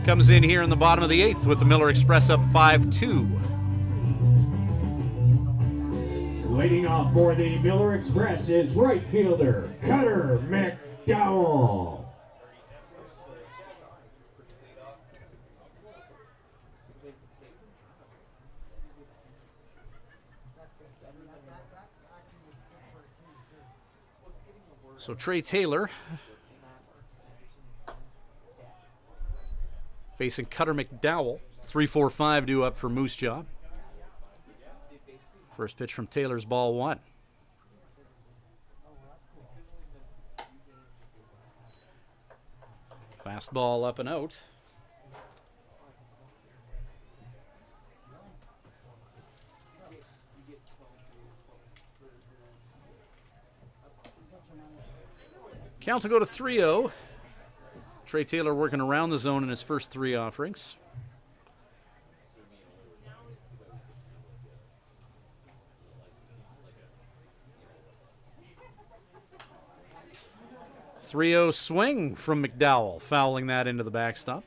[SPEAKER 1] comes in here in the bottom of the 8th with the Miller Express up 5-2.
[SPEAKER 10] Leading off for the Miller Express is right fielder Cutter McDowell.
[SPEAKER 1] So Trey Taylor facing Cutter McDowell. 3-4-5 due up for Moose Jaw. First pitch from Taylor's ball 1. Fastball up and out. Count will go to 3-0. Trey Taylor working around the zone in his first 3 offerings. .30 swing from McDowell, fouling that into the backstop.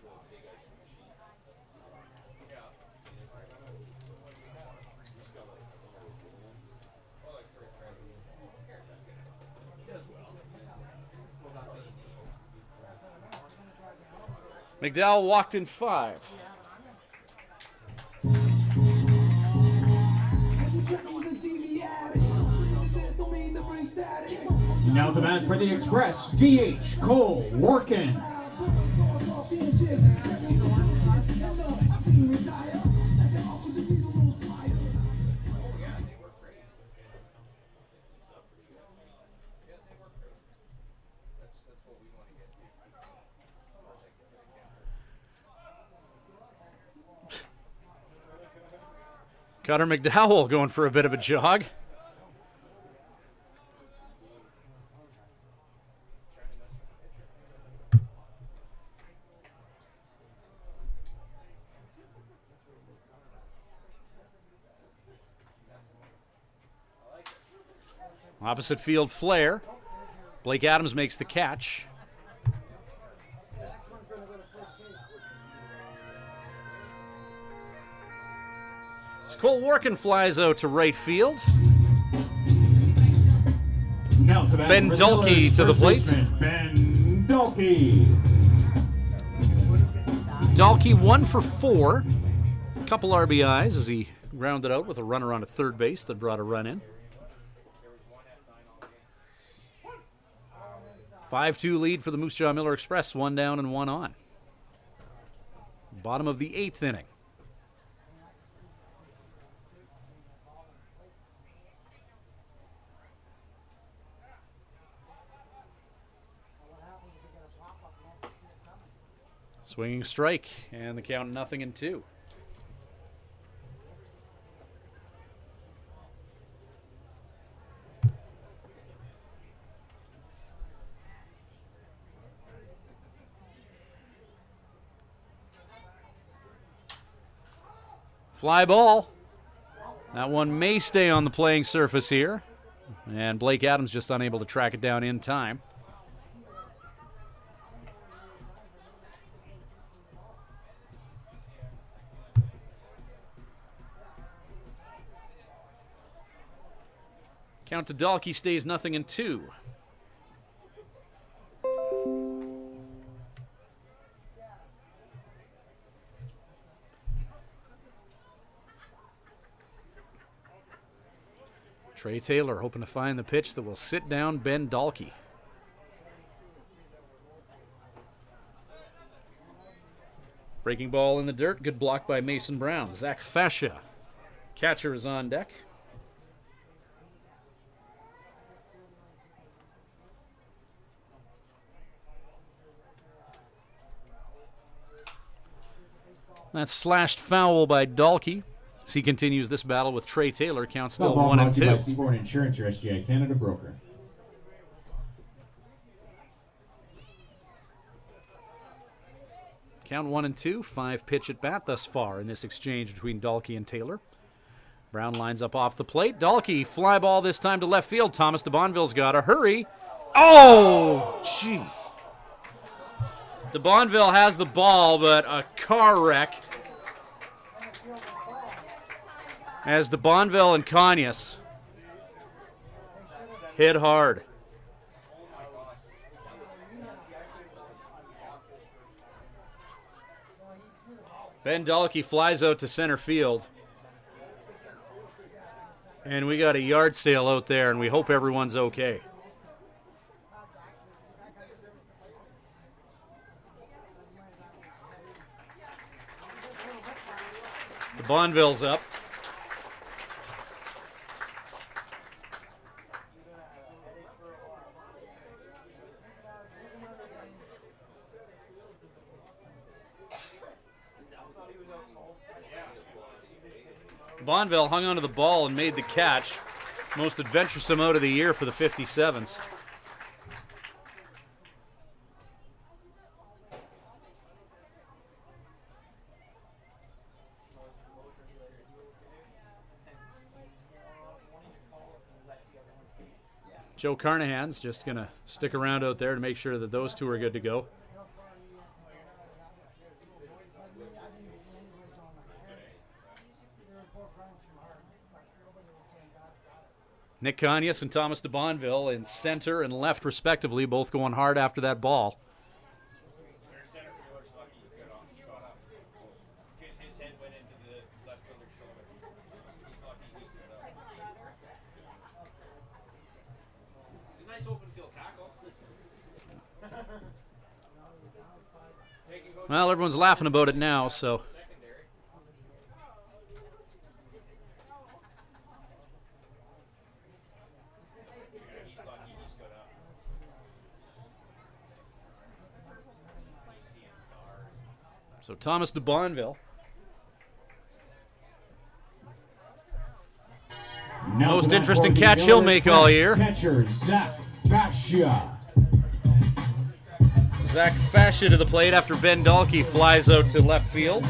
[SPEAKER 1] McDowell walked in 5.
[SPEAKER 10] Now the man for the Express, D.H. Cole Workin.
[SPEAKER 1] Cutter McDowell going for a bit of a jog. Opposite field flare. Blake Adams makes the catch. Cole Workin flies out to right field.
[SPEAKER 10] Now
[SPEAKER 1] Ben Dulkey to the plate.
[SPEAKER 10] Ben Dulkey.
[SPEAKER 2] Dalkey 1 for 4. Couple RBIs as he grounded out with a runner on third base that brought a run in. 5-2 lead for the Moose Jaw Miller Express, 1 down and 1 on. Bottom of the 8th inning. Swinging strike, and the count 0-2. Fly ball. That one may stay on the playing surface here, and Blake Adams just unable to track it down in time. Count to Dalkey stays 0-2. Trey Taylor hoping to find the pitch that will sit down Ben Dalkey. Breaking ball in the dirt. Good block by Mason Brown. Zach Fascia. Catcher is on deck. That's slashed foul by Dalkey. As he continues this battle with Trey Taylor, count still 1-2.
[SPEAKER 10] Seaborn Insurance, your SGI Canada broker.
[SPEAKER 2] Count 1-2, 5-pitch at bat thus far in this exchange between Dalkey and Taylor. Brown lines up off the plate. Dalkey, fly ball this time to left field. Thomas de Bonville's got to hurry. Oh, gee. De Bonville has the ball, but a car wreck as De Bonville and Conyas hit hard. Ben Dalkey flies out to center field. And we got a yard sale out there, and we hope everyone's okay. The Bonville's up. Bonville hung onto the ball and made the catch. Most adventuresome out of the year for the 57's. Joe Carnahan's just going to stick around out there to make sure that those two are good to go. Nick Conyas and Thomas de Bonville in center and left respectively, both going hard after that ball. Well, everyone's laughing about it now, so. So Thomas de Bonville. Most interesting catch he'll make all year.
[SPEAKER 10] Catcher Zach Fascia.
[SPEAKER 2] Zach Fascia to the plate after Ben Dalkey flies out to left field.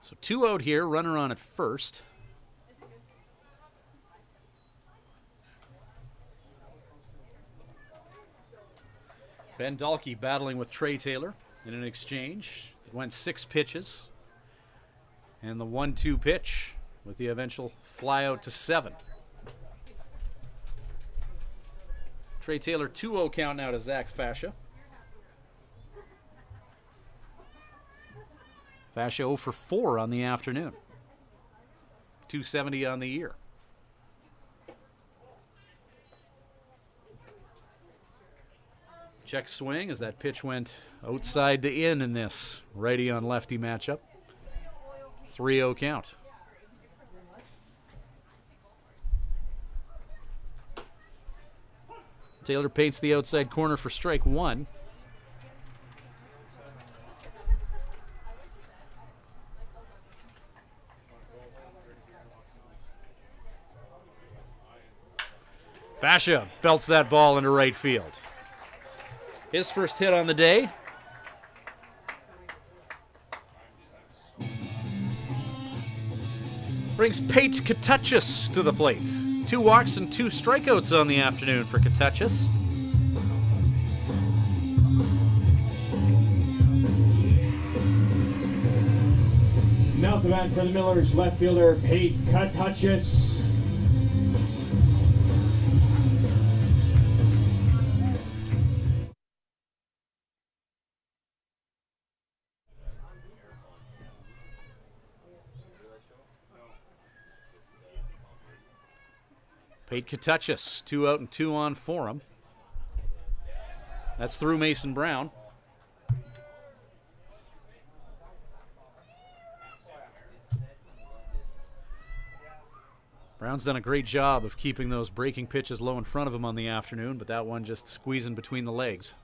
[SPEAKER 1] So 2 out here, runner on at first. Ben Dalkey battling with Trey Taylor in an exchange. It went 6 pitches. And the 1-2 pitch with the eventual fly out to 7. Trey Taylor 2-0 count now to Zach Fascia. Fascia 0 for 4 on the afternoon. 270 on the year. Check swing as that pitch went outside to in this righty on lefty matchup. 3-0 count. Taylor paints the outside corner for strike 1. Fascia belts that ball into right field. His first hit on the day. Brings Pate Katachis to the plate. 2 walks and 2 strikeouts on the afternoon for Katachis.
[SPEAKER 10] Now the bat for the Millers, left fielder Pate Katachis.
[SPEAKER 1] Pate Katachis, 2 out and 2 on for him. That's through Mason Brown. Brown's done a great job of keeping those breaking pitches low in front of him on the afternoon, but that one just squeezing between the legs.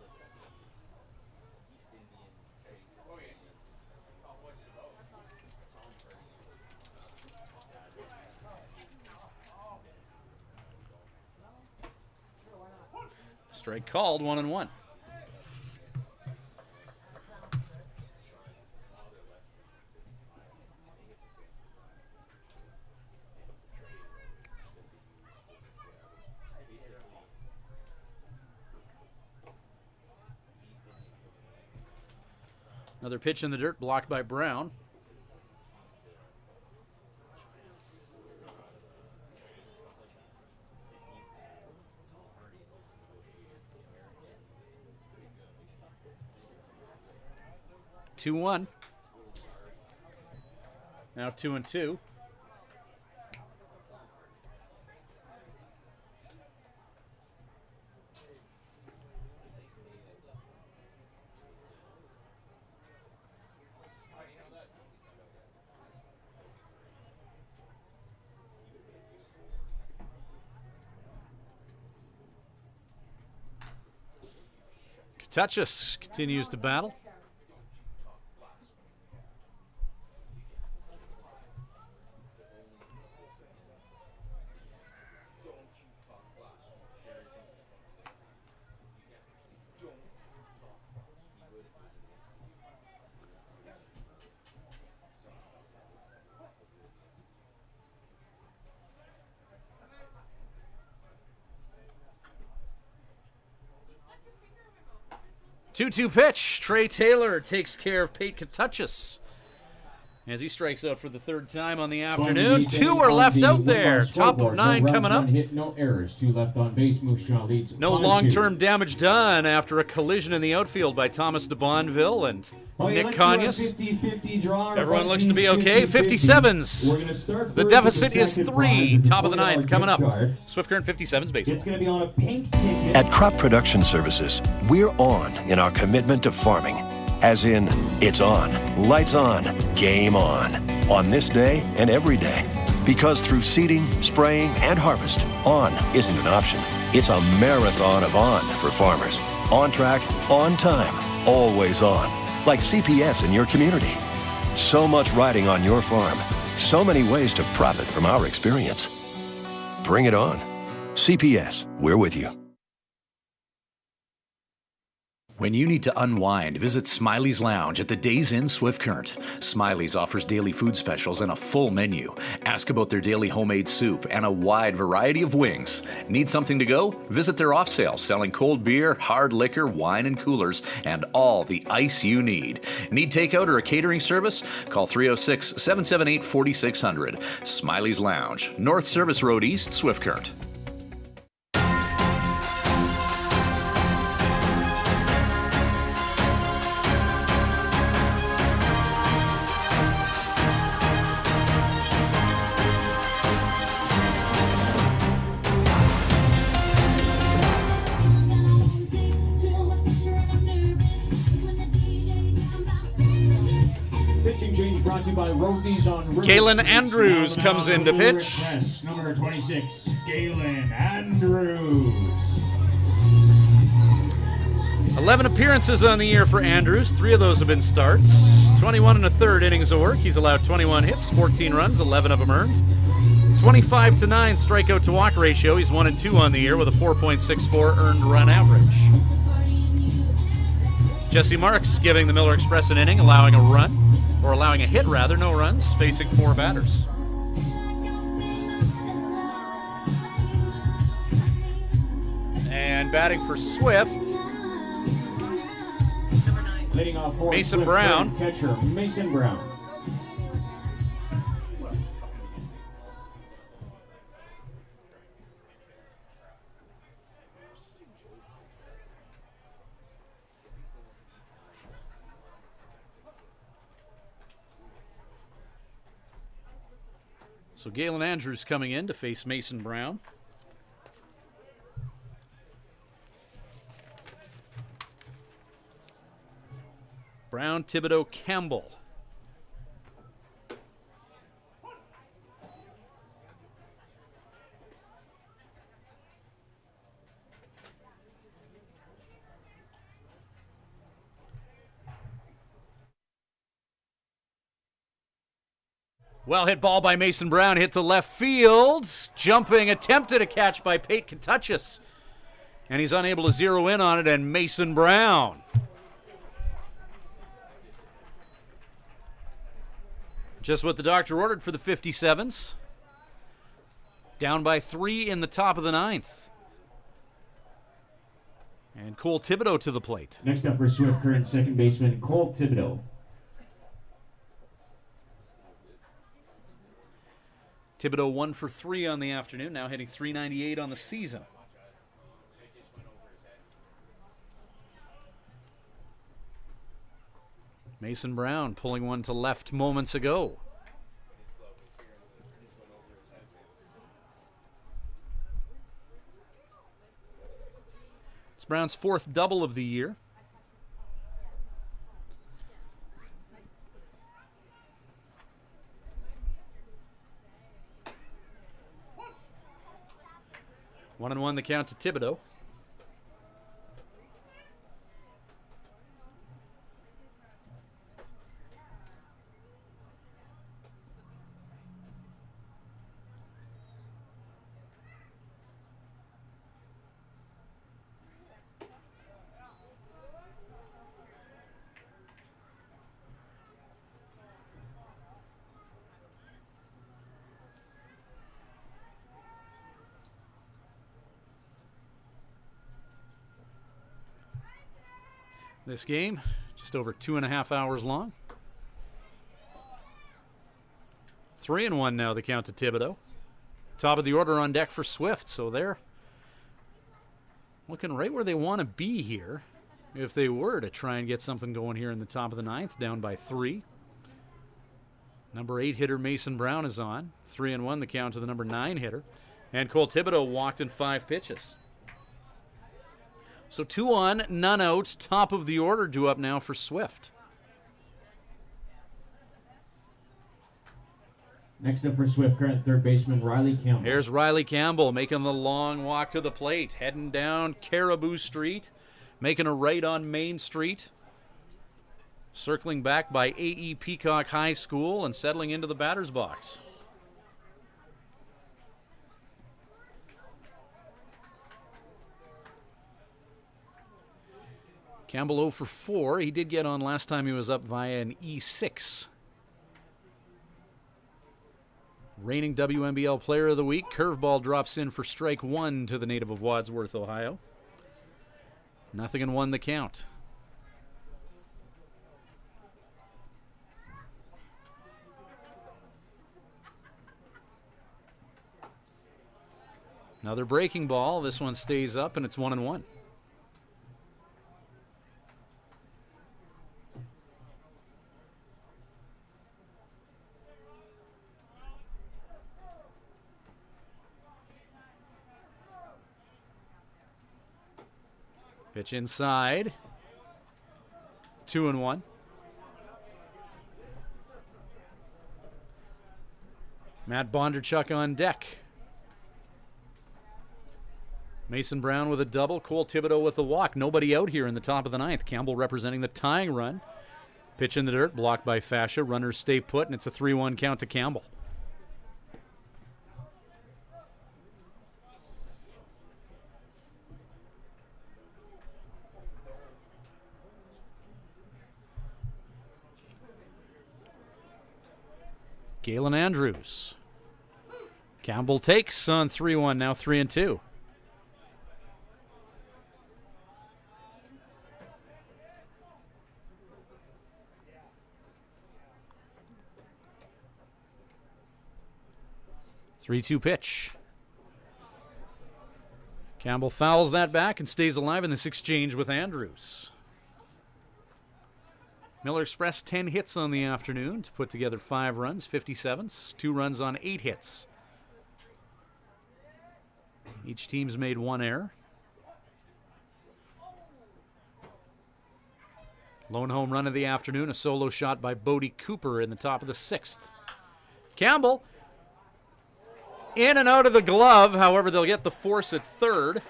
[SPEAKER 1] Strike called, 1-1. Another pitch in the dirt, blocked by Brown. Two one. Now 2-2. Katachis continues to battle. Two-two pitch. Trey Taylor takes care of Pate Katachis as he strikes out for the 3rd time on the afternoon. 2 are left out there. Top of 9 coming up.
[SPEAKER 10] Hit, no errors. 2 left on base. Moose Jaw leads.
[SPEAKER 1] No long-term damage done after a collision in the outfield by Thomas de Bonneville and Nick Conyas. Everyone looks to be okay. 57's. The deficit is 3. Top of the 9th coming up. Swift Current 57's baseball.
[SPEAKER 10] It's going to be on a pink ticket.
[SPEAKER 3] At Crop Production Services, we're on in our commitment to farming. As in, it's on, lights on, game on this day and every day. Because through seeding, spraying, and harvest, on isn't an option. It's a marathon of on for farmers. On track, on time, always on. Like CPS in your community. So much riding on your farm. So many ways to profit from our experience. Bring it on. CPS, we're with you.
[SPEAKER 5] When you need to unwind, visit Smiley's Lounge at the Days Inn Swift Current. Smiley's offers daily food specials and a full menu. Ask about their daily homemade soup and a wide variety of wings. Need something to go? Visit their off sale selling cold beer, hard liquor, wine and coolers, and all the ice you need. Need takeout or a catering service? Call 306-778-4600. Smiley's Lounge, North Service Road East, Swift Current.
[SPEAKER 10] By Rosie's on River
[SPEAKER 1] Galen
[SPEAKER 10] Street.
[SPEAKER 1] Andrews comes in to pitch.
[SPEAKER 10] Press, number 26, Galen Andrews.
[SPEAKER 1] 11 appearances on the year for Andrews. 3 of those have been starts. 21 and a third innings of work. He's allowed 21 hits, 14 runs, 11 of them earned. 25-9 strikeout to walk ratio. He's 1 and 2 on the year with a 4.64 earned run average. Jesse Marks giving the Miller Express an inning, allowing a run. Or allowing a hit, rather, no runs, facing 4 batters. And batting for Swift,
[SPEAKER 10] Leading off for
[SPEAKER 1] Mason
[SPEAKER 10] Swift
[SPEAKER 1] Brown.
[SPEAKER 10] Catcher Mason Brown.
[SPEAKER 1] So Galen Andrews coming in to face Mason Brown. Brown, Thibodeau, Campbell. Well hit ball by Mason Brown, hit to left field. Jumping, attempted a catch by Pate Katuchis. And he's unable to zero in on it, and Mason Brown. Just what the doctor ordered for the 57's. Down by 3 in the top of the 9th. And Cole Thibodeau to the plate.
[SPEAKER 10] Next up for Swift Current, second baseman Cole Thibodeau.
[SPEAKER 1] Thibodeau 1 for 3 on the afternoon, now hitting .398 on the season. Mason Brown pulling one to left moments ago. It's Brown's 4th double of the year. One and one the count to Thibodeau. This game, just over 2.5 hours long. 3-1 now, the count to Thibodeau. Top of the order on deck for Swift, so they're looking right where they want to be here if they were to try and get something going here in the top of the 9th, down by 3. Number 8 hitter Mason Brown is on. 3-1 the count to the number 9 hitter. And Cole Thibodeau walked in 5 pitches. So 2 on, none out. Top of the order due up now for Swift.
[SPEAKER 10] Next up for Swift Current, third baseman Riley Campbell.
[SPEAKER 1] Here's Riley Campbell making the long walk to the plate, heading down Caribou Street, making a right on Main Street, circling back by A.E. Peacock High School and settling into the batter's box. Campbell 0 for 4. He did get on last time he was up via an E6. Reigning WNBL Player of the Week. Curveball drops in for strike 1 to the native of Wadsworth, Ohio. 0-1 the count. Another breaking ball. This one stays up, and it's 1-1. Pitch inside. 2-1. Matt Bondarchuk on deck. Mason Brown with a double. Cole Thibodeau with a walk. Nobody out here in the top of the ninth. Campbell representing the tying run. Pitch in the dirt, blocked by Fascia. Runners stay put, and it's a 3-1 count to Campbell. Galen Andrews. Campbell takes on 3-1, now 3-2. Three-two pitch. Campbell fouls that back and stays alive in this exchange with Andrews. Miller Express 10 hits on the afternoon to put together 5 runs, 57's, 2 runs on 8 hits. Each team's made 1 error. Lone home run of the afternoon, a solo shot by Bodie Cooper in the top of the 6th. Campbell in and out of the glove, however, they'll get the force at third.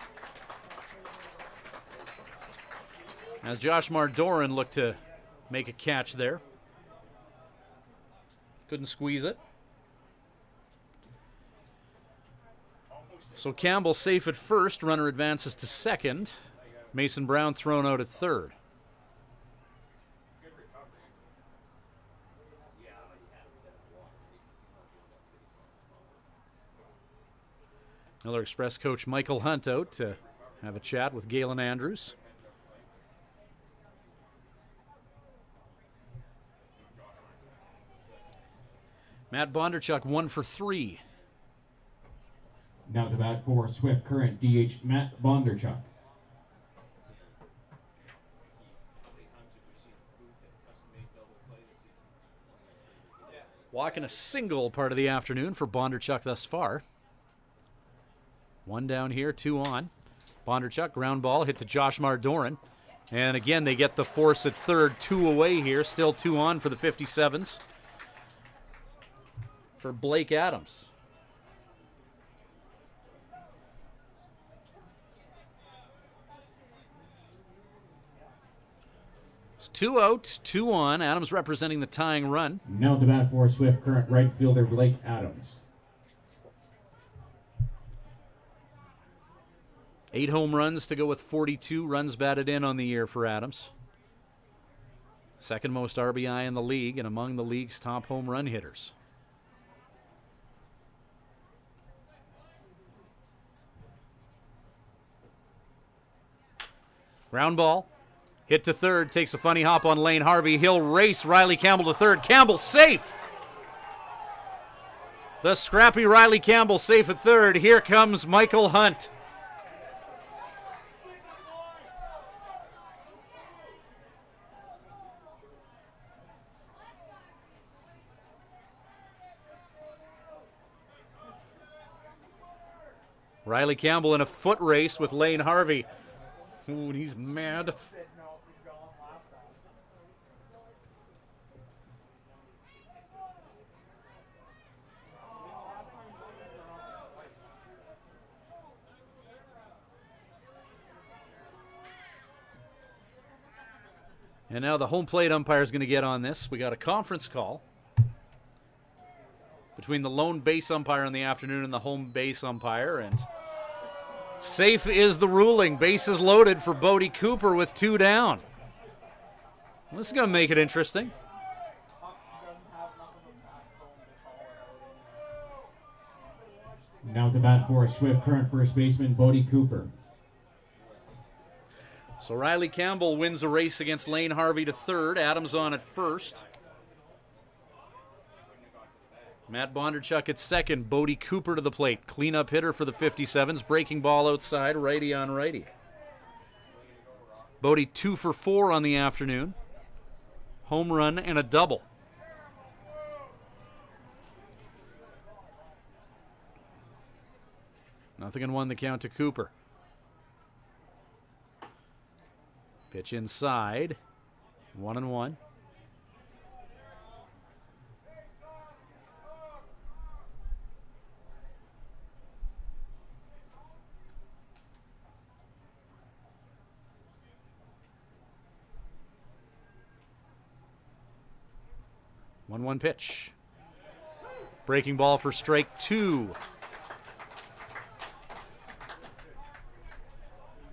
[SPEAKER 1] As Josh Mardoran looked to make a catch there. Couldn't squeeze it. So Campbell safe at first. Runner advances to second. Mason Brown thrown out at third. Miller Express coach Michael Hunt out to have a chat with Galen Andrews. Matt Bondarchuk 1 for 3.
[SPEAKER 10] Now to bat for Swift Current DH Matt Bondarchuk.
[SPEAKER 1] Walking a single part of the afternoon for Bondarchuk thus far. 1 down here, 2 on. Bondarchuk, ground ball, hit to Josh Mardoran. And again, they get the force at third, 2 away here. Still 2 on for the 57's. For Blake Adams. It's 2 out, 2 on. Adams representing the tying run.
[SPEAKER 10] Now to bat for Swift Current right fielder Blake Adams.
[SPEAKER 1] 8 home runs to go with 42 runs batted in on the year for Adams. Second most RBI in the league and among the league's top home run hitters. Ground ball. Hit to third. Takes a funny hop on Lane Harvey. He'll race Riley Campbell to third. Campbell safe. The scrappy Riley Campbell safe at third. Here comes Michael Hunt. Riley Campbell in a foot race with Lane Harvey. Ooh, he's mad. And now the home plate umpire is going to get on this. We got a conference call between the lone base umpire in the afternoon and the home base umpire, and safe is the ruling. Bases loaded for Bodie Cooper with 2 down. This is going to make it interesting.
[SPEAKER 10] Now to bat for Swift Current first baseman Bodie Cooper.
[SPEAKER 1] So Riley Campbell wins the race against Lane Harvey to third. Adams on at first. Matt Bondarchuk at second. Bodie Cooper to the plate. Cleanup hitter for the 57s. Breaking ball outside, righty on righty. Bodie 2 for 4 on the afternoon. Home run and a double. Nothing in one, the count to Cooper. Pitch inside. 1-1. One pitch. Breaking ball for strike 2.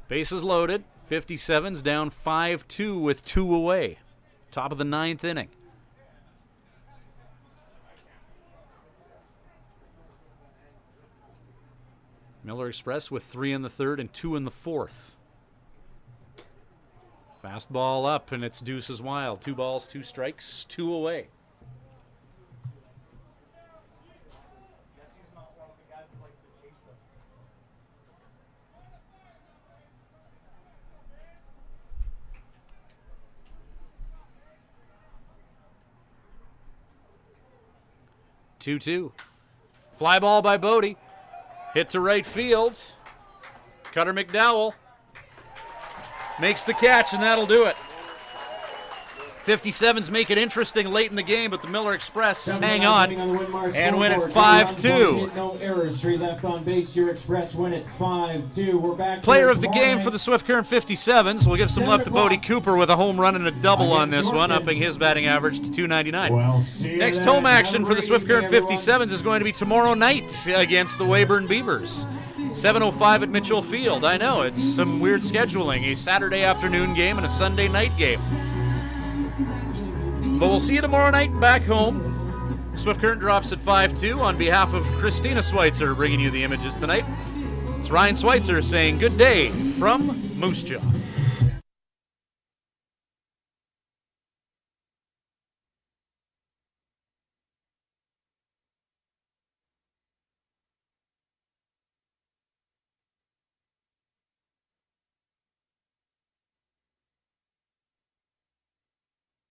[SPEAKER 1] Bases loaded. 57's down 5-2 with 2 away. Top of the 9th inning. Miller Express with 3 in the third and 2 in the fourth. Fastball up, and it's deuces wild. 2 balls, 2 strikes, 2 away. Two. Fly ball by Bodie. Hit to right field. Cutter McDowell makes the catch, and that'll do it. 57's make it interesting late in the game, but the Miller Express hang on and win at 5-2.
[SPEAKER 10] No errors, 3 left on base. Your Express win at 5-2. We're back.
[SPEAKER 1] Player of the game for the Swift Current 57's. We'll give some love to Bodie Cooper with a home run and a double on this one, upping his batting average to .299. Next home action for the Swift Current 57's is going to be tomorrow night against the Weyburn Beavers. 7:05 at Mitchell Field. I know, it's some weird scheduling. A Saturday afternoon game and a Sunday night game. But we'll see you tomorrow night back home. Swift Current drops at 5-2. On behalf of Christina Schweitzer bringing you the images tonight, it's Ryan Schweitzer saying good day from Moose Jaw.